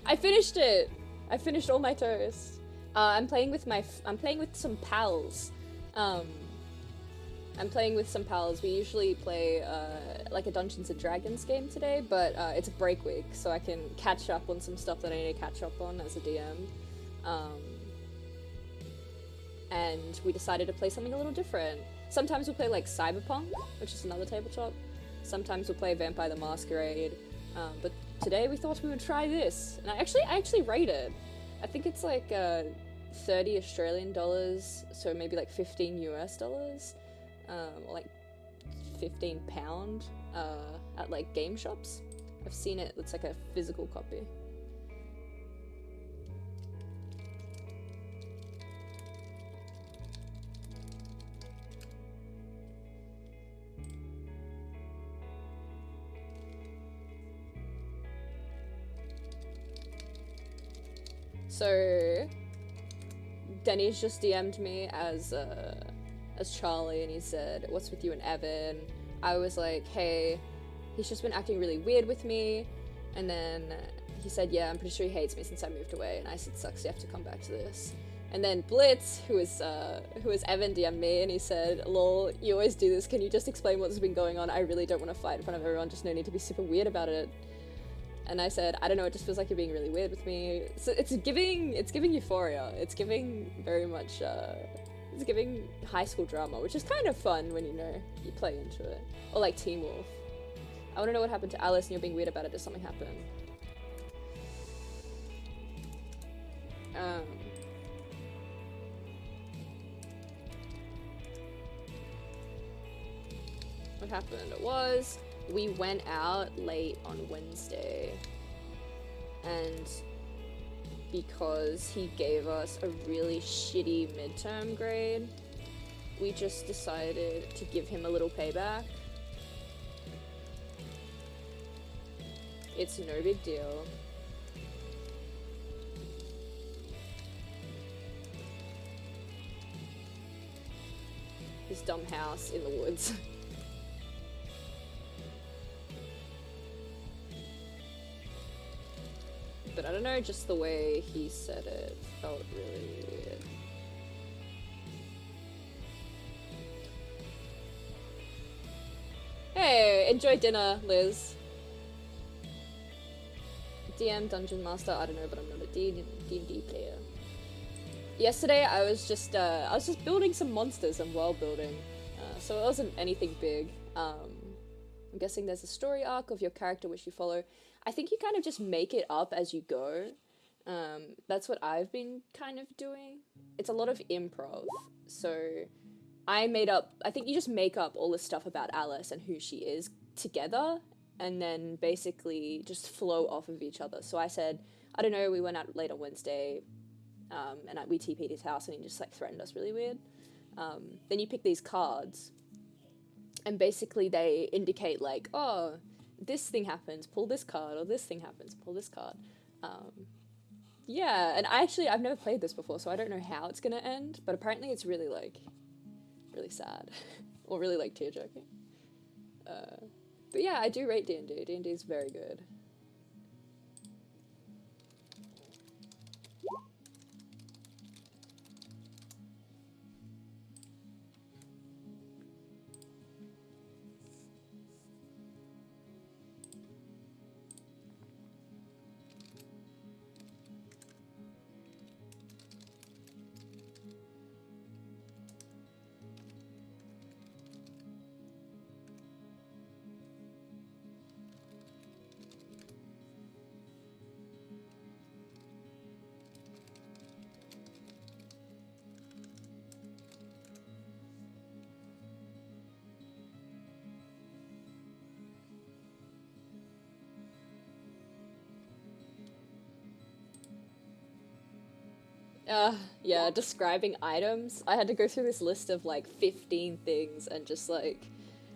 I finished it. I finished all my toast. I'm playing with some pals. I'm playing with some pals. We usually play like a Dungeons and Dragons game today, but it's a break week, so I can catch up on some stuff that I need to catch up on as a DM. And we decided to play something a little different. Sometimes we'll play like Cyberpunk, which is another tabletop. Sometimes we'll play Vampire the Masquerade. But today we thought we would try this, and I actually rated. I think it's like 30 Australian dollars, so maybe like 15 US dollars, or like 15 pound at like game shops. I've seen it. It's like a physical copy. So Denny's just DM'd me as Charlie, and he said, "What's with you and Evan?" I was like, "Hey, he's just been acting really weird with me." And then he said, "Yeah, I'm pretty sure he hates me since I moved away." And I said, "Sucks, you have to come back to this." And then Blitz, who is Evan, DM'd me, and he said, "Lol, you always do this. Can you just explain what's been going on? I really don't want to fight in front of everyone. Just no need to be super weird about it." And I said, "I don't know. It just feels like you're being really weird with me." So it's giving Euphoria. It's giving very much. It's giving high school drama, which is kind of fun when you play into it. Or like Teen Wolf. I want to know what happened to Alice, and you're being weird about it. Did something happen? What happened was, we went out late on Wednesday, and because he gave us a really shitty midterm grade, we just decided to give him a little payback. It's no big deal. His dumb house in the woods. But I don't know, just the way he said it felt really weird. Hey, enjoy dinner, Liz. DM, Dungeon Master, I don't know, but I'm not a D&D player. Yesterday I was just building some monsters and world building, so it wasn't anything big. I'm guessing there's a story arc of your character which you follow. I think you kind of just make it up as you go. That's what I've been kind of doing. It's a lot of improv. So I think you just make up all this stuff about Alice and who she is together, and then basically just flow off of each other. So I said, I don't know, we went out late on Wednesday, and we TP'd his house, and he just like threatened us really weird. Then you pick these cards, and basically they indicate like, oh, this thing happens, pull this card, or this thing happens, pull this card. Yeah, and I've never played this before, so I don't know how it's gonna end, but apparently it's really sad, or really like tear-jerking. But yeah, I do rate D&D. D&D is very good. Yeah, describing items. I had to go through this list of like 15 things and just like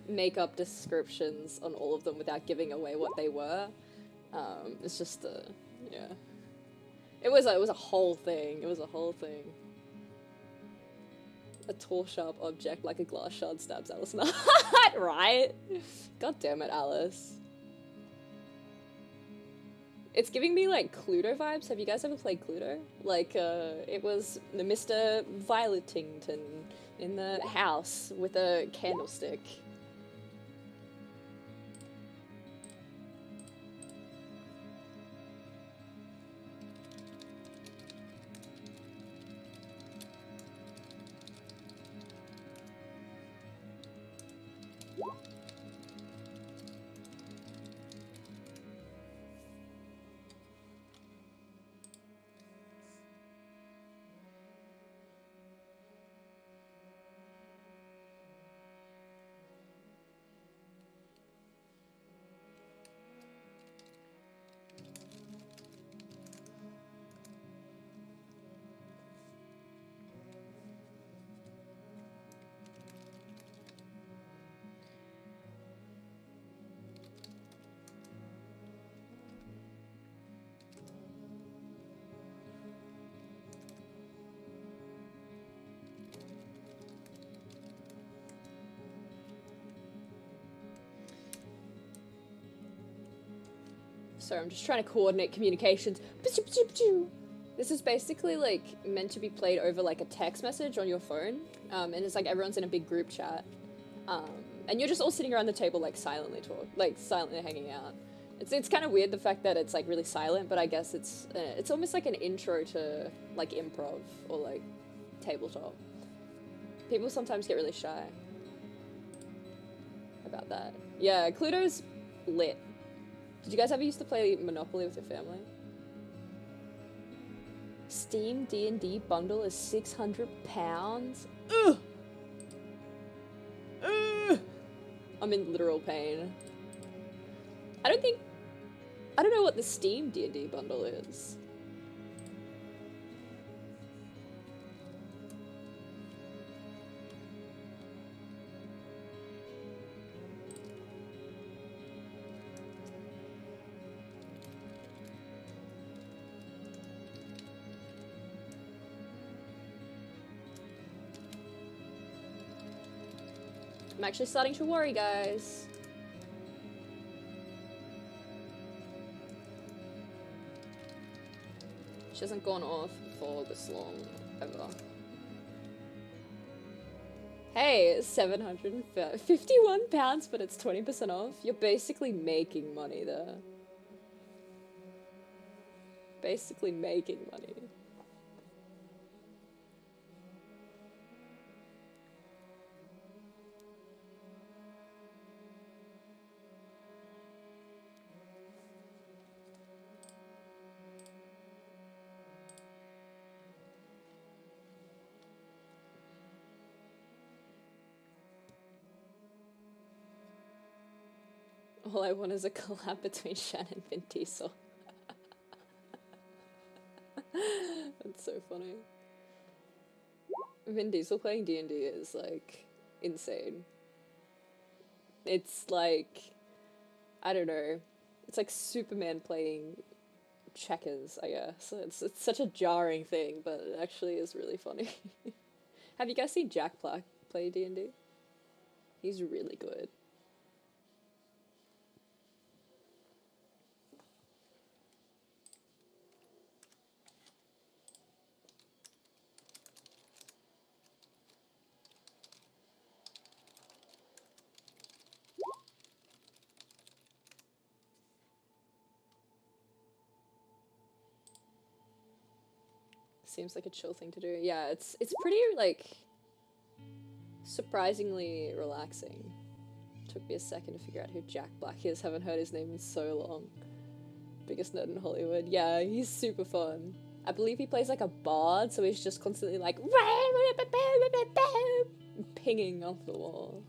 make up descriptions on all of them without giving away what they were. It's just yeah. It was a whole thing. It was a whole thing. A tall, sharp object like a glass shard stabs Alice in the heart, right? God damn it, Alice. It's giving me, like, Cluedo vibes. Have you guys ever played Cluedo? Like, it was the Mr. Violetington in the house with a candlestick. Sorry, I'm just trying to coordinate communications. This is basically like meant to be played over like a text message on your phone, and it's like everyone's in a big group chat, and you're just all sitting around the table like silently silently hanging out. It's kind of weird the fact that it's like really silent, but I guess it's almost like an intro to like improv or like tabletop. People sometimes get really shy about that. Yeah, Cluedo's lit. Did you guys ever used to play Monopoly with your family? Steam D&D bundle is £600. Ugh! Ugh! I'm in literal pain. I don't know what the Steam D&D bundle is. I'm actually starting to worry, guys. She hasn't gone off for this long, ever. Hey, £751, but it's 20% off. You're basically making money there. Basically making money. All I want is a collab between Shan and Vin Diesel. That's so funny. Vin Diesel playing D&D is, like, insane. It's like, I don't know, it's like Superman playing checkers, I guess. It's such a jarring thing, but it actually is really funny. Have you guys seen Jack Black play D&D? He's really good. Seems like a chill thing to do. Yeah, it's pretty, like, surprisingly relaxing. Took me a second to figure out who Jack Black is. Haven't heard his name in so long. Biggest nerd in Hollywood. Yeah, he's super fun. I believe he plays like a bard, so he's just constantly like pinging off the wall.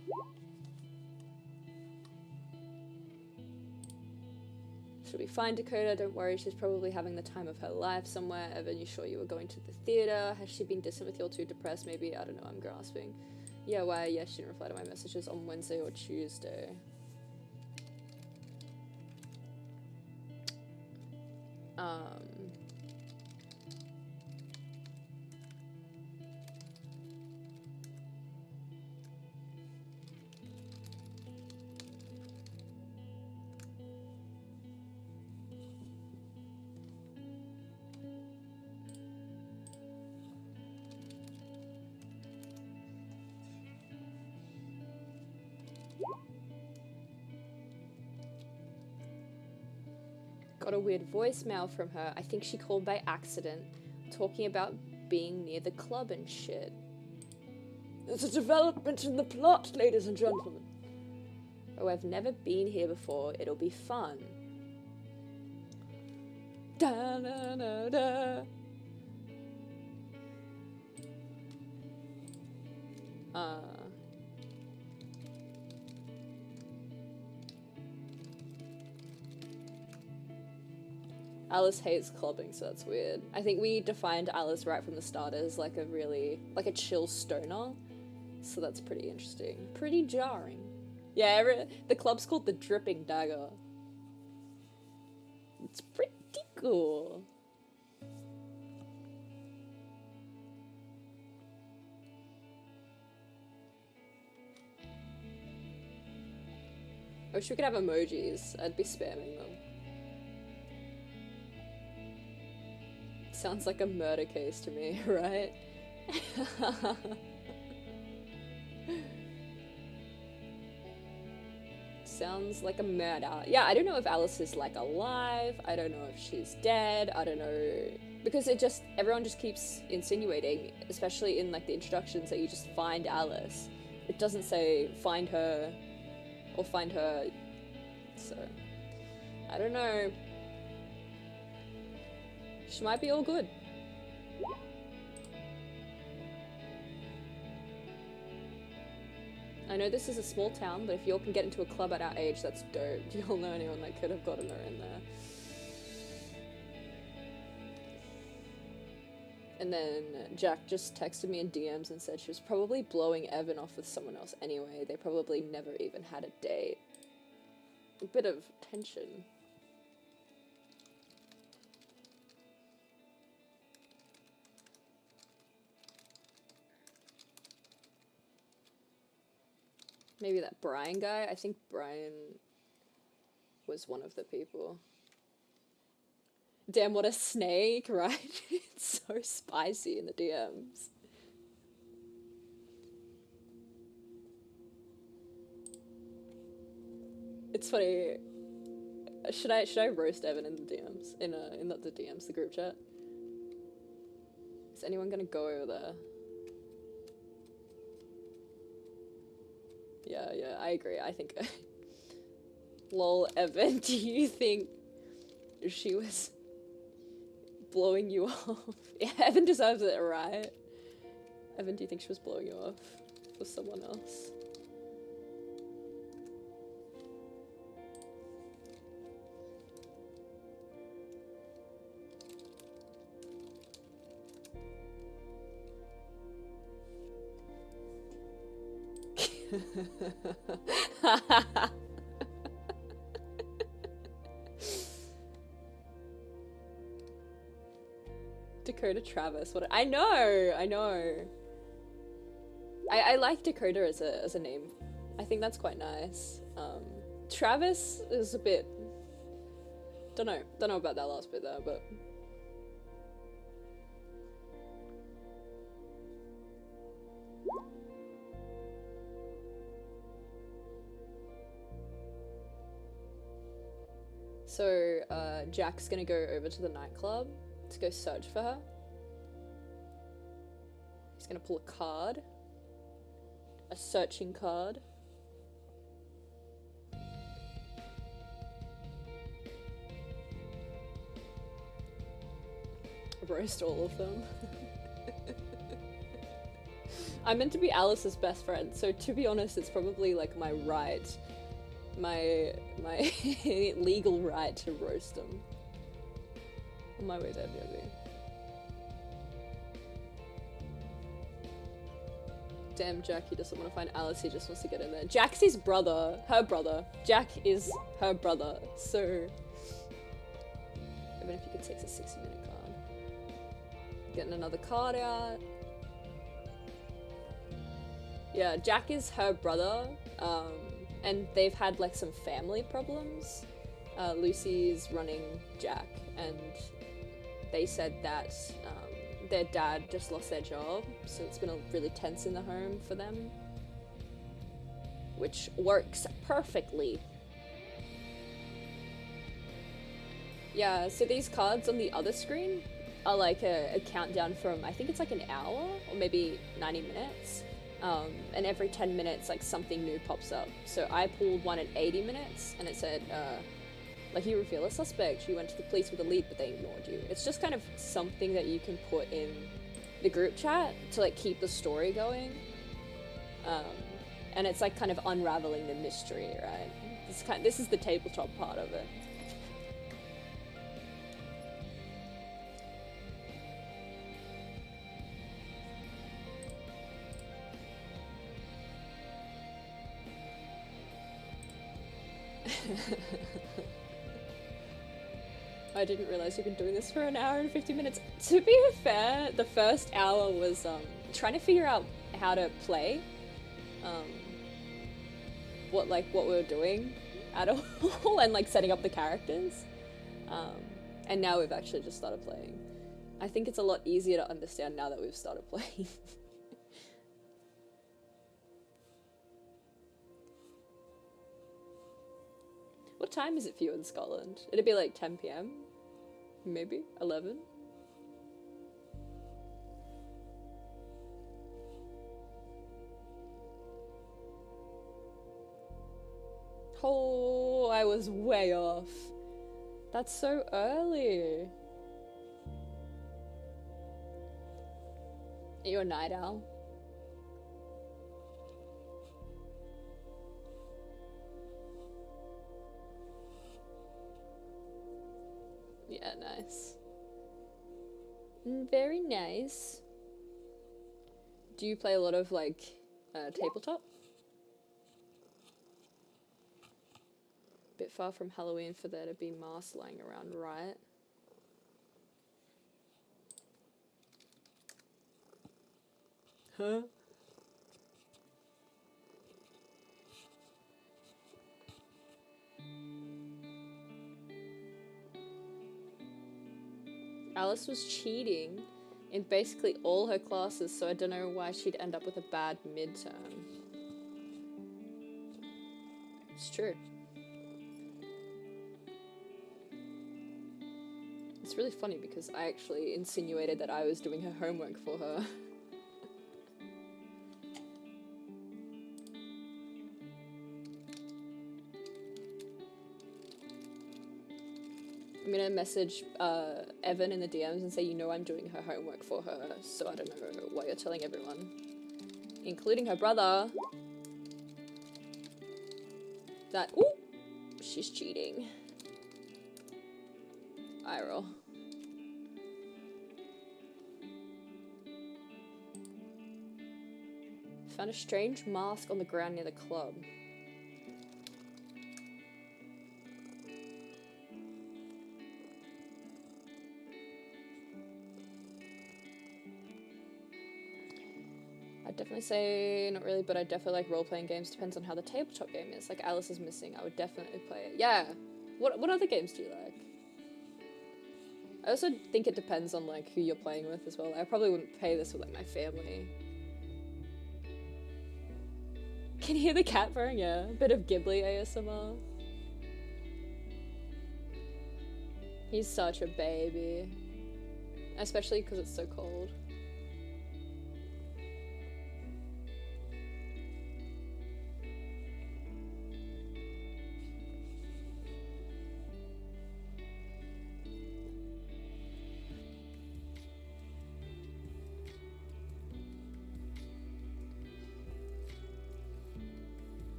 She'll be fine, Dakota. Don't worry, she's probably having the time of her life somewhere. Evan, you sure you were going to the theater? Has she been distant with you or too depressed? Maybe, I don't know, I'm grasping. Yeah, why? Yeah, she didn't reply to my messages on Wednesday or Tuesday. Got a weird voicemail from her. I think she called by accident, talking about being near the club and shit. There's a development in the plot, ladies and gentlemen. Oh, I've never been here before. It'll be fun. Da da da da. Alice hates clubbing, so that's weird. I think we defined Alice right from the start as like a really, like a chill stoner. So that's pretty interesting. Pretty jarring. Yeah, the club's called the Dripping Dagger. It's pretty cool. I wish we could have emojis. I'd be spamming them. Sounds like a murder case to me, right? Sounds like a murder. Yeah, I don't know if Alice is like alive. I don't know if she's dead. I don't know. Because everyone just keeps insinuating, especially in like the introductions, that you just find Alice. It doesn't say find her or find her. So, I don't know. She might be all good. I know this is a small town, but if y'all can get into a club at our age, that's dope. Do y'all know anyone that could have gotten her in there? And then Jack just texted me in DMs and said she was probably blowing Evan off with someone else anyway. They probably never even had a date. A bit of tension. Maybe that Brian guy? I think Brian was one of the people. Damn, what a snake, right? It's so spicy in the DMs. It's funny. Should I roast Evan in the DMs? In the DMs, the group chat? Is anyone gonna go over there? Yeah, I agree. I think... Lol, Evan, do you think she was blowing you off? Yeah, Evan deserves it, right? Evan, do you think she was blowing you off with someone else? Dakota Travis, what I know. I like Dakota as a name. I think that's quite nice. Travis is a bit, don't know about that last bit there, but so Jack's gonna go over to the nightclub to go search for her. He's gonna pull a card. A searching card. Roast all of them. I'm meant to be Alice's best friend, so to be honest, it's probably like my right. My legal right to roast them. On my way there, baby. Damn, Jack, he doesn't want to find Alice, he just wants to get in there. Jack's his brother. Her brother. Jack is her brother, so... Even if you could take a 60-minute card. Getting another card out. Yeah, Jack is her brother, and they've had like some family problems. Lucy's running Jack, and they said that their dad just lost their job, so it's been really tense in the home for them, which works perfectly. Yeah, so these cards on the other screen are like a countdown from, I think it's like an hour or maybe 90 minutes, and every 10 minutes like something new pops up. So I pulled one at 80 minutes and it said like, you reveal a suspect, you went to the police with a lead but they ignored you. It's just kind of something that you can put in the group chat to like keep the story going, and it's like kind of unraveling the mystery, right? This is the tabletop part of it. I didn't realize you've been doing this for an hour and 50 minutes. To be fair, the first hour was trying to figure out how to play, what we were doing at all, and like setting up the characters. And now we've actually just started playing. I think it's a lot easier to understand now that we've started playing. What time is it for you in Scotland? It'd be like 10 p.m? Maybe? 11? Oh, I was way off. That's so early. Are you a night owl? Yeah, nice. Very nice. Do you play a lot of, like, tabletop? Bit far from Halloween for there to be masks lying around, right? Huh? Alice was cheating in basically all her classes, so I don't know why she'd end up with a bad midterm. It's true. It's really funny because I actually insinuated that I was doing her homework for her. I'm gonna message Evan in the DMs and say, you know, I'm doing her homework for her, so I don't know why you're telling everyone, including her brother, that, ooh, she's cheating. Eye roll. Found a strange mask on the ground near the club. I'd definitely say not really, but I definitely like role-playing games. Depends on how the tabletop game is. Like Alice is Missing, I would definitely play it. Yeah. What other games do you like? I also think it depends on like who you're playing with as well. I probably wouldn't play this with like my family. Can you hear the cat purring? Yeah, a bit of Ghibli ASMR. He's such a baby, especially because it's so cold.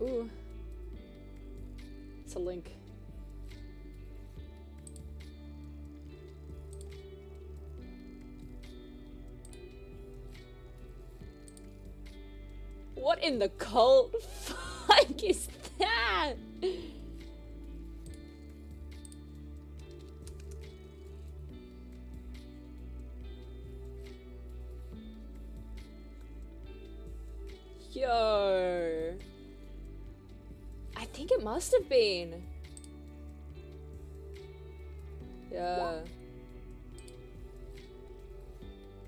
Ooh. It's a link. What in the cult fuck is that? Yo. I think it must have been. Yeah.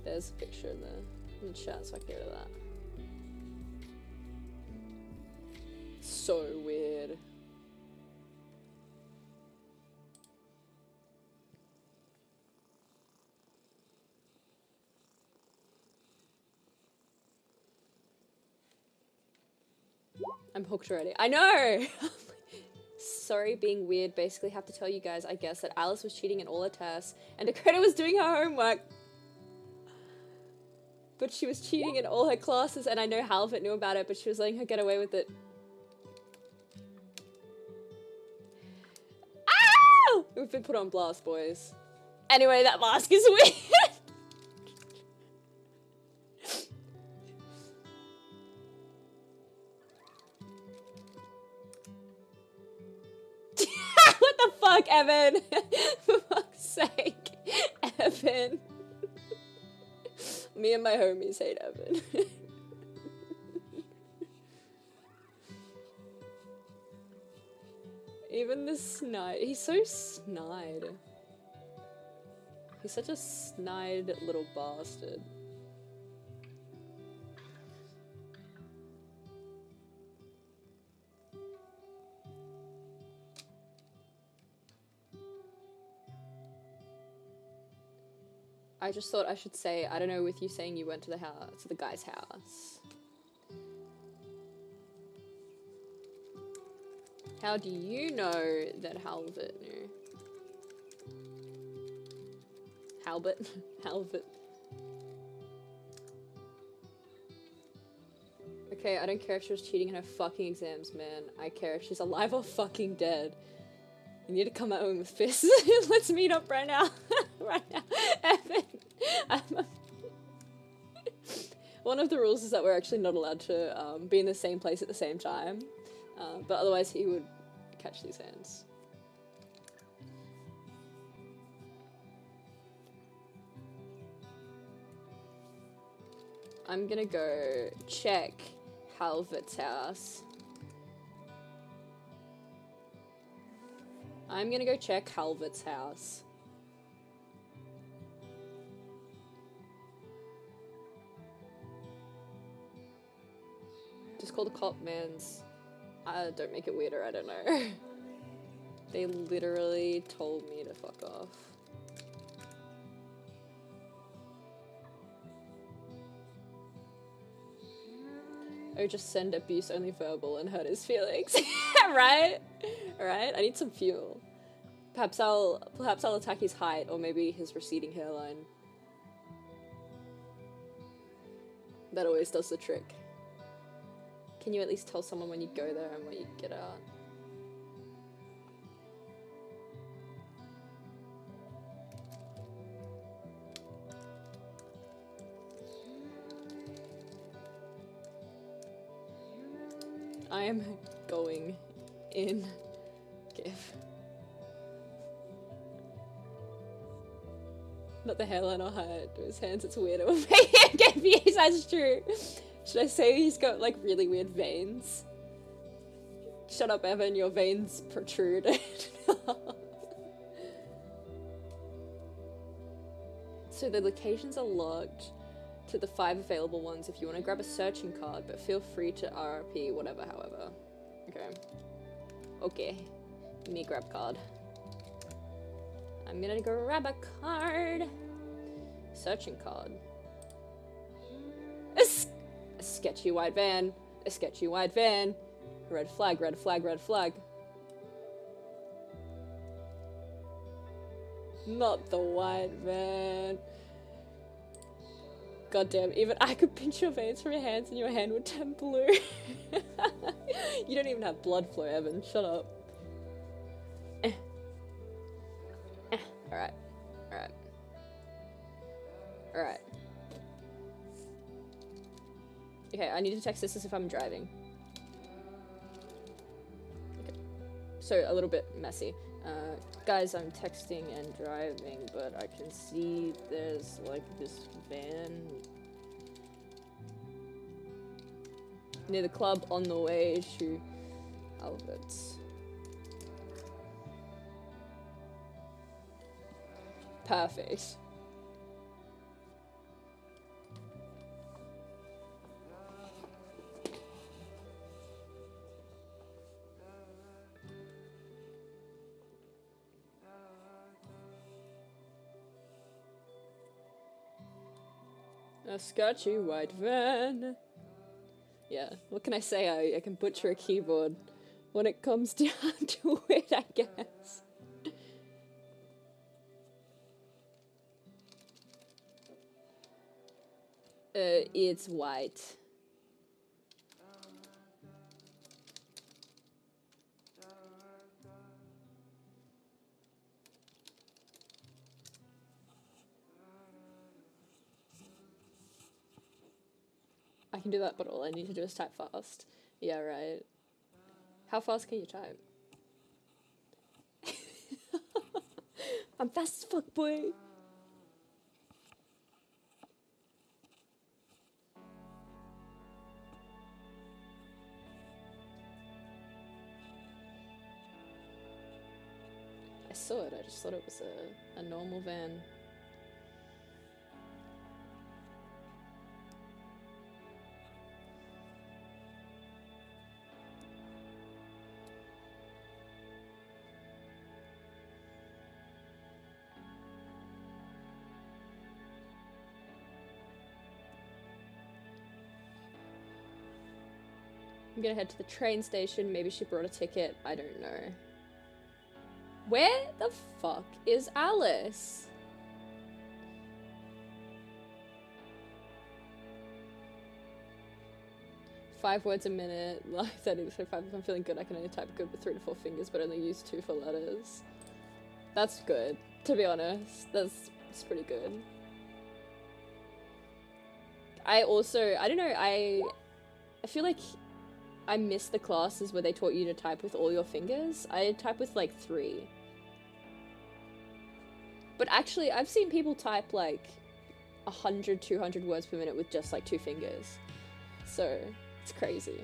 There's a picture in the chat, so I can get rid of that. So weird. I'm hooked already. I know! Sorry, being weird. Basically have to tell you guys, I guess, that Alice was cheating in all her tests, and Dakota was doing her homework. But she was cheating in all her classes, and I know Halvett knew about it, but she was letting her get away with it. Ow! We've been put on blast, boys. Anyway, that mask is weird. What the fuck, Evan? For fuck's sake. Evan. Me and my homies hate Evan. Even the snide. He's so snide. He's such a snide little bastard. I just thought I should say, I don't know, with you saying you went to the house, to the guy's house. How do you know that Halbert knew? Halbert? Halbert. Okay, I don't care if she was cheating in her fucking exams, man. I care if she's alive or fucking dead. You need to come at me with fists. Let's meet up right now. Right now. Evan. One of the rules is that we're actually not allowed to be in the same place at the same time. But otherwise he would catch these hands. I'm gonna go check Halvert's house. I'm gonna go check Halvert's house. Just call the cop, mans. Don't make it weirder, I don't know. They literally told me to fuck off. Or just send abuse only verbal and hurt his feelings. Right? Right? I need some fuel. Perhaps I'll attack his height or maybe his receding hairline. That always does the trick. Can you at least tell someone when you go there and when you get out? I am going in. Give. Not the hairline or height, his hands, it's weird. It will make him confused, that's true. Should I say he's got like really weird veins? Shut up, Evan, your veins protrude. So the locations are locked to the 5 available ones if you want to grab a searching card, but feel free to RRP whatever, however. Okay. Okay. Give me a grab card. I'm gonna grab a card. Searching card. A sketchy white van. A sketchy white van. Red flag, red flag, red flag. Not the white van. Goddamn, even I could pinch your veins from your hands and your hand would turn blue. You don't even have blood flow, Evan. Shut up. Alright. Alright. Alright. Okay, I need to text this as if I'm driving. Okay. So, a little bit messy. Guys, I'm texting and driving, but I can see there's, like, this van near the club on the way to Albert's. Perfect. A sketchy white van. Yeah, what can I say? I can butcher a keyboard when it comes down to it, I guess. It's white. I can do that, but all I need to do is type fast. Yeah, right. How fast can you type? I'm fast as fuck, boy. I saw it, I just thought it was a normal van. I'm gonna head to the train station. Maybe she brought a ticket. I don't know. Where the fuck is Alice? Five words a minute, like 30 to 35. If I'm feeling good, I can only type good with 3 to 4 fingers, but only use 2 for letters. That's good, to be honest. That's pretty good. I don't know, I feel like I miss the classes where they taught you to type with all your fingers. I type with like 3. But actually, I've seen people type like 100, 200 words per minute with just like 2 fingers. So, it's crazy.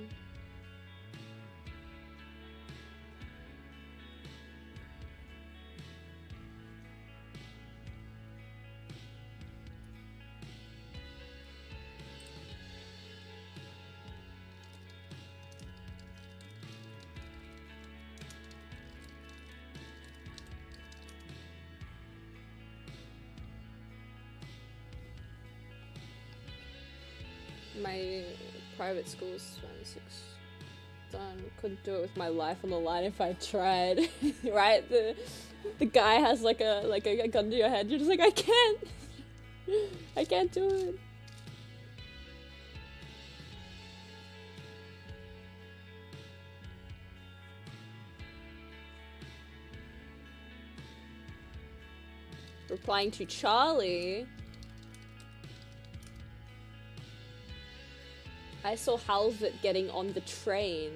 My private school's 26 done. Couldn't do it with my life on the line if I tried. Right? The guy has like a gun to your head. You're just like, I can't. I can't do it. Replying to Charlie. I saw Halvert getting on the train.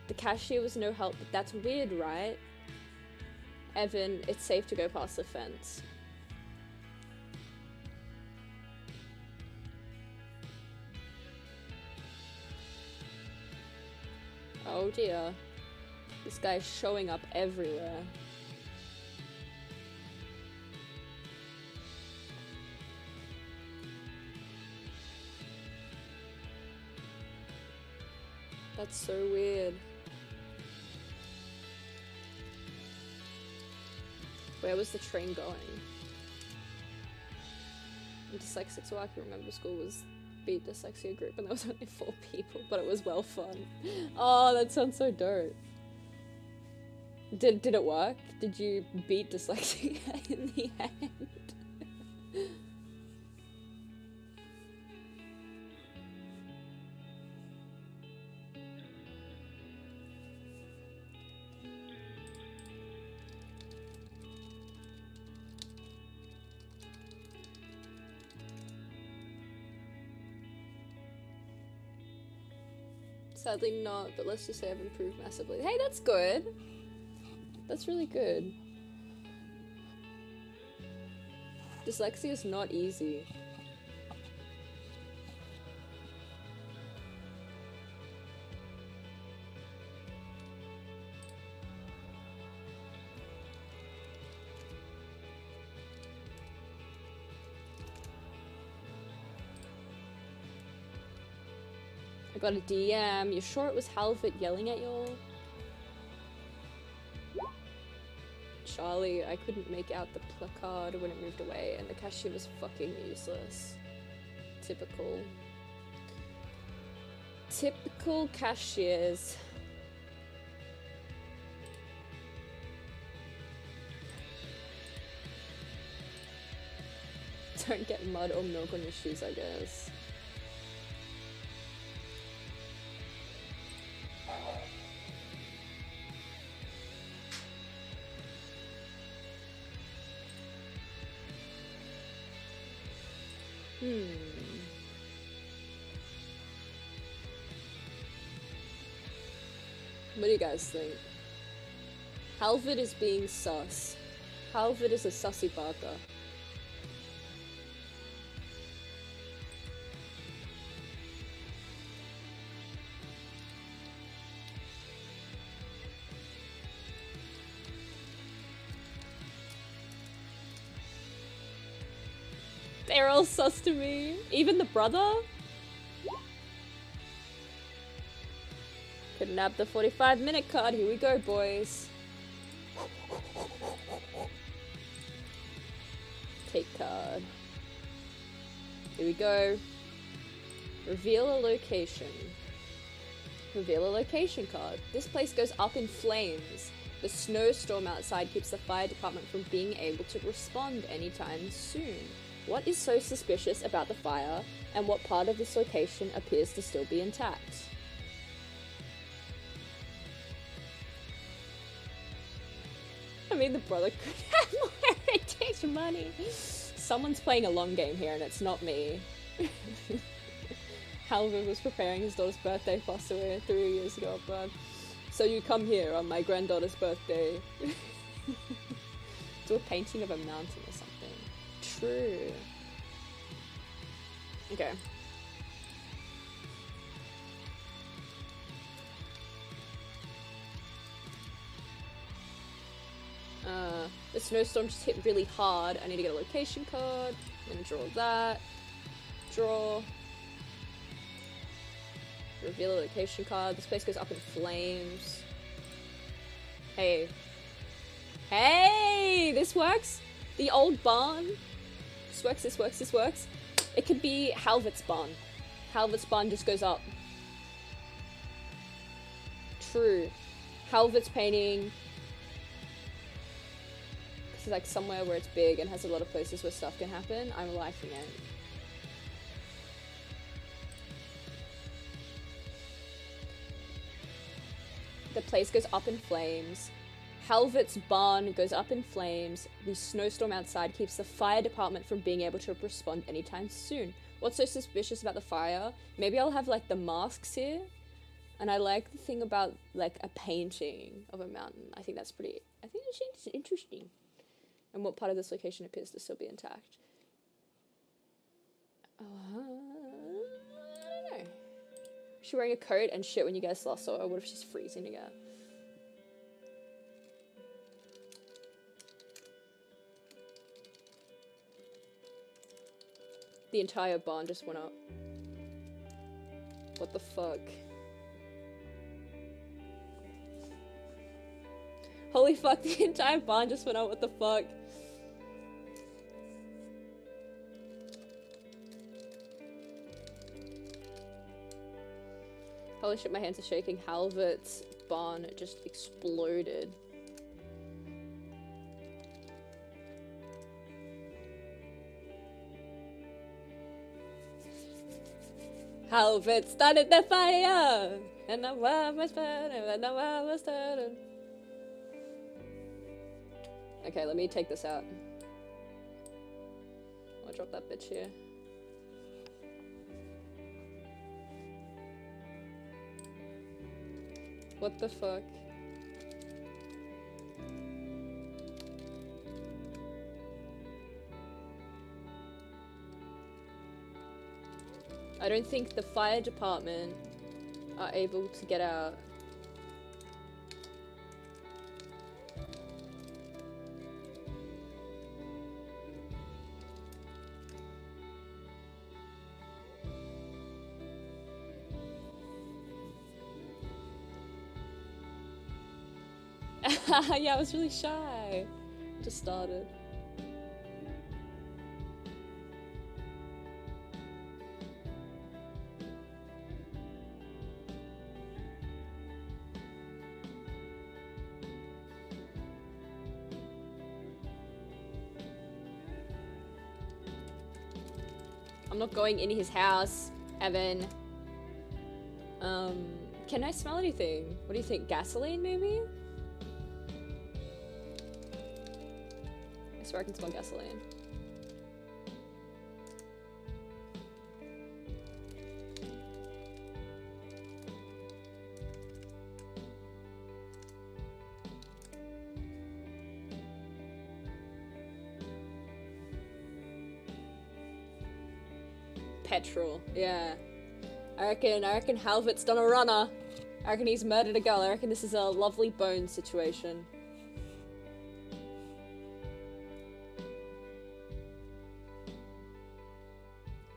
The cashier was no help, but that's weird, right? Evan, it's safe to go past the fence. Oh dear. This guy's showing up everywhere. That's so weird. Where was the train going? In dyslexic, so I can remember school was beat dyslexia group and there was only 4 people, but it was well fun. Oh, that sounds so dope. Did it work? Did you beat dyslexia in the end? Sadly not, but let's just say I've improved massively. Hey, that's good. That's really good. Dyslexia is not easy. I got a DM. You sure it was Halvert yelling at y'all? Charlie, I couldn't make out the placard when it moved away, and the cashier was fucking useless. Typical. Typical cashiers. Don't get mud or milk on your shoes, I guess. What do you guys think? Halvard is being sus. Halvard is a sussy baka. They're all sus to me. Even the brother? Kidnap the 45-minute card. Here we go, boys. Take card. Here we go. Reveal a location. Reveal a location card. This place goes up in flames. The snowstorm outside keeps the fire department from being able to respond anytime soon. What is so suspicious about the fire, and what part of this location appears to still be intact? I mean, the brother could have more heritage money. Someone's playing a long game here, and it's not me. Halvard was preparing his daughter's birthday, passed away 3 years ago, but so you come here on my granddaughter's birthday. Do a painting of a mountain or something. True. Okay. The snowstorm just hit really hard. I need to get a location card. I'm gonna draw that. Draw. Reveal a location card. This place goes up in flames. Hey. Hey! This works! The old barn. This works, this works, this works. It could be Halvard's barn. Halvard's barn just goes up. True. Halvard's painting. This is like somewhere where it's big and has a lot of places where stuff can happen. I'm liking it. The place goes up in flames. Halvard's barn goes up in flames. The snowstorm outside keeps the fire department from being able to respond anytime soon. What's so suspicious about the fire? Maybe I'll have like the masks here. And I like the thing about like a painting of a mountain. I think that's pretty, I think it's interesting. And what part of this location appears to still be intact? I don't know. She's wearing a coat and shit when you get a lasso. Or what if she's freezing again? The entire barn just went up. What the fuck? Holy fuck, the entire barn just went up, what the fuck? Holy shit, my hands are shaking. Halvard's barn just exploded. Halvard started the fire! And the world was burning, and the world was turning. Okay, let me take this out. I'll drop that bitch here. What the fuck? I don't think the fire department are able to get out. Yeah, I was really shy. Just started. I'm not going in his house, Evan. Can I smell anything? What do you think? Gasoline, maybe? I swear I can smell gasoline. Petrol, yeah. I reckon Halvard's done a runner. I reckon he's murdered a girl. I reckon this is a lovely bone situation.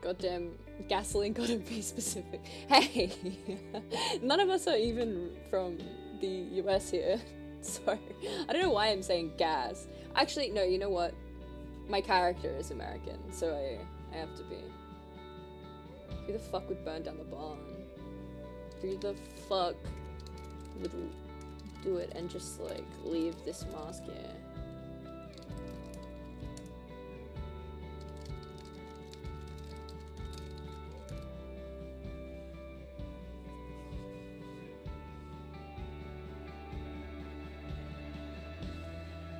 Goddamn, gasoline gotta be specific. Hey! None of us are even from the US here. So, I don't know why I'm saying gas. Actually, no, you know what? My character is American, so I have to be. Who the fuck would burn down the barn? Who the fuck would do it and just, like, leave this mask here?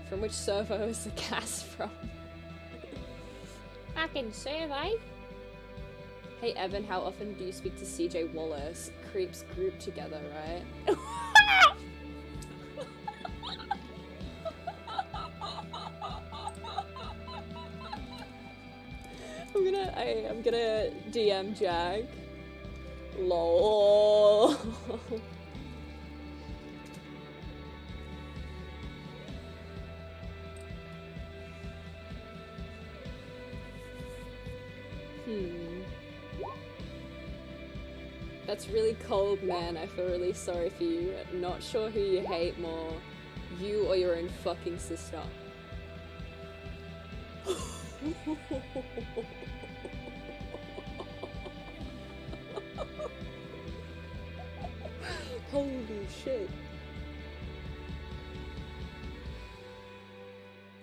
From which server is the cast from? Fucking survey. Hey Evan, how often do you speak to CJ Wallace? Creeps group together, right? I'm gonna DM Jack. LOL. That's really cold, man. I feel really sorry for you. Not sure who you hate more, you or your own fucking sister. Holy shit.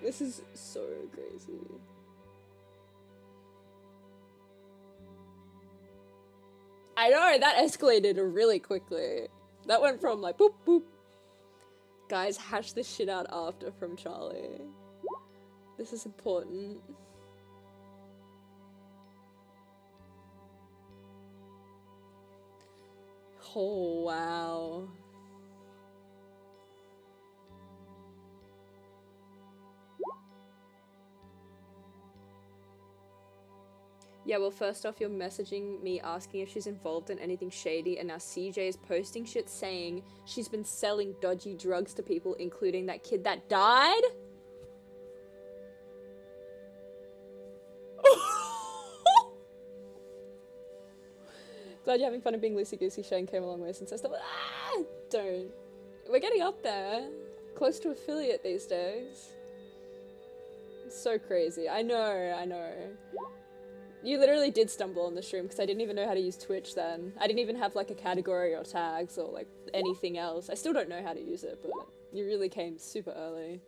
This is so crazy. I know, that escalated really quickly. That went from like boop boop. Guys, hash this shit out after from Charlie. This is important. Oh, wow. Yeah, well, first off, you're messaging me asking if she's involved in anything shady, and now CJ is posting shit saying she's been selling dodgy drugs to people, including that kid that died? Glad you're having fun and being loosey-goosey. Shane came a long way since I stopped. Ah! Don't. We're getting up there. Close to affiliate these days. It's so crazy. I know. You literally did stumble on the stream because I didn't even know how to use Twitch then. I didn't even have like a category or tags or like anything else. I still don't know how to use it, but you really came super early.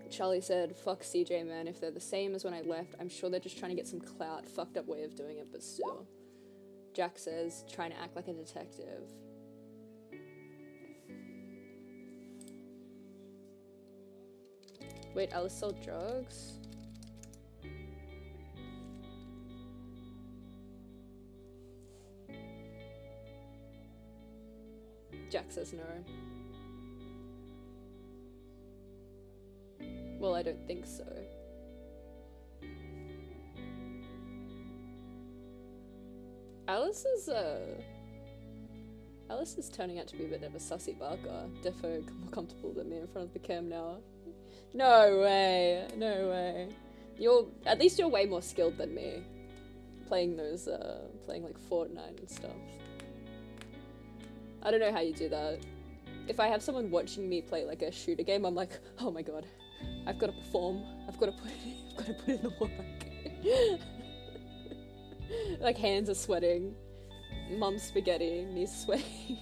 Charlie said, fuck CJ, man. If they're the same as when I left, I'm sure they're just trying to get some clout. Fucked up way of doing it, but still. Jack says, trying to act like a detective. Wait, Alice sold drugs? Jack says no. Well, I don't think so. Alice is turning out to be a bit of a sussy barker. Defo more comfortable than me in front of the cam now. No way. At least you're way more skilled than me. Playing like Fortnite and stuff. I don't know how you do that. If I have someone watching me play like a shooter game, I'm like, oh my god, I've got to perform. I've got to put in the work. Like hands are sweating. Mum's spaghetti, knees sweating.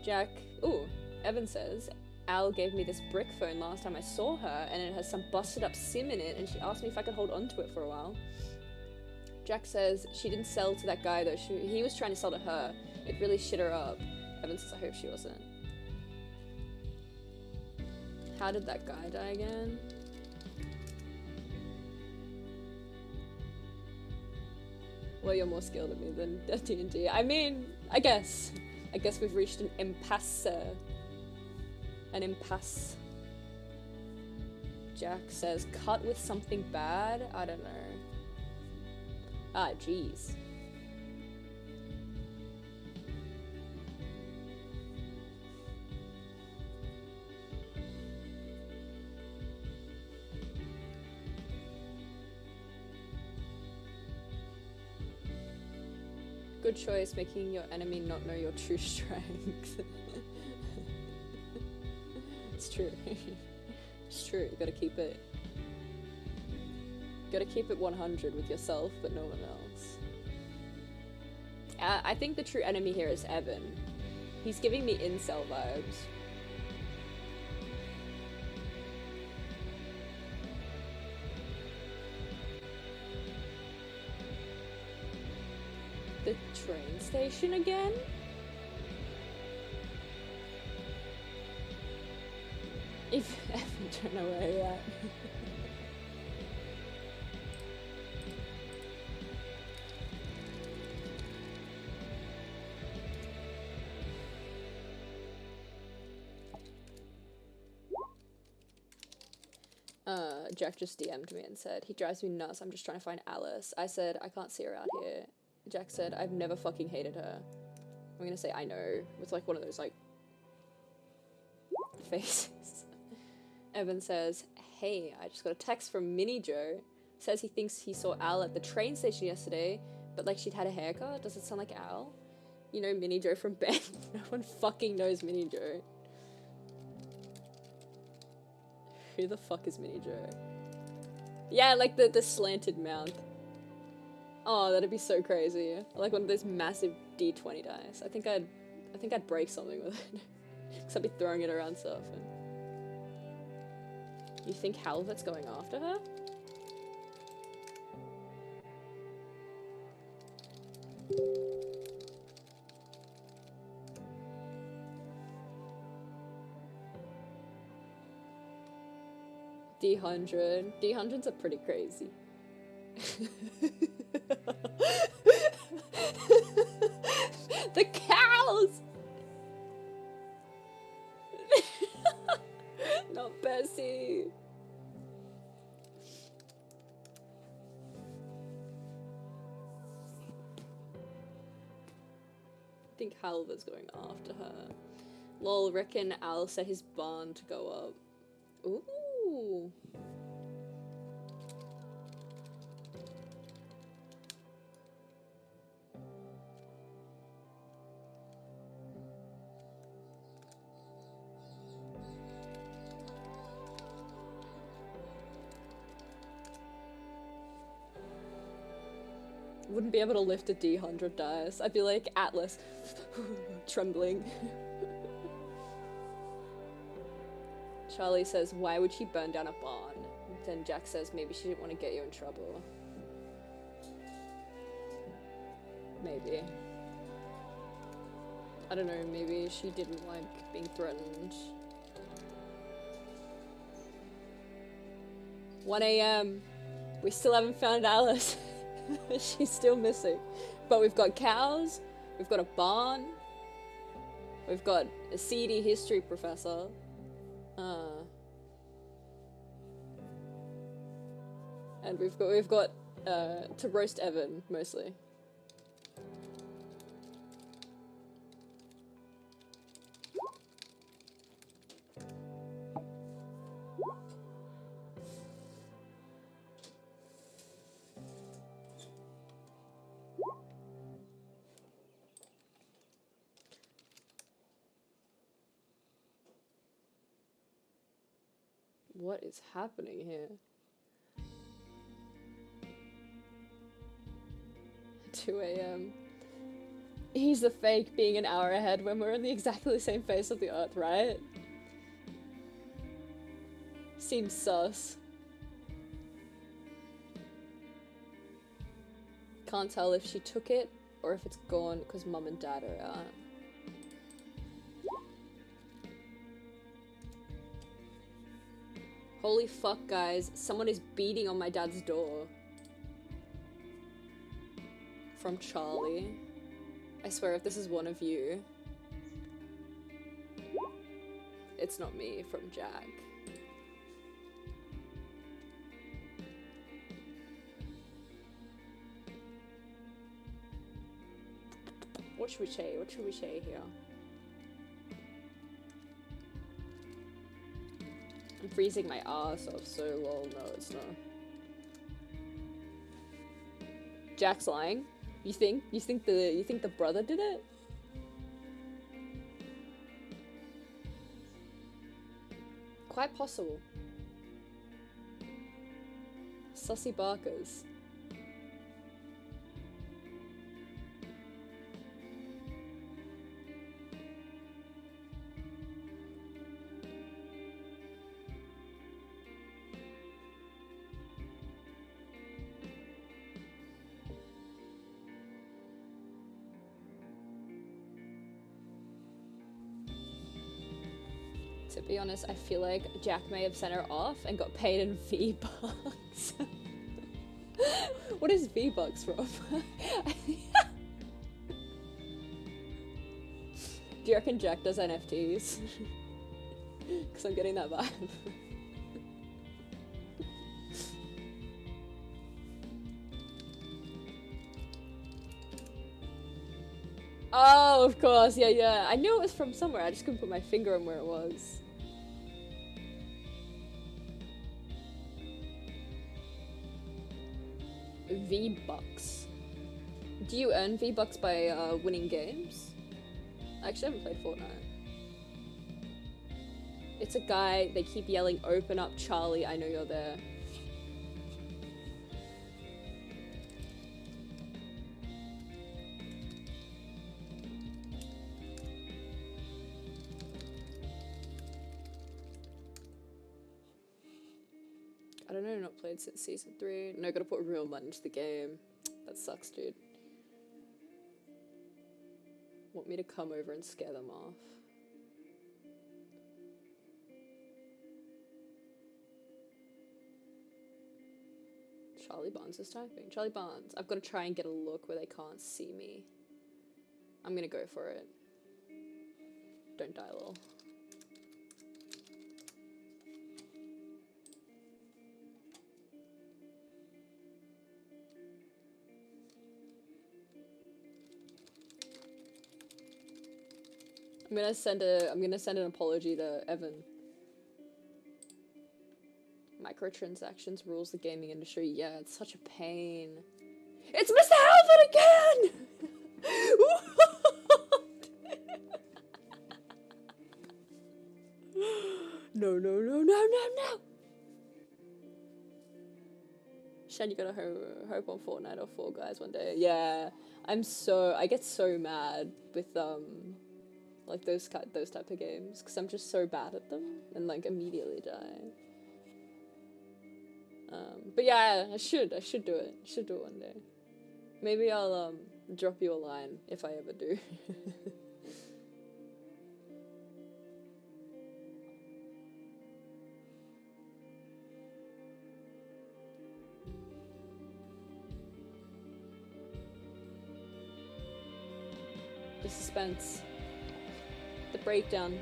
Jack, ooh, Evan says, Al gave me this brick phone last time I saw her, and it has some busted up SIM in it, and she asked me if I could hold on to it for a while. Jack says she didn't sell to that guy though, he was trying to sell to her. It really shit her up. Evan says I hope she wasn't. How did that guy die again? Well, you're more skilled at me than D&D. I mean, I guess we've reached an impasse. An impasse. Jack says, cut with something bad? I don't know. Ah, jeez. Good choice, making your enemy not know your true strength. It's true. It's true, you gotta keep it 100 with yourself, but no one else. I think the true enemy here is Evan. He's giving me incel vibes. The train station again? If Evan don't know where you're at. Jack just DM'd me and said, he drives me nuts, I'm just trying to find Alice. I said, I can't see her out here. Jack said, I've never fucking hated her. I'm gonna say, I know, with like one of those like faces. Evan says, hey, I just got a text from Mini Joe. Says he thinks he saw Al at the train station yesterday, but like she'd had a haircut. Does it sound like Al? You know Mini Joe from Ben? No one fucking knows Mini Joe. Who the fuck is Mini Joe? Yeah, like the slanted mouth. Oh, that'd be so crazy. Like one of those massive D20 dice. I think I'd break something with it. Cause I'd be throwing it around stuff. And... You think Halvet's going after her? D100. D100s are pretty crazy. The cows! Not Bessie. I think Halver's going after her. Lol, reckon Al set his barn to go up. Ooh. Wouldn't be able to lift a D100 dice. I'd be like Atlas, trembling. Charlie says, why would she burn down a barn? Then Jack says, maybe she didn't want to get you in trouble. Maybe. I don't know, maybe she didn't like being threatened. 1 AM. We still haven't found Alice. She's still missing. But we've got cows, we've got a barn, we've got a seedy history professor. And we've got to roast Evan, mostly. What is happening here? 2 AM. He's the fake being an hour ahead when we're on the exactly the same face of the earth, right? Seems sus. Can't tell if she took it or if it's gone because mum and dad are out. Holy fuck, guys. Someone is beating on my dad's door. From Charlie. I swear if this is one of you, it's not me. From Jack. What should we say? What should we say here? I'm freezing my ass off so lol. No, it's not. Jack's lying. You think the brother did it? Quite possible. Sussy Barkers. To be honest, I feel like Jack may have sent her off and got paid in V-Bucks. What is V-Bucks from? Do you reckon Jack does NFTs? Because I'm getting that vibe. Oh, of course, yeah. I knew it was from somewhere, I just couldn't put my finger on where it was. V-Bucks. Do you earn V-Bucks by winning games? I actually haven't played Fortnite. It's a guy, they keep yelling, "Open up, Charlie, I know you're there." I don't know, not played since season 3. No, gotta put real money into the game. That sucks, dude. Want me to come over and scare them off? Charlie Barnes is typing. Charlie Barnes, I've got to try and get a look where they can't see me. I'm gonna go for it. Don't die, lol. I'm gonna send an apology to Evan. Microtransactions rules the gaming industry. Yeah, it's such a pain. It's Mr. Halford again! No. Shen, you gotta hope on Fortnite or Fall Guys one day. Yeah, I get so mad with like those type of games because I'm just so bad at them and like immediately die. But yeah, I should do it. I should do it one day. Maybe I'll drop you a line if I ever do. The suspense. The breakdown.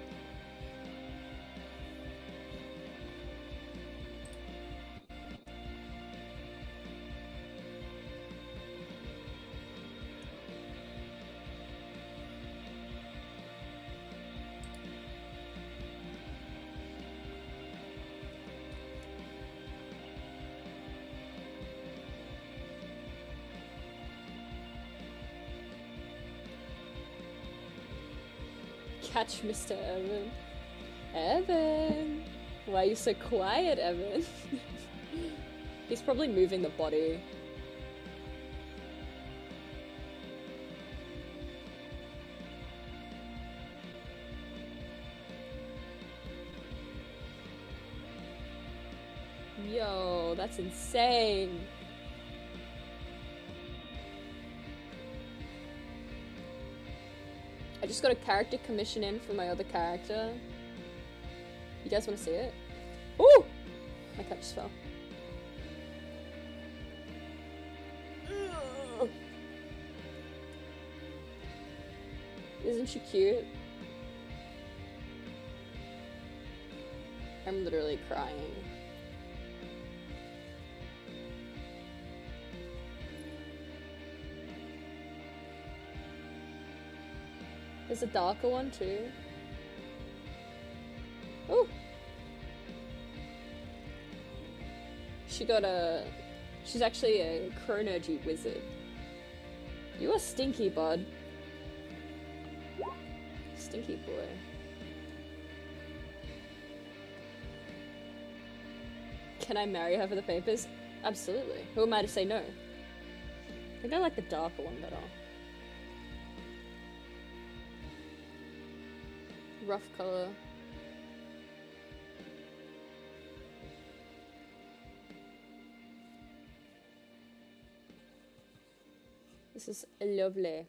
Catch Mr. Evan. Evan! Why are you so quiet, Evan? He's probably moving the body. Yo, that's insane. I just got a character commission in for my other character. You guys want to see it? Ooh! My cat just fell. Ugh. Isn't she cute? I'm literally crying. There's a darker one too. Oh! She's actually a chronergy wizard. You are stinky, bud. Stinky boy. Can I marry her for the papers? Absolutely. Who am I to say no? I think I like the darker one better. Rough color. This is lovely.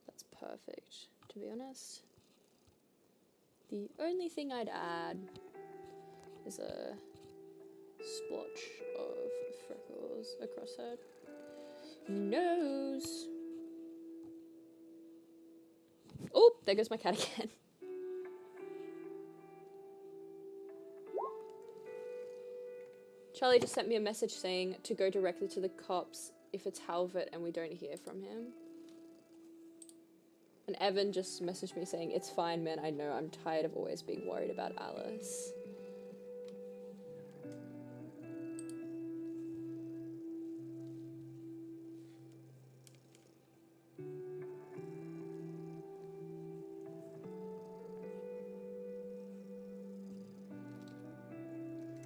That's perfect, to be honest. The only thing I'd add is a splotch of freckles across her nose. Oh, there goes my cat again. Charlie just sent me a message saying to go directly to the cops if it's Halvert and we don't hear from him. And Evan just messaged me saying, it's fine, man, I know, I'm tired of always being worried about Alice.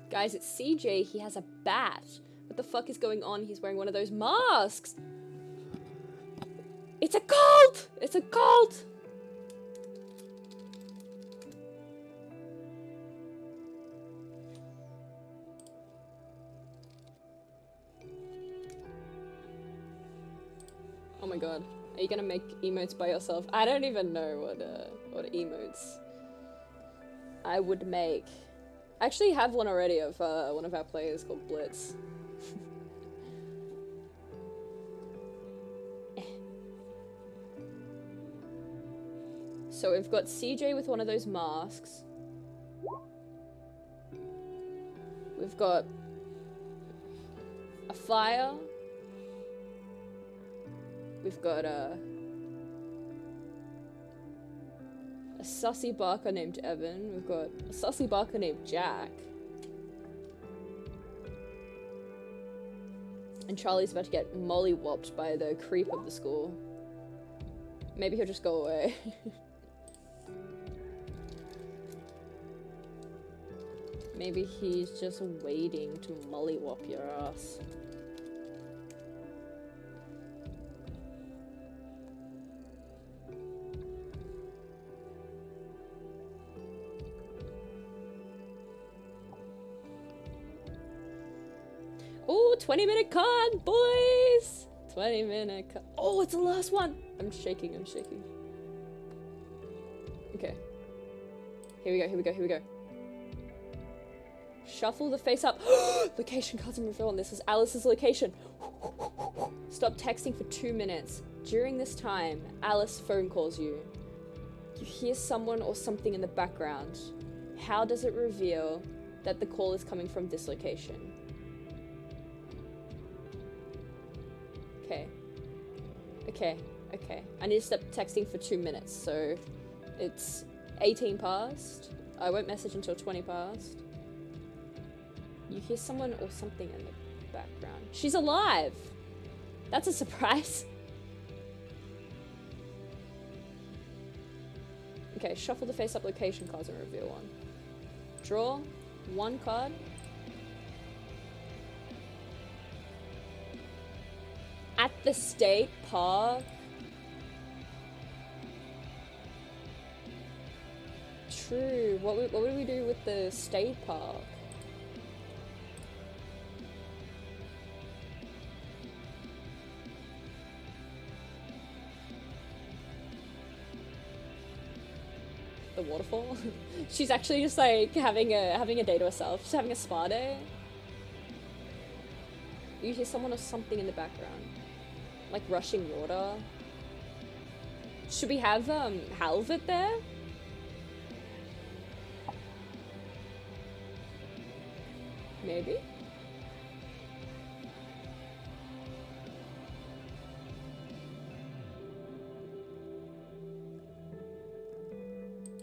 Guys, it's CJ, he has a bat. What the fuck is going on? He's wearing one of those masks! It's a cult! It's a cult! Oh my god. Are you gonna make emotes by yourself? I don't even know what emotes I would make. I actually have one already of one of our players called Blitz. So we've got CJ with one of those masks. We've got a fire. We've got a sussy barker named Evan. We've got a sussy barker named Jack. And Charlie's about to get molly-whopped by the creep of the school. Maybe he'll just go away. Maybe he's just waiting to mollywop your ass. Oh, 20-minute con, boys! 20-minute con. Oh, it's the last one! I'm shaking, I'm shaking. Okay. Here we go, here we go, here we go. Shuffle the face up. Location cards and reveal, and this is Alice's location. Stop texting for 2 minutes. During this time, Alice phone calls you. You hear someone or something in the background. How does it reveal that the call is coming from this location? Okay. Okay, okay. I need to stop texting for 2 minutes, so it's 18 past. I won't message until 20 past. You hear someone or something in the background. She's alive! That's a surprise. Okay, shuffle the face-up location cards and reveal one. Draw 1 card. At the state park. True. What would we do with the state park? The waterfall? She's actually just like having a day to herself. She's having a spa day. You hear someone or something in the background. Like rushing water. Should we have Halvert there? Maybe?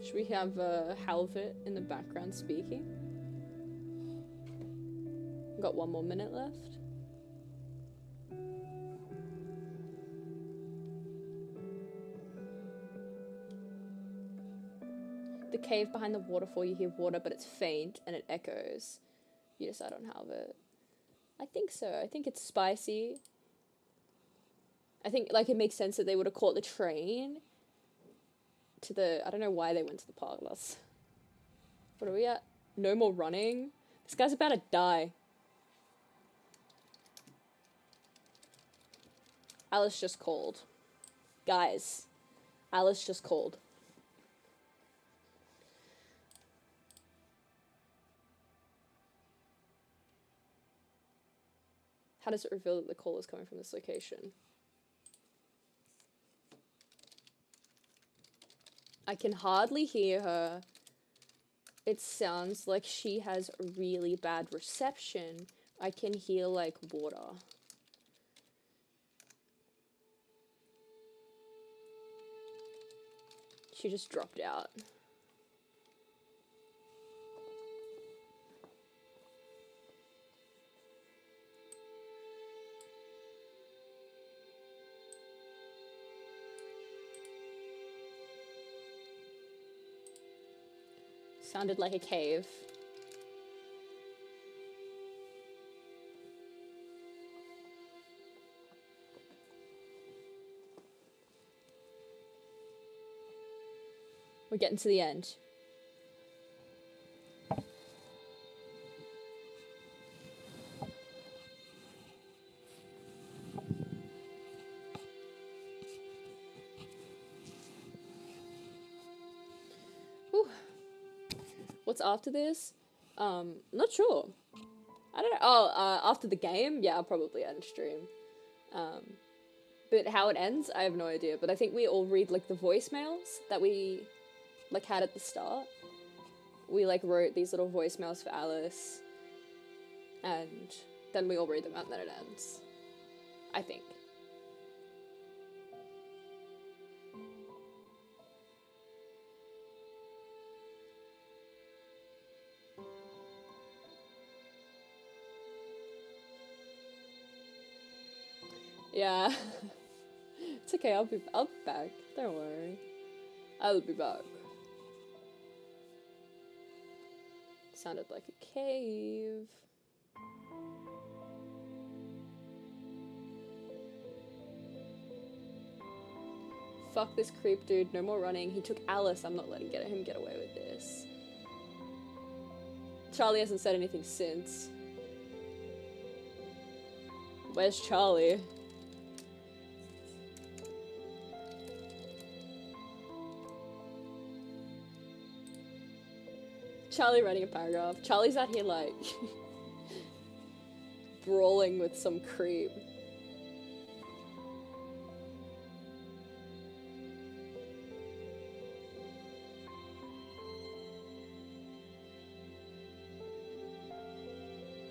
Should we have Halvert in the background speaking? Got 1 more minute left. The cave behind the waterfall, you hear water, but it's faint and it echoes. You decide on Halvert. I think so. I think it's spicy. I think, like, it makes sense that they would have caught the train to the... I don't know why they went to the park. That's... What are we at? No more running? This guy's about to die. Alice just called. Guys, Alice just called. How does it reveal that the call is coming from this location? I can hardly hear her. It sounds like she has really bad reception. I can hear, like, water. She just dropped out. Sounded like a cave. We're getting to the end. Whew. What's after this? Not sure. I don't know. Oh, after the game? Yeah, I'll probably end stream. But how it ends, I have no idea. But I think we all read, like, the voicemails that we, like, had at the start. We, like, wrote these little voicemails for Alice. And then we all read them out and then it ends. I think. Yeah. It's okay, I'll be back. Don't worry. I'll be back. Sounded like a cave. Fuck this creep dude, no more running. He took Alice, I'm not letting him get away with this. Charlie hasn't said anything since. Where's Charlie? Charlie writing a paragraph. Charlie's out here, like, brawling with some creep.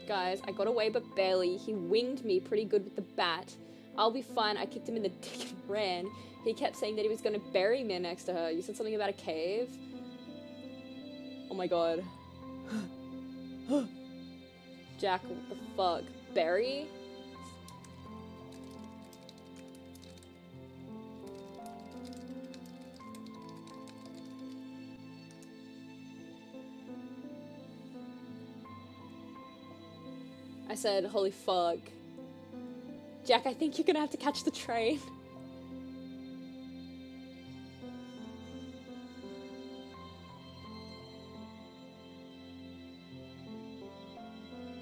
Guys, I got away but barely. He winged me pretty good with the bat. I'll be fine. I kicked him in the dick and ran. He kept saying that he was gonna bury me next to her. You said something about a cave? Oh my god. Jack, what the fuck? Barry? I said, holy fuck. Jack, I think you're gonna have to catch the train.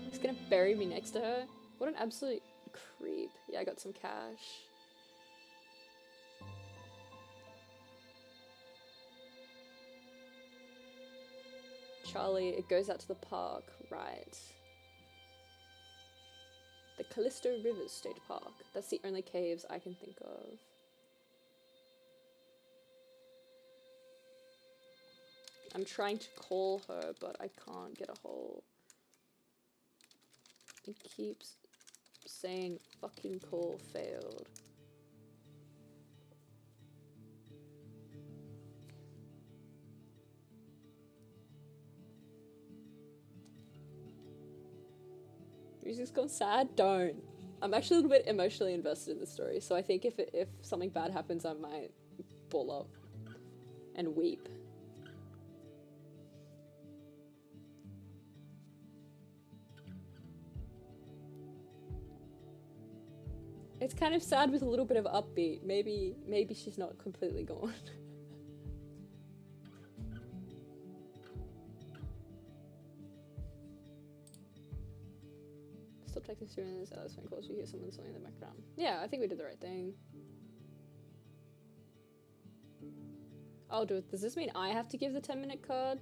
He's gonna bury me next to her? What an absolute creep. Yeah, I got some cash. Charlie, it goes out to the park, right? The Callisto Rivers State Park. That's the only caves I can think of. I'm trying to call her, but I can't get a hold. It keeps saying fucking call failed. Music's gone sad? Don't. I'm actually a little bit emotionally invested in the story, so I think if something bad happens, I might ball up and weep. It's kind of sad with a little bit of upbeat. Maybe she's not completely gone. Stop texting students, Alice phone calls, you hear someone in the background. Yeah, I think we did the right thing. I'll do it. Does this mean I have to give the 10-minute card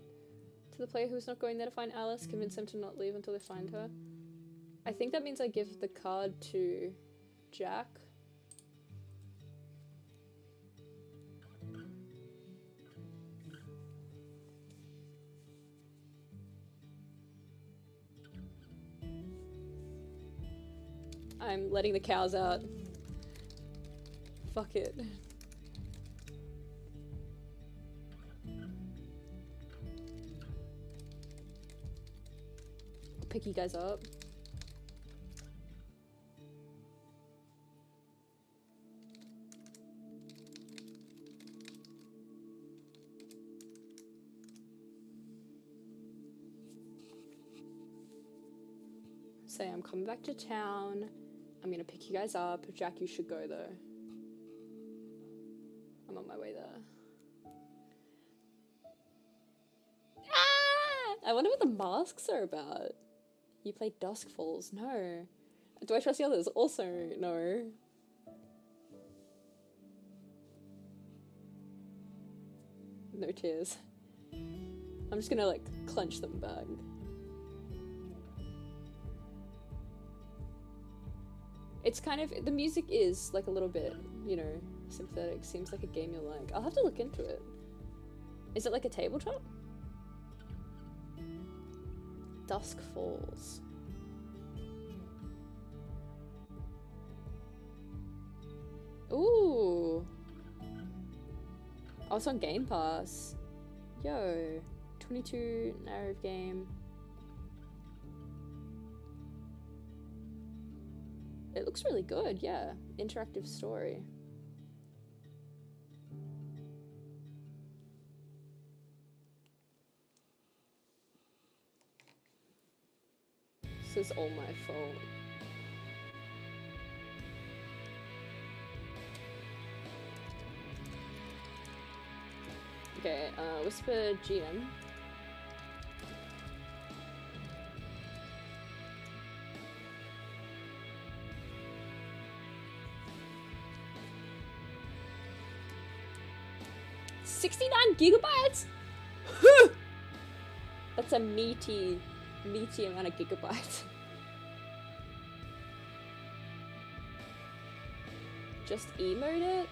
to the player who's not going there to find Alice, convince them to not leave until they find her? I think that means I give the card to Jack. I'm letting the cows out. Fuck it. I'll pick you guys up. Say I'm coming back to town. I'm gonna pick you guys up. Jack, you should go though. I'm on my way there. Ah! I wonder what the masks are about. You play Dusk Falls? No. Do I trust the others? Also, no. No tears. I'm just gonna like clench them back. It's kind of, the music is like a little bit, you know, sympathetic. Seems like a game you'll like. I'll have to look into it. Is it like a tabletop? Dusk Falls. Ooh. Oh, it's on Game Pass. Yo. 22 narrative game. It looks really good, yeah. Interactive story. This is all my fault. Okay, Whisper GM. $69 GB? That's a meaty amount of gigabytes. Just emote it?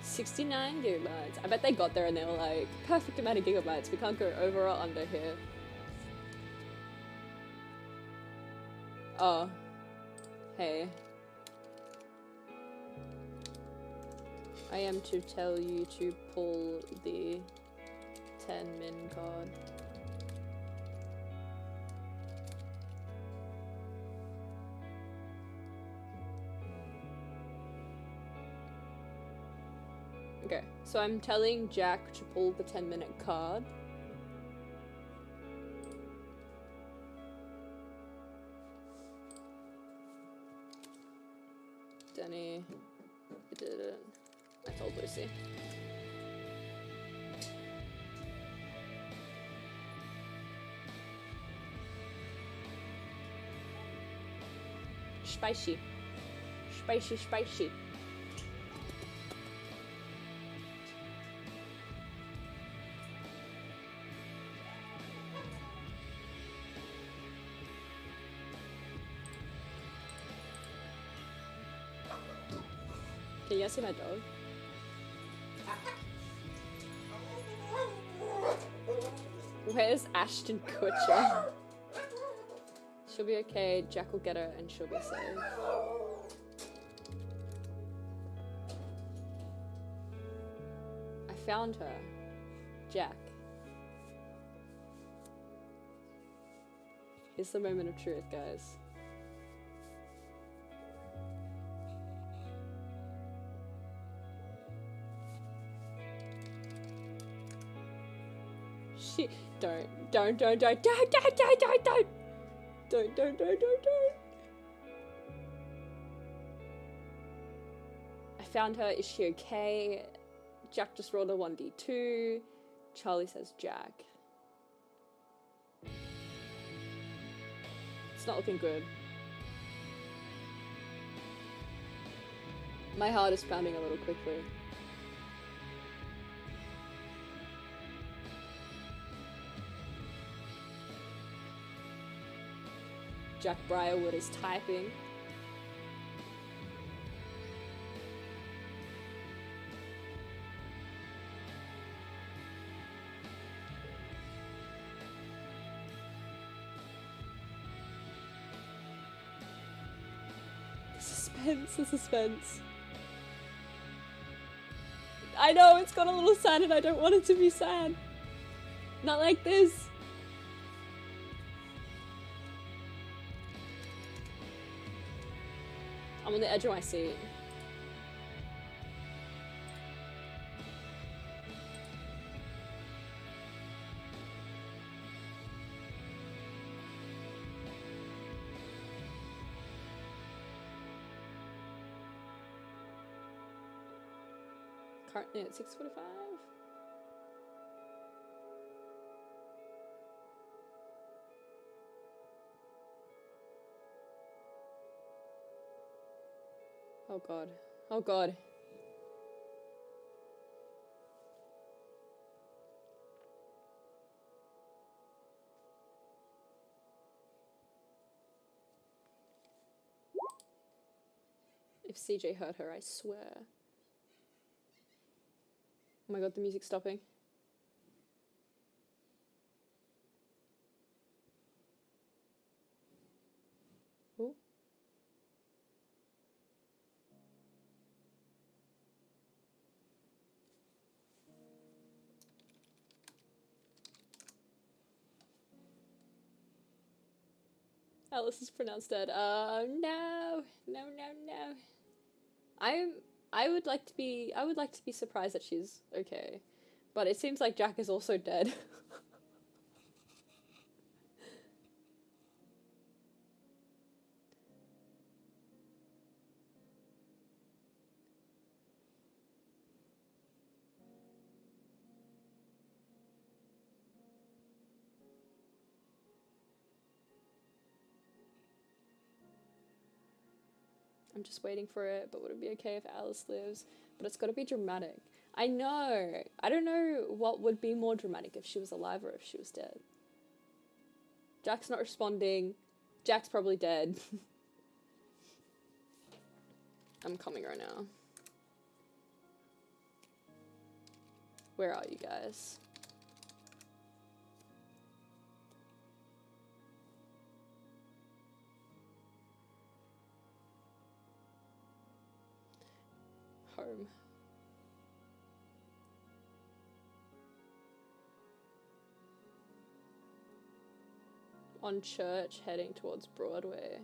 $69 GB. I bet they got there and they were like, perfect amount of gigabytes. We can't go over or under here. Oh. Hey. I am to tell you to pull the 10-min card. Okay, so I'm telling Jack to pull the 10-minute card. Denny, I did it. I told Lucy. Spicy. Spicy, spicy. Can you guys see my dog? Where's Ashton Kutcher? She'll be okay, Jack will get her and she'll be safe. I found her. Jack. Here's the moment of truth, guys. Don't. I found her. Is she okay? Jack just rolled a 1d2. Charlie says Jack. It's not looking good. My heart is pounding a little quickly. Jack Briarwood is typing. The suspense. I know, it's got a little sad and I don't want it to be sad. Not like this. I'm on the edge of my seat. Currently at 6:45. Oh god. Oh god. If CJ hurt her, I swear. Oh my god, the music's stopping. Ooh. Alice is pronounced dead. No. No. I would like to be surprised that she's okay. But it seems like Jack is also dead. I'm just waiting for it, but would it be okay if Alice lives? But it's gotta be dramatic. I know. I don't know what would be more dramatic, if she was alive or if she was dead. Jack's not responding. Jack's probably dead. I'm coming right now. Where are you guys? Home. On Church, heading towards Broadway.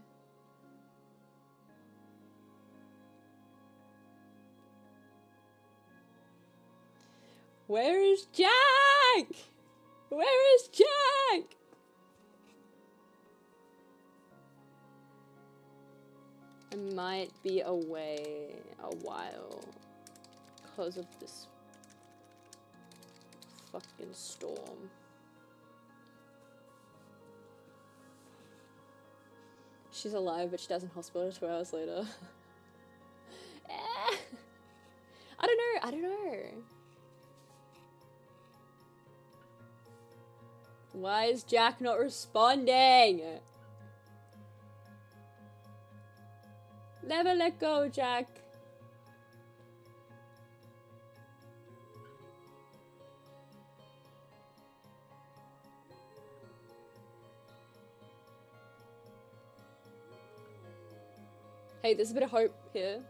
Where is Jack? Where is Jack? I might be away a while because of this fucking storm. She's alive, but she dies in hospital 2 hours later. I don't know. Why is Jack not responding? Never let go, Jack. Hey, there's a bit of hope here.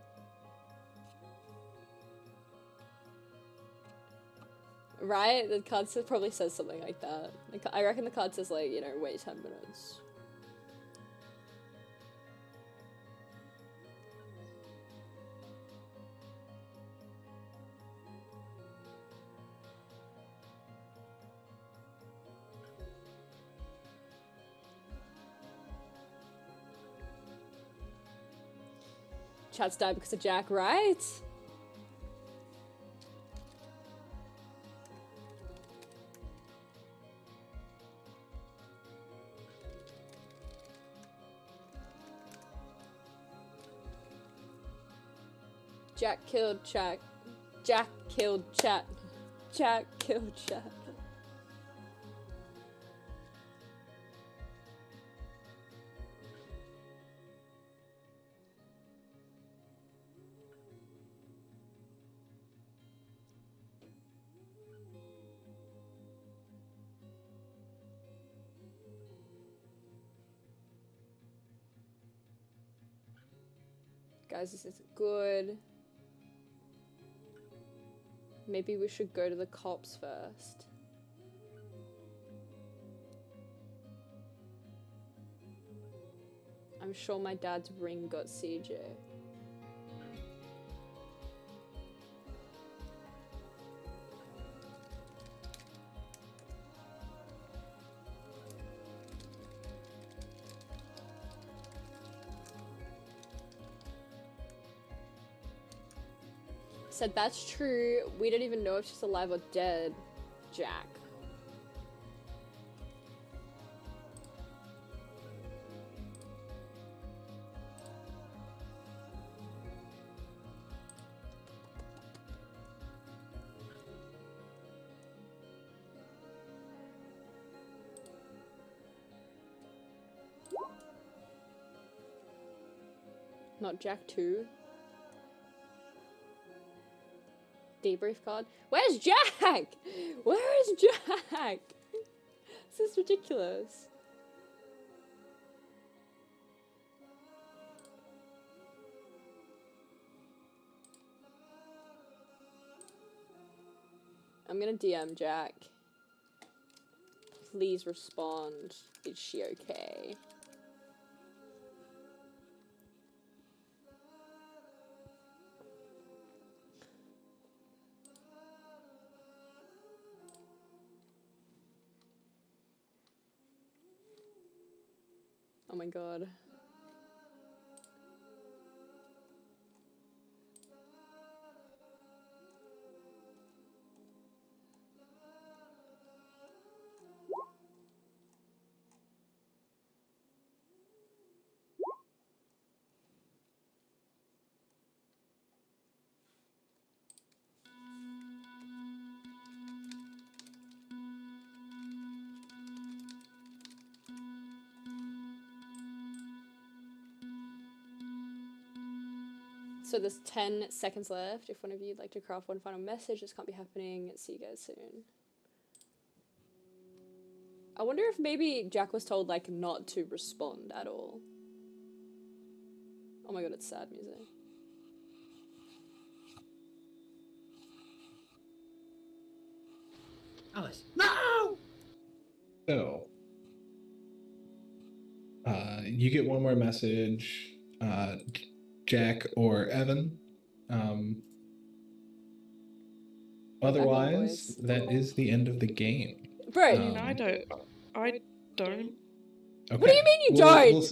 Right? The card probably says something like that. I reckon the card says, like, you know, wait 10 minutes. Chat's died because of Jack, right? Jack killed Jack. Jack killed Chat. Jack killed Chat. Guys, this is good. Maybe we should go to the cops first. I'm sure my dad's ring got CJ. Said that's true. We don't even know if she's alive or dead, Jack. Not Jack 2. Debrief card. Where's Jack? Where is Jack? This is ridiculous. I'm gonna DM Jack. Please respond. Is she okay? Oh my god. So there's 10 seconds left. If one of you would like to craft one final message, this can't be happening. See you guys soon. I wonder if maybe Jack was told, like, not to respond at all. Oh my god, it's sad music. Alice. No! So, you get one more message, Jack or Evan. Otherwise, that is the end of the game. Bro, I don't. I don't. Okay. What do you mean you don't?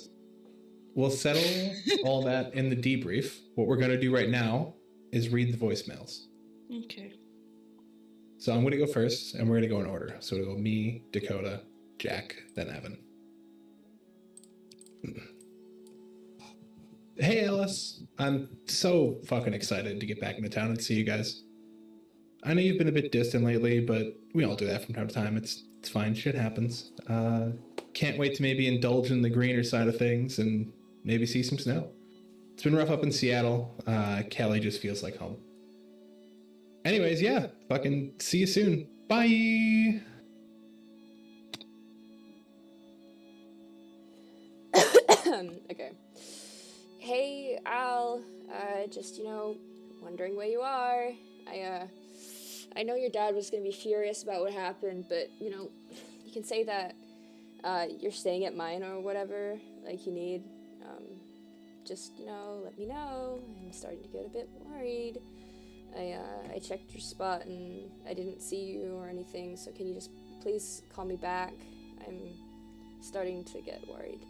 We'll settle all that in the debrief. What we're going to do right now is read the voicemails. Okay. So I'm going to go first, and we're going to go in order. So it'll go me, Dakota, Jack, then Evan. Hey, Alice. I'm so fucking excited to get back into town and see you guys. I know you've been a bit distant lately, but we all do that from time to time. It's fine. Shit happens. Can't wait to maybe indulge in the greener side of things and maybe see some snow. It's been rough up in Seattle. Cali just feels like home. Anyways, yeah. Fucking see you soon. Bye! Okay. Hey, Al. Just, wondering where you are. I know your dad was gonna be furious about what happened, but, you can say that, you're staying at mine or whatever, like you need. Just, let me know. I'm starting to get a bit worried. I checked your spot and I didn't see you or anything, so can you just please call me back? I'm starting to get worried.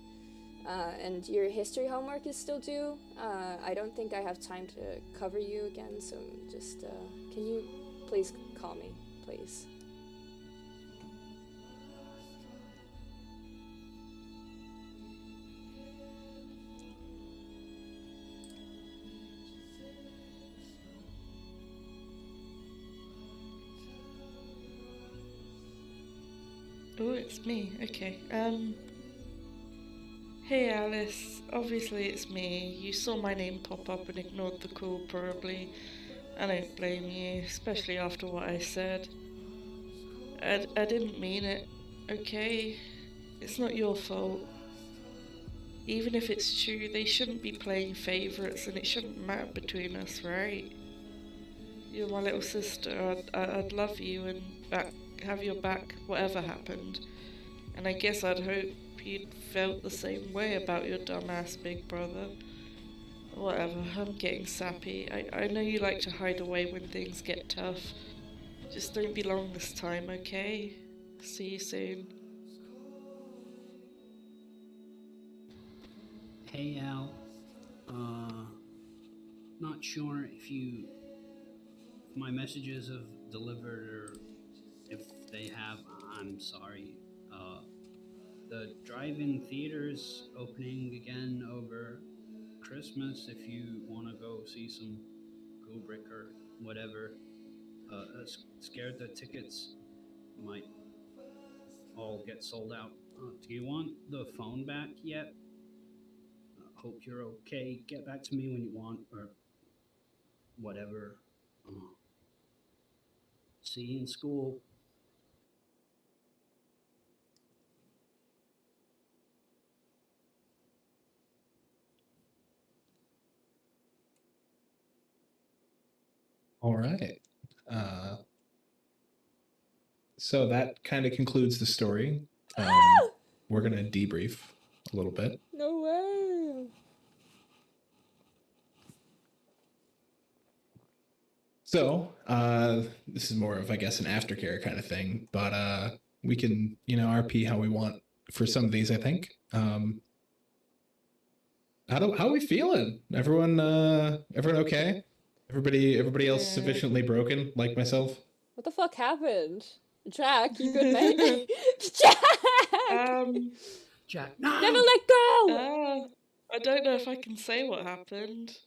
And your history homework is still due. I don't think I have time to cover you again, so just, can you please call me, please? Oh, it's me. Okay. Hey Alice, obviously it's me. You saw my name pop up and ignored the call probably. I don't blame you, especially after what I said. I didn't mean it, okay? It's not your fault. Even if it's true, they shouldn't be playing favourites and it shouldn't matter between us, right? You're my little sister. I'd love you and have your back whatever happened. And I guess I'd hope you'd felt the same way about your dumbass big brother. Whatever, I'm getting sappy. I know you like to hide away when things get tough. Just don't be long this time, okay? See you soon. Hey Al, not sure if my messages have delivered or if they have. I'm sorry. The drive-in theater's opening again over Christmas. If you want to go see some Kubrick or whatever, scared the tickets might all get sold out. Do you want the phone back yet? Hope you're okay. Get back to me when you want, or whatever. See you in school. All right. So that kind of concludes the story. We're going to debrief a little bit. No way. So this is more of, I guess, an aftercare kind of thing, but we can, RP how we want for some of these, I think. How are we feeling? Everyone okay? Everybody else sufficiently broken, like myself? What the fuck happened? Jack, you good, mate? Jack! Jack, no! Never let go! I don't know if I can say what happened.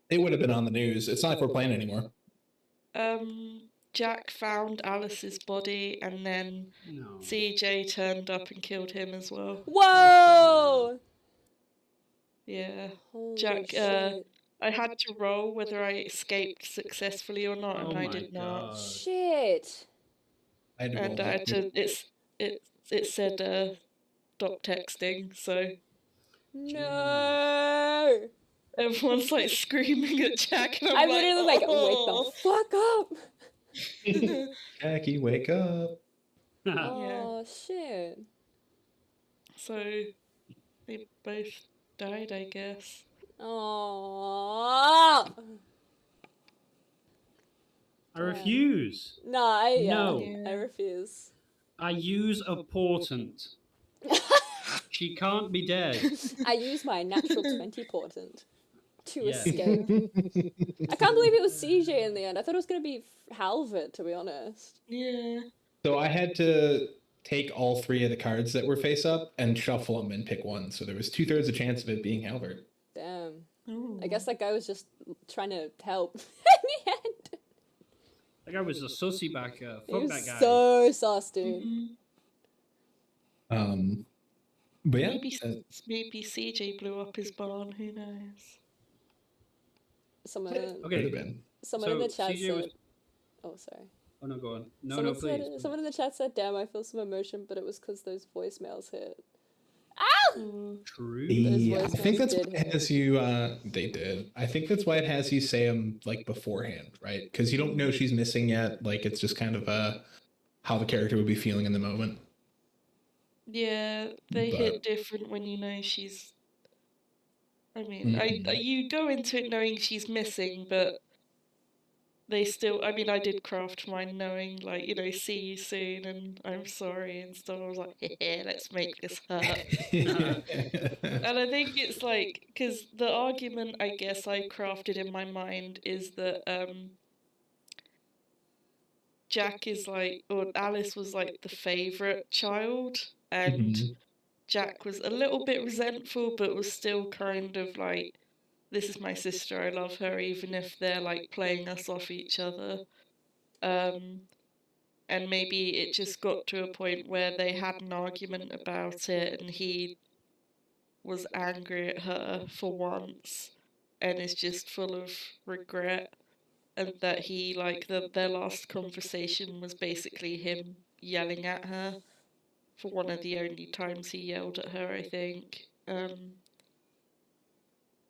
It would have been on the news. It's not like we're playing anymore. Jack found Alice's body and then CJ turned up and killed him as well. Whoa! Yeah. Holy Jack, shit. I had to roll whether I escaped successfully or not, and I did not. Shit. I had to roll. And I had to, it said stop texting, so. No. Everyone's like screaming at Jack, and I'm literally like, wake the fuck up. Jackie, wake up. Oh, shit. So, they both died, I guess. Oh. I refuse. No, I refuse. I use a portent. She can't be dead. I use my natural 20 portent to escape. I can't believe it was CJ in the end. I thought it was going to be Halvard, to be honest. Yeah. So I had to take all three of the cards that were face up and shuffle them and pick one. So there was 2/3 a chance of it being Halvard. Damn. Ooh. I guess that guy was just trying to help in the end. That guy was a sussy back. Fuck He was that guy. so sus, dude. But yeah. Maybe CJ blew up his barn, who knows? Someone in the chat said... Oh, sorry. Oh, no, go on. No, please. Someone in the chat said, damn, I feel some emotion, but it was because those voicemails hit. True. Yeah, I think that's why it has you, they did. I think that's why it has you say them, like, beforehand, right? Because you don't know she's missing yet. Like, it's just kind of how the character would be feeling in the moment. Yeah, they hit different when you know she's... I mean, you go into it knowing she's missing, but they still... I mean, I did craft mine knowing, like, see you soon and I'm sorry and stuff. I was like, yeah, let's make this hurt. And I think it's like... Because the argument, I guess, I crafted in my mind is that Jack is like... Or Alice was like the favourite child, and Jack was a little bit resentful, but was still kind of like, this is my sister, I love her, even if they're like playing us off each other. and maybe it just got to a point where they had an argument about it, and he was angry at her for once, and is just full of regret, and that he like their last conversation was basically him yelling at her for one of the only times he yelled at her, I think. And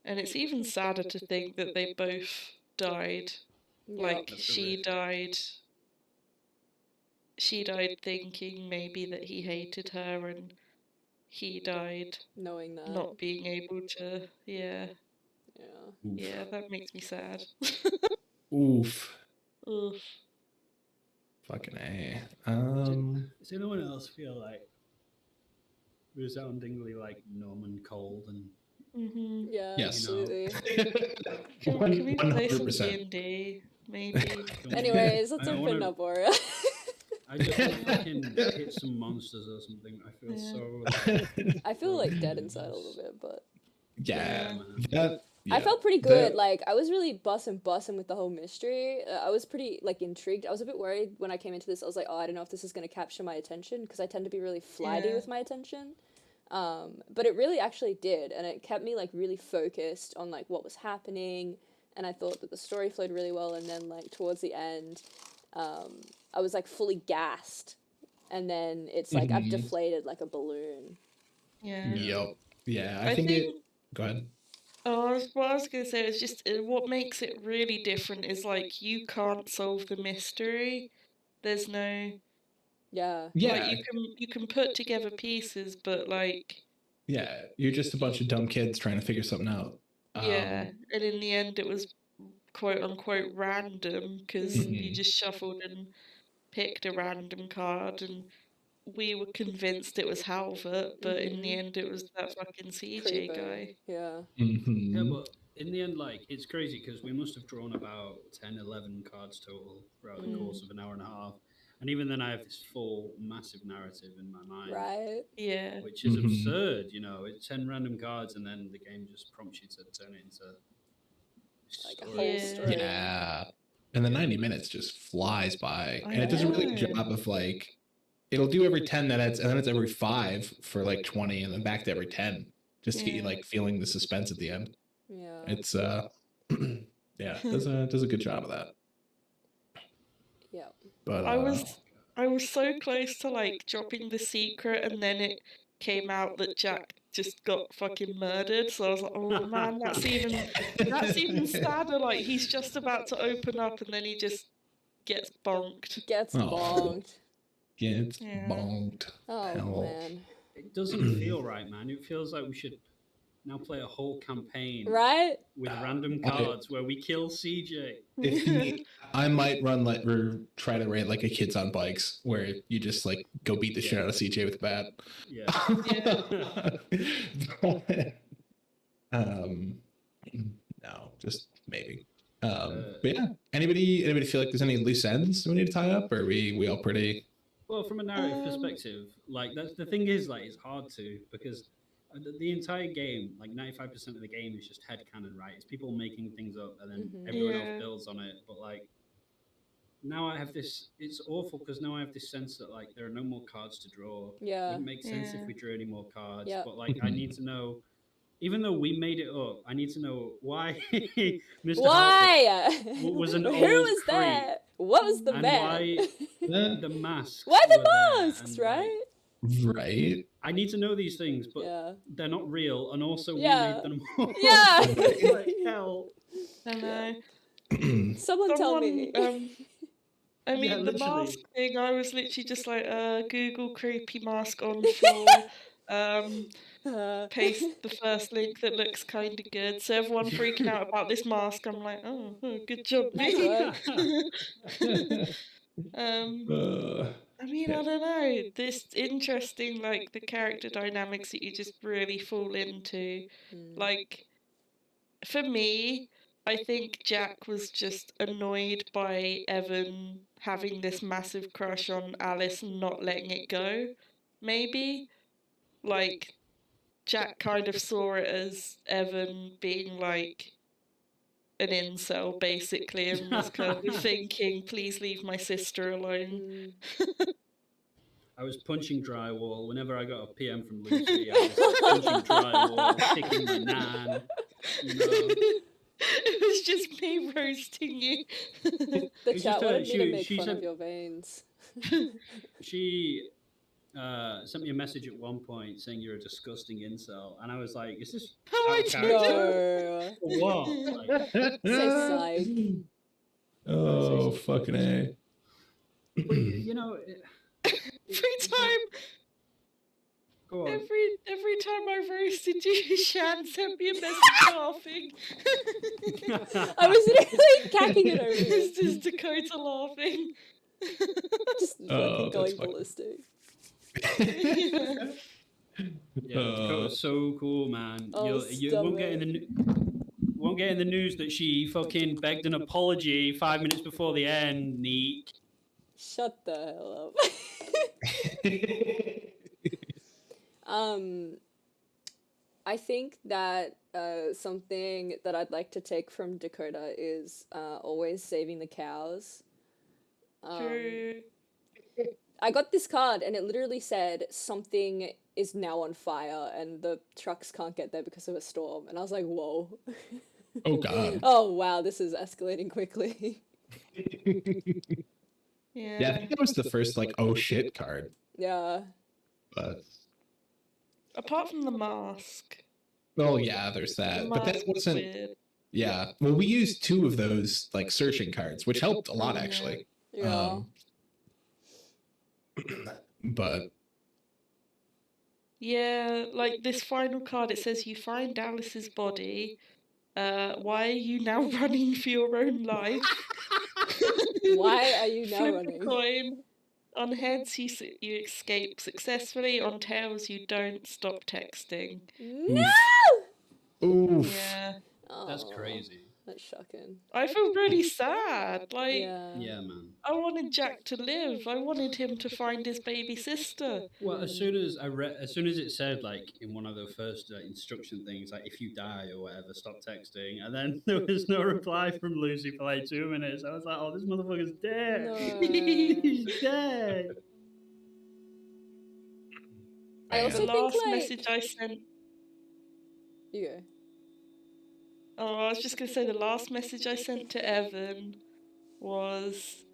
it's even sadder to think that they both died. Like she died thinking maybe that he hated her, and he died knowing that, not being able to. Yeah. Yeah. Yeah, that makes me sad. Oof. Oof. Fucking A. Does anyone else feel like resoundingly like numb and cold and Yeah, Yes. absolutely. Can we play some 100%. D&D, maybe? Anyways, let's I open wanna- up Borea. I just want to fucking hit some monsters or something. I feel so. I feel like dead inside a little bit, but Yeah. Yeah. I felt pretty good. Like, I was really busting with the whole mystery. I was pretty, like, intrigued. I was a bit worried when I came into this. I was like, oh, I don't know if this is going to capture my attention, because I tend to be really flighty with my attention. But it really actually did, and it kept me, like, really focused on, like, what was happening, and I thought that the story flowed really well, and then, like, towards the end, I was, like, fully gassed, and then it's, like, I've deflated like a balloon. Yeah. Yep. Yeah, I think it... Go ahead. Oh, what I was going to say is just what makes it really different is, like, you can't solve the mystery. There's no... Yeah. Like, you can put together pieces, but, like... Yeah, you're just a bunch of dumb kids trying to figure something out. Yeah, and in the end it was quote-unquote random, because you just shuffled and picked a random card, and we were convinced it was Halvert, but in the end it was that fucking CJ guy. Yeah. Yeah, but in the end, like, it's crazy because we must have drawn about 10, 11 cards total throughout the course of an hour and a half. And even then, I have this full, massive narrative in my mind. Right. Yeah. Which is absurd, you know. It's 10 random cards, and then the game just prompts you to turn it into like a whole story. Yeah. And the 90 minutes just flies by. I And it does a really know. good job of, like, it'll do every 10 minutes, and then it's every 5 for, like, 20, and then back to every 10. Just to get you, like, feeling the suspense at the end. Yeah. It's, yeah, does a good job of that. Yeah. But I was so close to, like, dropping the secret, and then it came out that Jack just got fucking murdered. So I was like, oh man, that's even sadder. Like, he's just about to open up, and then he just gets bonked. Gets bonked. Gets bonked. Oh, Hell. man. It doesn't feel right, man. It feels like we should now play a whole campaign, right? With random cards where we kill CJ. I might run like or try to rate like a Kids on Bikes where you just like go beat the shit out of CJ with a bat. No, just maybe. But yeah, anybody feel like there's any loose ends we need to tie up, or are we all pretty? Well, from a narrative perspective, like that's the thing is like it's hard to because the entire game, like 95% of the game is just headcanon, right? It's people making things up and then everyone else builds on it. But like now I have this, it's awful because now I have this sense that like there are no more cards to draw. Yeah. It wouldn't make sense if we drew any more cards. But like I need to know, even though we made it up, I need to know why Mr. Why? Was an Who old was creep. there? What was the And man? why the masks? Why the were masks, there and, right? Right. I need to know these things, but they're not real, and also we Yeah. made them all. Yeah. Like hell. I know. Someone tell me. I mean, Yeah, the literally. mask thing, I was literally just like, Google creepy mask on floor. Paste the first link that looks kind of good. So everyone freaking out about this mask, I'm like, oh, good job, Nice me. work. I mean, I don't know. This interesting, like, the character dynamics that you just really fall into. Like, for me, I think Jack was just annoyed by Evan having this massive crush on Alice and not letting it go. Maybe. Like, Jack kind of saw it as Evan being like, an incel, basically, and was kind of thinking, please leave my sister alone. I was punching drywall. Whenever I got a PM from Lucy, I was punching drywall, kicking my nan, you know. It was just me roasting you. The chat wanted me to make fun of your veins. She sent me a message at one point saying you're a disgusting incel, and I was like, "Is this out of character? No. What?" Like, psych. Oh, fucking A. But, you know, every time. Go on. Every time I roasted you, Shan sent me a message laughing. I was literally cacking it over here. This is Dakota laughing. Just fucking going ballistic. Yeah, Dakota's so cool, man. You won't get in the news that she fucking begged an apology 5 minutes before the end. Neat. Shut the hell up. I think that something that I'd like to take from Dakota is always saving the cows. I got this card and it literally said something is now on fire and the trucks can't get there because of a storm. And I was like, whoa. Oh, God. Oh, wow, this is escalating quickly. Yeah, I think that was the first, like, oh shit card. Yeah. But apart from the mask. Oh, yeah, there's that. But that wasn't... Weird. Yeah. Well, we used 2 of those, like, searching cards, which helped a lot, actually. Yeah. But... Yeah, like this final card, it says you find Alice's body. Why are you now running for your own life? Why are you now Flip running? A coin. On heads, you escape successfully. On tails, you don't. Stop texting. No! Oof. Yeah. That's crazy. That's shocking. I feel really sad. Like, yeah, man. I wanted Jack to live. I wanted him to find his baby sister. Well, as soon as it said, like, in one of the first instruction things, like, if you die or whatever, stop texting, and then there was no reply from Lucy for like 2 minutes. I was like, oh, this motherfucker's dead. No. He's dead. I also The think, last like... message I sent. You go. Oh, I was just going to say the last message I sent to Evan was,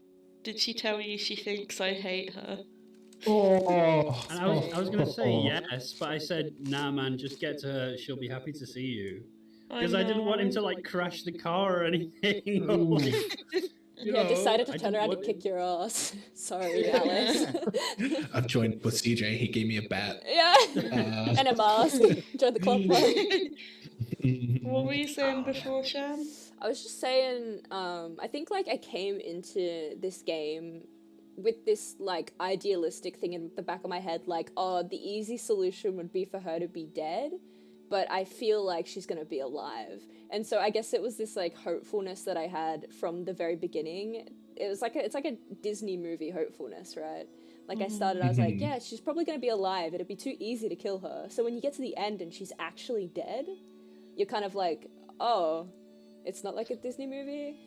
did she tell you she thinks I hate her? Oh. And I was going to say yes, but I said, nah, man, just get to her. She'll be happy to see you. Because I didn't want him to, like, crash the car or anything. Or, like, I decided to turn around and kick your ass. Sorry, Alice. I've joined with CJ. He gave me a bat. Yeah. And a mask. Joined the club. What were you saying before, Shan? I was just saying, I think, like, I came into this game with this, like, idealistic thing in the back of my head, like, oh, the easy solution would be for her to be dead, but I feel like she's gonna be alive. And so I guess it was this, like, hopefulness that I had from the very beginning. It was like it's like a Disney movie hopefulness, right? Like, I started, I was like, yeah, she's probably gonna be alive. It'd be too easy to kill her. So when you get to the end and she's actually dead, you're kind of like, oh, it's not like a Disney movie.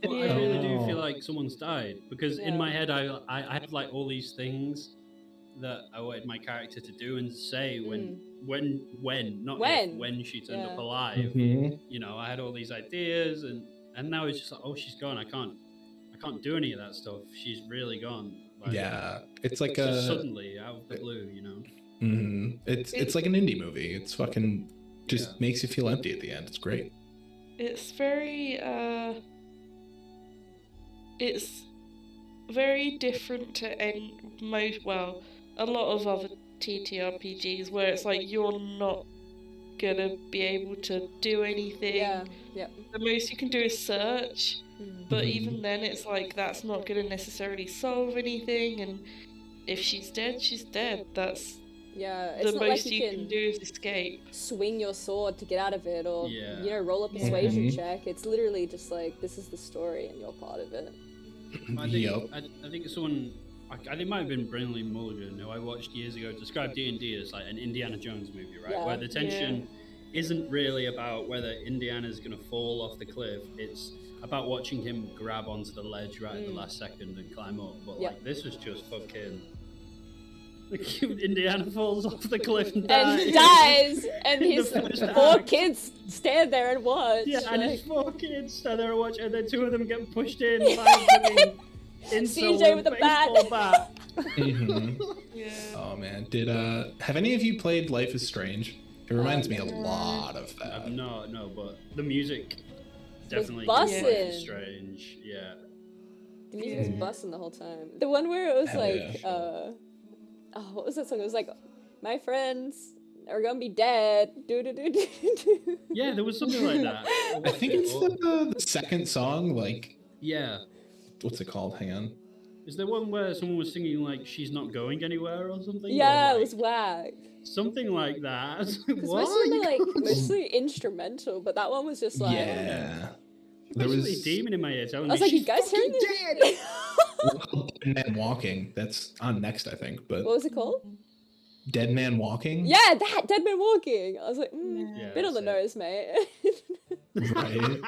Well, I really do feel like someone's died, because in my head I have, like, all these things that I wanted my character to do and say when she turned up alive. You know, I had all these ideas, and now it's just like, oh, she's gone. I can't do any of that stuff. She's really gone. Like, yeah, it's like just suddenly out of the blue, you know. Mm-hmm. It's like an indie movie. It's fucking just makes you feel empty at the end. It's great. It's very it's very different to a lot of other TTRPGs where it's like you're not gonna be able to do anything. Yeah. The most you can do is search, but even then it's like that's not gonna necessarily solve anything, and if she's dead, she's dead. That's it's the not most like you can do is escape. Swing your sword to get out of it, or roll a persuasion check. It's literally just like, this is the story and you're part of it. I think someone, I think it might have been Brinley Mulligan, who I watched years ago, described D&D as like an Indiana Jones movie, right? Where the tension isn't really about whether Indiana's going to fall off the cliff. It's about watching him grab onto the ledge right at the last second and climb up. But like this was just fucking. Indiana falls off the cliff and dies. And his 4 kids stand there and watch. Yeah, and his 4 kids stand there and watch, and then 2 of them get pushed in by CJ with a bat. Yeah. Oh man, did have any of you played Life is Strange? It reminds me a lot of that. No, but the music definitely bussin'. Life is Strange. Yeah. The music was busting the whole time. The one where it was what was that song? It was like, my friends are gonna be dead. Yeah, there was something like that. I think it's the second song. Like, yeah. What's it called? Hang on. Is there one where someone was singing like "She's Not Going Anywhere" or something? Yeah, or, like, it was whack. Something like that. Mostly instrumental, but that one was just like there was a demon in my ear telling me. I was like, you guys hearing this? Dead Man Walking. That's on next, I think. But what was it called? Dead Man Walking. Yeah, that Dead Man Walking. I was like, bit on the nose, mate. Right.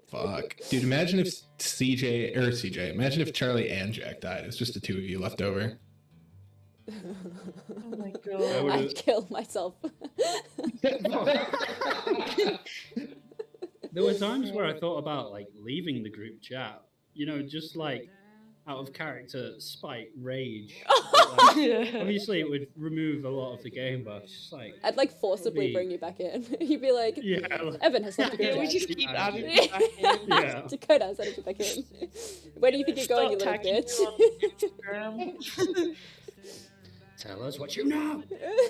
Fuck, dude. Imagine if Imagine if Charlie and Jack died. It's just the 2 of you left over. Oh my god. I'd kill myself. There were times where I thought about like leaving the group chat, just like out of character, spite, rage. Obviously, it would remove a lot of the game, but just like I'd like forcibly bring you back in. You'd be like, Evan has left the group chat. We just keep adding you back in. Yeah. Dakota has added you back in. Where do you think you're going, you little bitch? Tell us what you know.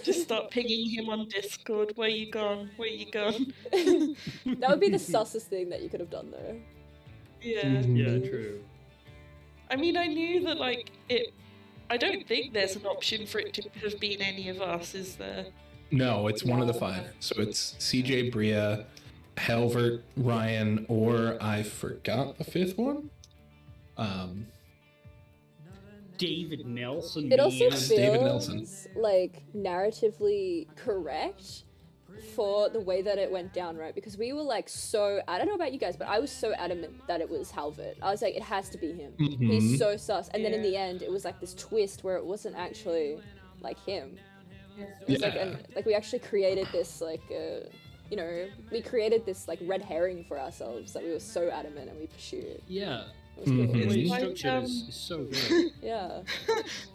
Just start pinging him on Discord. Where you gone? Where you gone? That would be the sussest thing that you could have done, though. Yeah. Yeah, true. I mean, I knew that, like, I don't think there's an option for it to have been any of us, is there? No, it's one of the 5. So it's CJ, Bria, Halvert, Ryan, or I forgot the 5th one. David Nelson. It also feels David Nelson. like narratively correct for the way that it went down, right? Because we were like I don't know about you guys, but I was so adamant that it was Halvert. I was like, it has to be him. He's so sus. And then in the end, it was like this twist where it wasn't actually like him. It was like we actually created this we created this like red herring for ourselves that we were so adamant and we pursued. Yeah. It was cool. The way It's like, structured is so good. Yeah.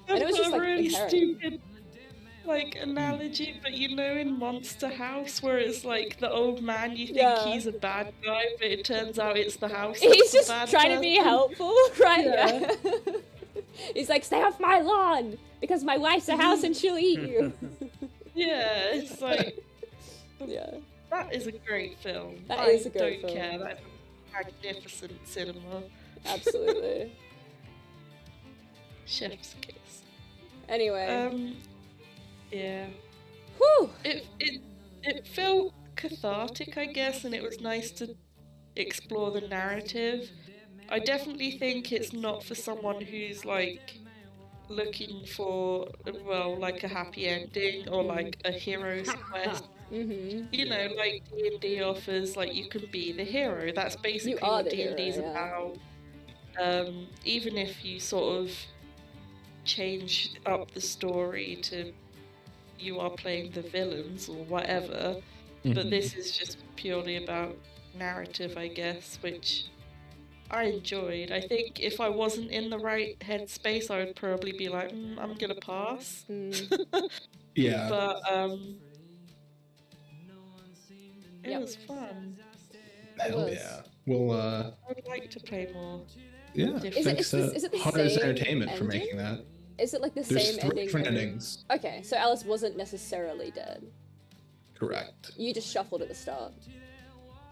I've it was got just, a like, really inherent. stupid analogy, but in Monster House, where it's like the old man, you think he's a bad guy, but it turns out it's the house. He's that's just the bad trying to be person. helpful, right? Yeah. He's like, stay off my lawn because my wife's a house and she'll eat you. Yeah, it's like Yeah. that is a great film. That is a great I don't film. care. That's magnificent cinema. Absolutely. Chef's kiss. Anyway. Yeah. Whew. It felt cathartic, I guess, and it was nice to explore the narrative. I definitely think it's not for someone who's like looking for like a happy ending or like a hero's quest. Mm-hmm. Like D&D offers, like you can be the hero. That's basically what D&D's about. Even if you sort of change up the story to you are playing the villains or whatever, but this is just purely about narrative, I guess, which I enjoyed. I think if I wasn't in the right headspace, I would probably be like, I'm gonna pass. Yeah. But it was fun. Hell yeah. Well, I would like to play more. Yeah. Thanks to is it the Hunters same Entertainment for ending? making that. Is it like the There's same 3 ending? different endings. Okay, so Alice wasn't necessarily dead. Correct. You just shuffled at the start.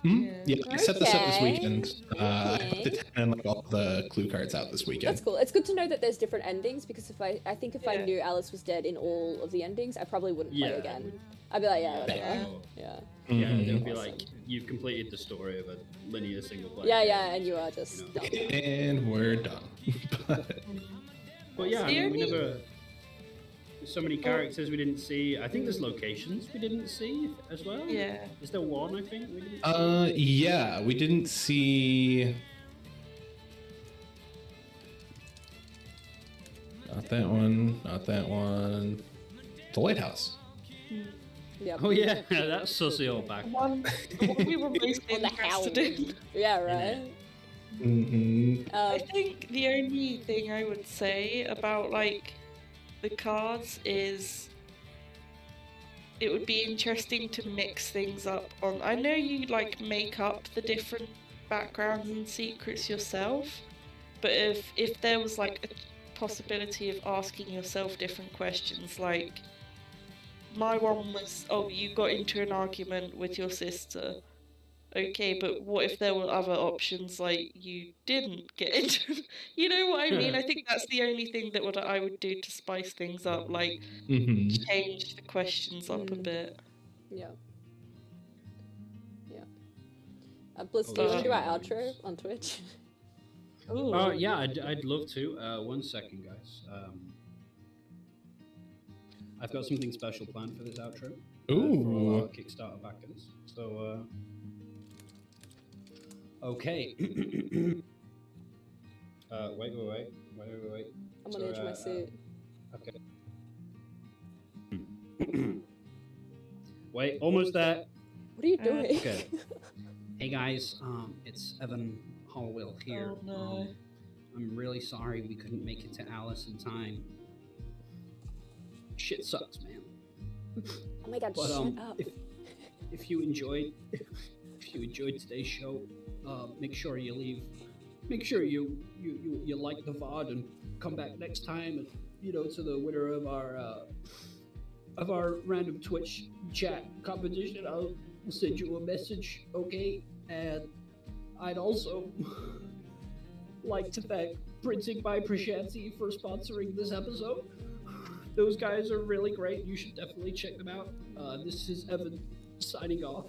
Yeah, I set this up this Okay. weekend. I put the 10 and like all the clue cards out this weekend. That's cool. It's good to know that there's different endings because I think if I Yeah. knew Alice was dead in all of the endings, I probably wouldn't play Yeah. again. I'd be like, yeah, whatever. Yeah. Yeah. Yeah, Mhm. it'll be like you've completed the story of a linear single player. Yeah, yeah, and you are just done. And we're done. But yeah, I mean, we never. There's so many characters we didn't see. I think there's locations we didn't see as well. Yeah. Is there one, I think, we didn't see? Yeah, we didn't see... Not that one, not that one. The lighthouse. Yep. Oh yeah, that's sussy old back. The one we were most On the house. interested in. Yeah, right. I think the only thing I would say about like the cards is it would be interesting to mix things up on. I know you like make up the different backgrounds and secrets yourself, but if there was like a possibility of asking yourself different questions, like my one was, oh, you got into an argument with your sister. Okay, but what if there were other options, like you didn't get into... You know what I mean? I think that's the only thing that I would do to spice things up, like change the questions up a bit. Yeah. Yeah. Blitz, do you want to do our outro on Twitch? Oh, yeah, I'd love to. 1 second, guys. I've got something special planned for this outro. For all our Kickstarter backers. So, okay. Wait. I'm on the edge of my seat. Okay. Wait, almost there. What are you doing? Okay. Hey guys, it's Evan Hollowell here. Oh, no. I'm really sorry we couldn't make it to Alice in time. Shit sucks, man. Oh my god, But shut up. if you enjoyed today's show, make sure you leave. Make sure you like the VOD and come back next time, and to the winner of our random Twitch chat competition. I'll send you a message, okay? And I'd also like to thank Printing by Prishanti for sponsoring this episode. Those guys are really great. You should definitely check them out. This is Evan signing off.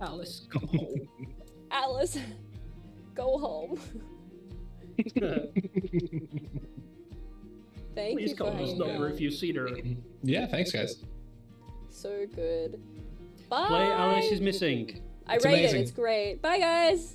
Alice, come home. Alice, go home. Thank Please you call for this hanging number out. if you see her. Yeah, thanks, guys. So good. Bye. Play Alice is Missing. I It's rate amazing. it. It's great. Bye, guys.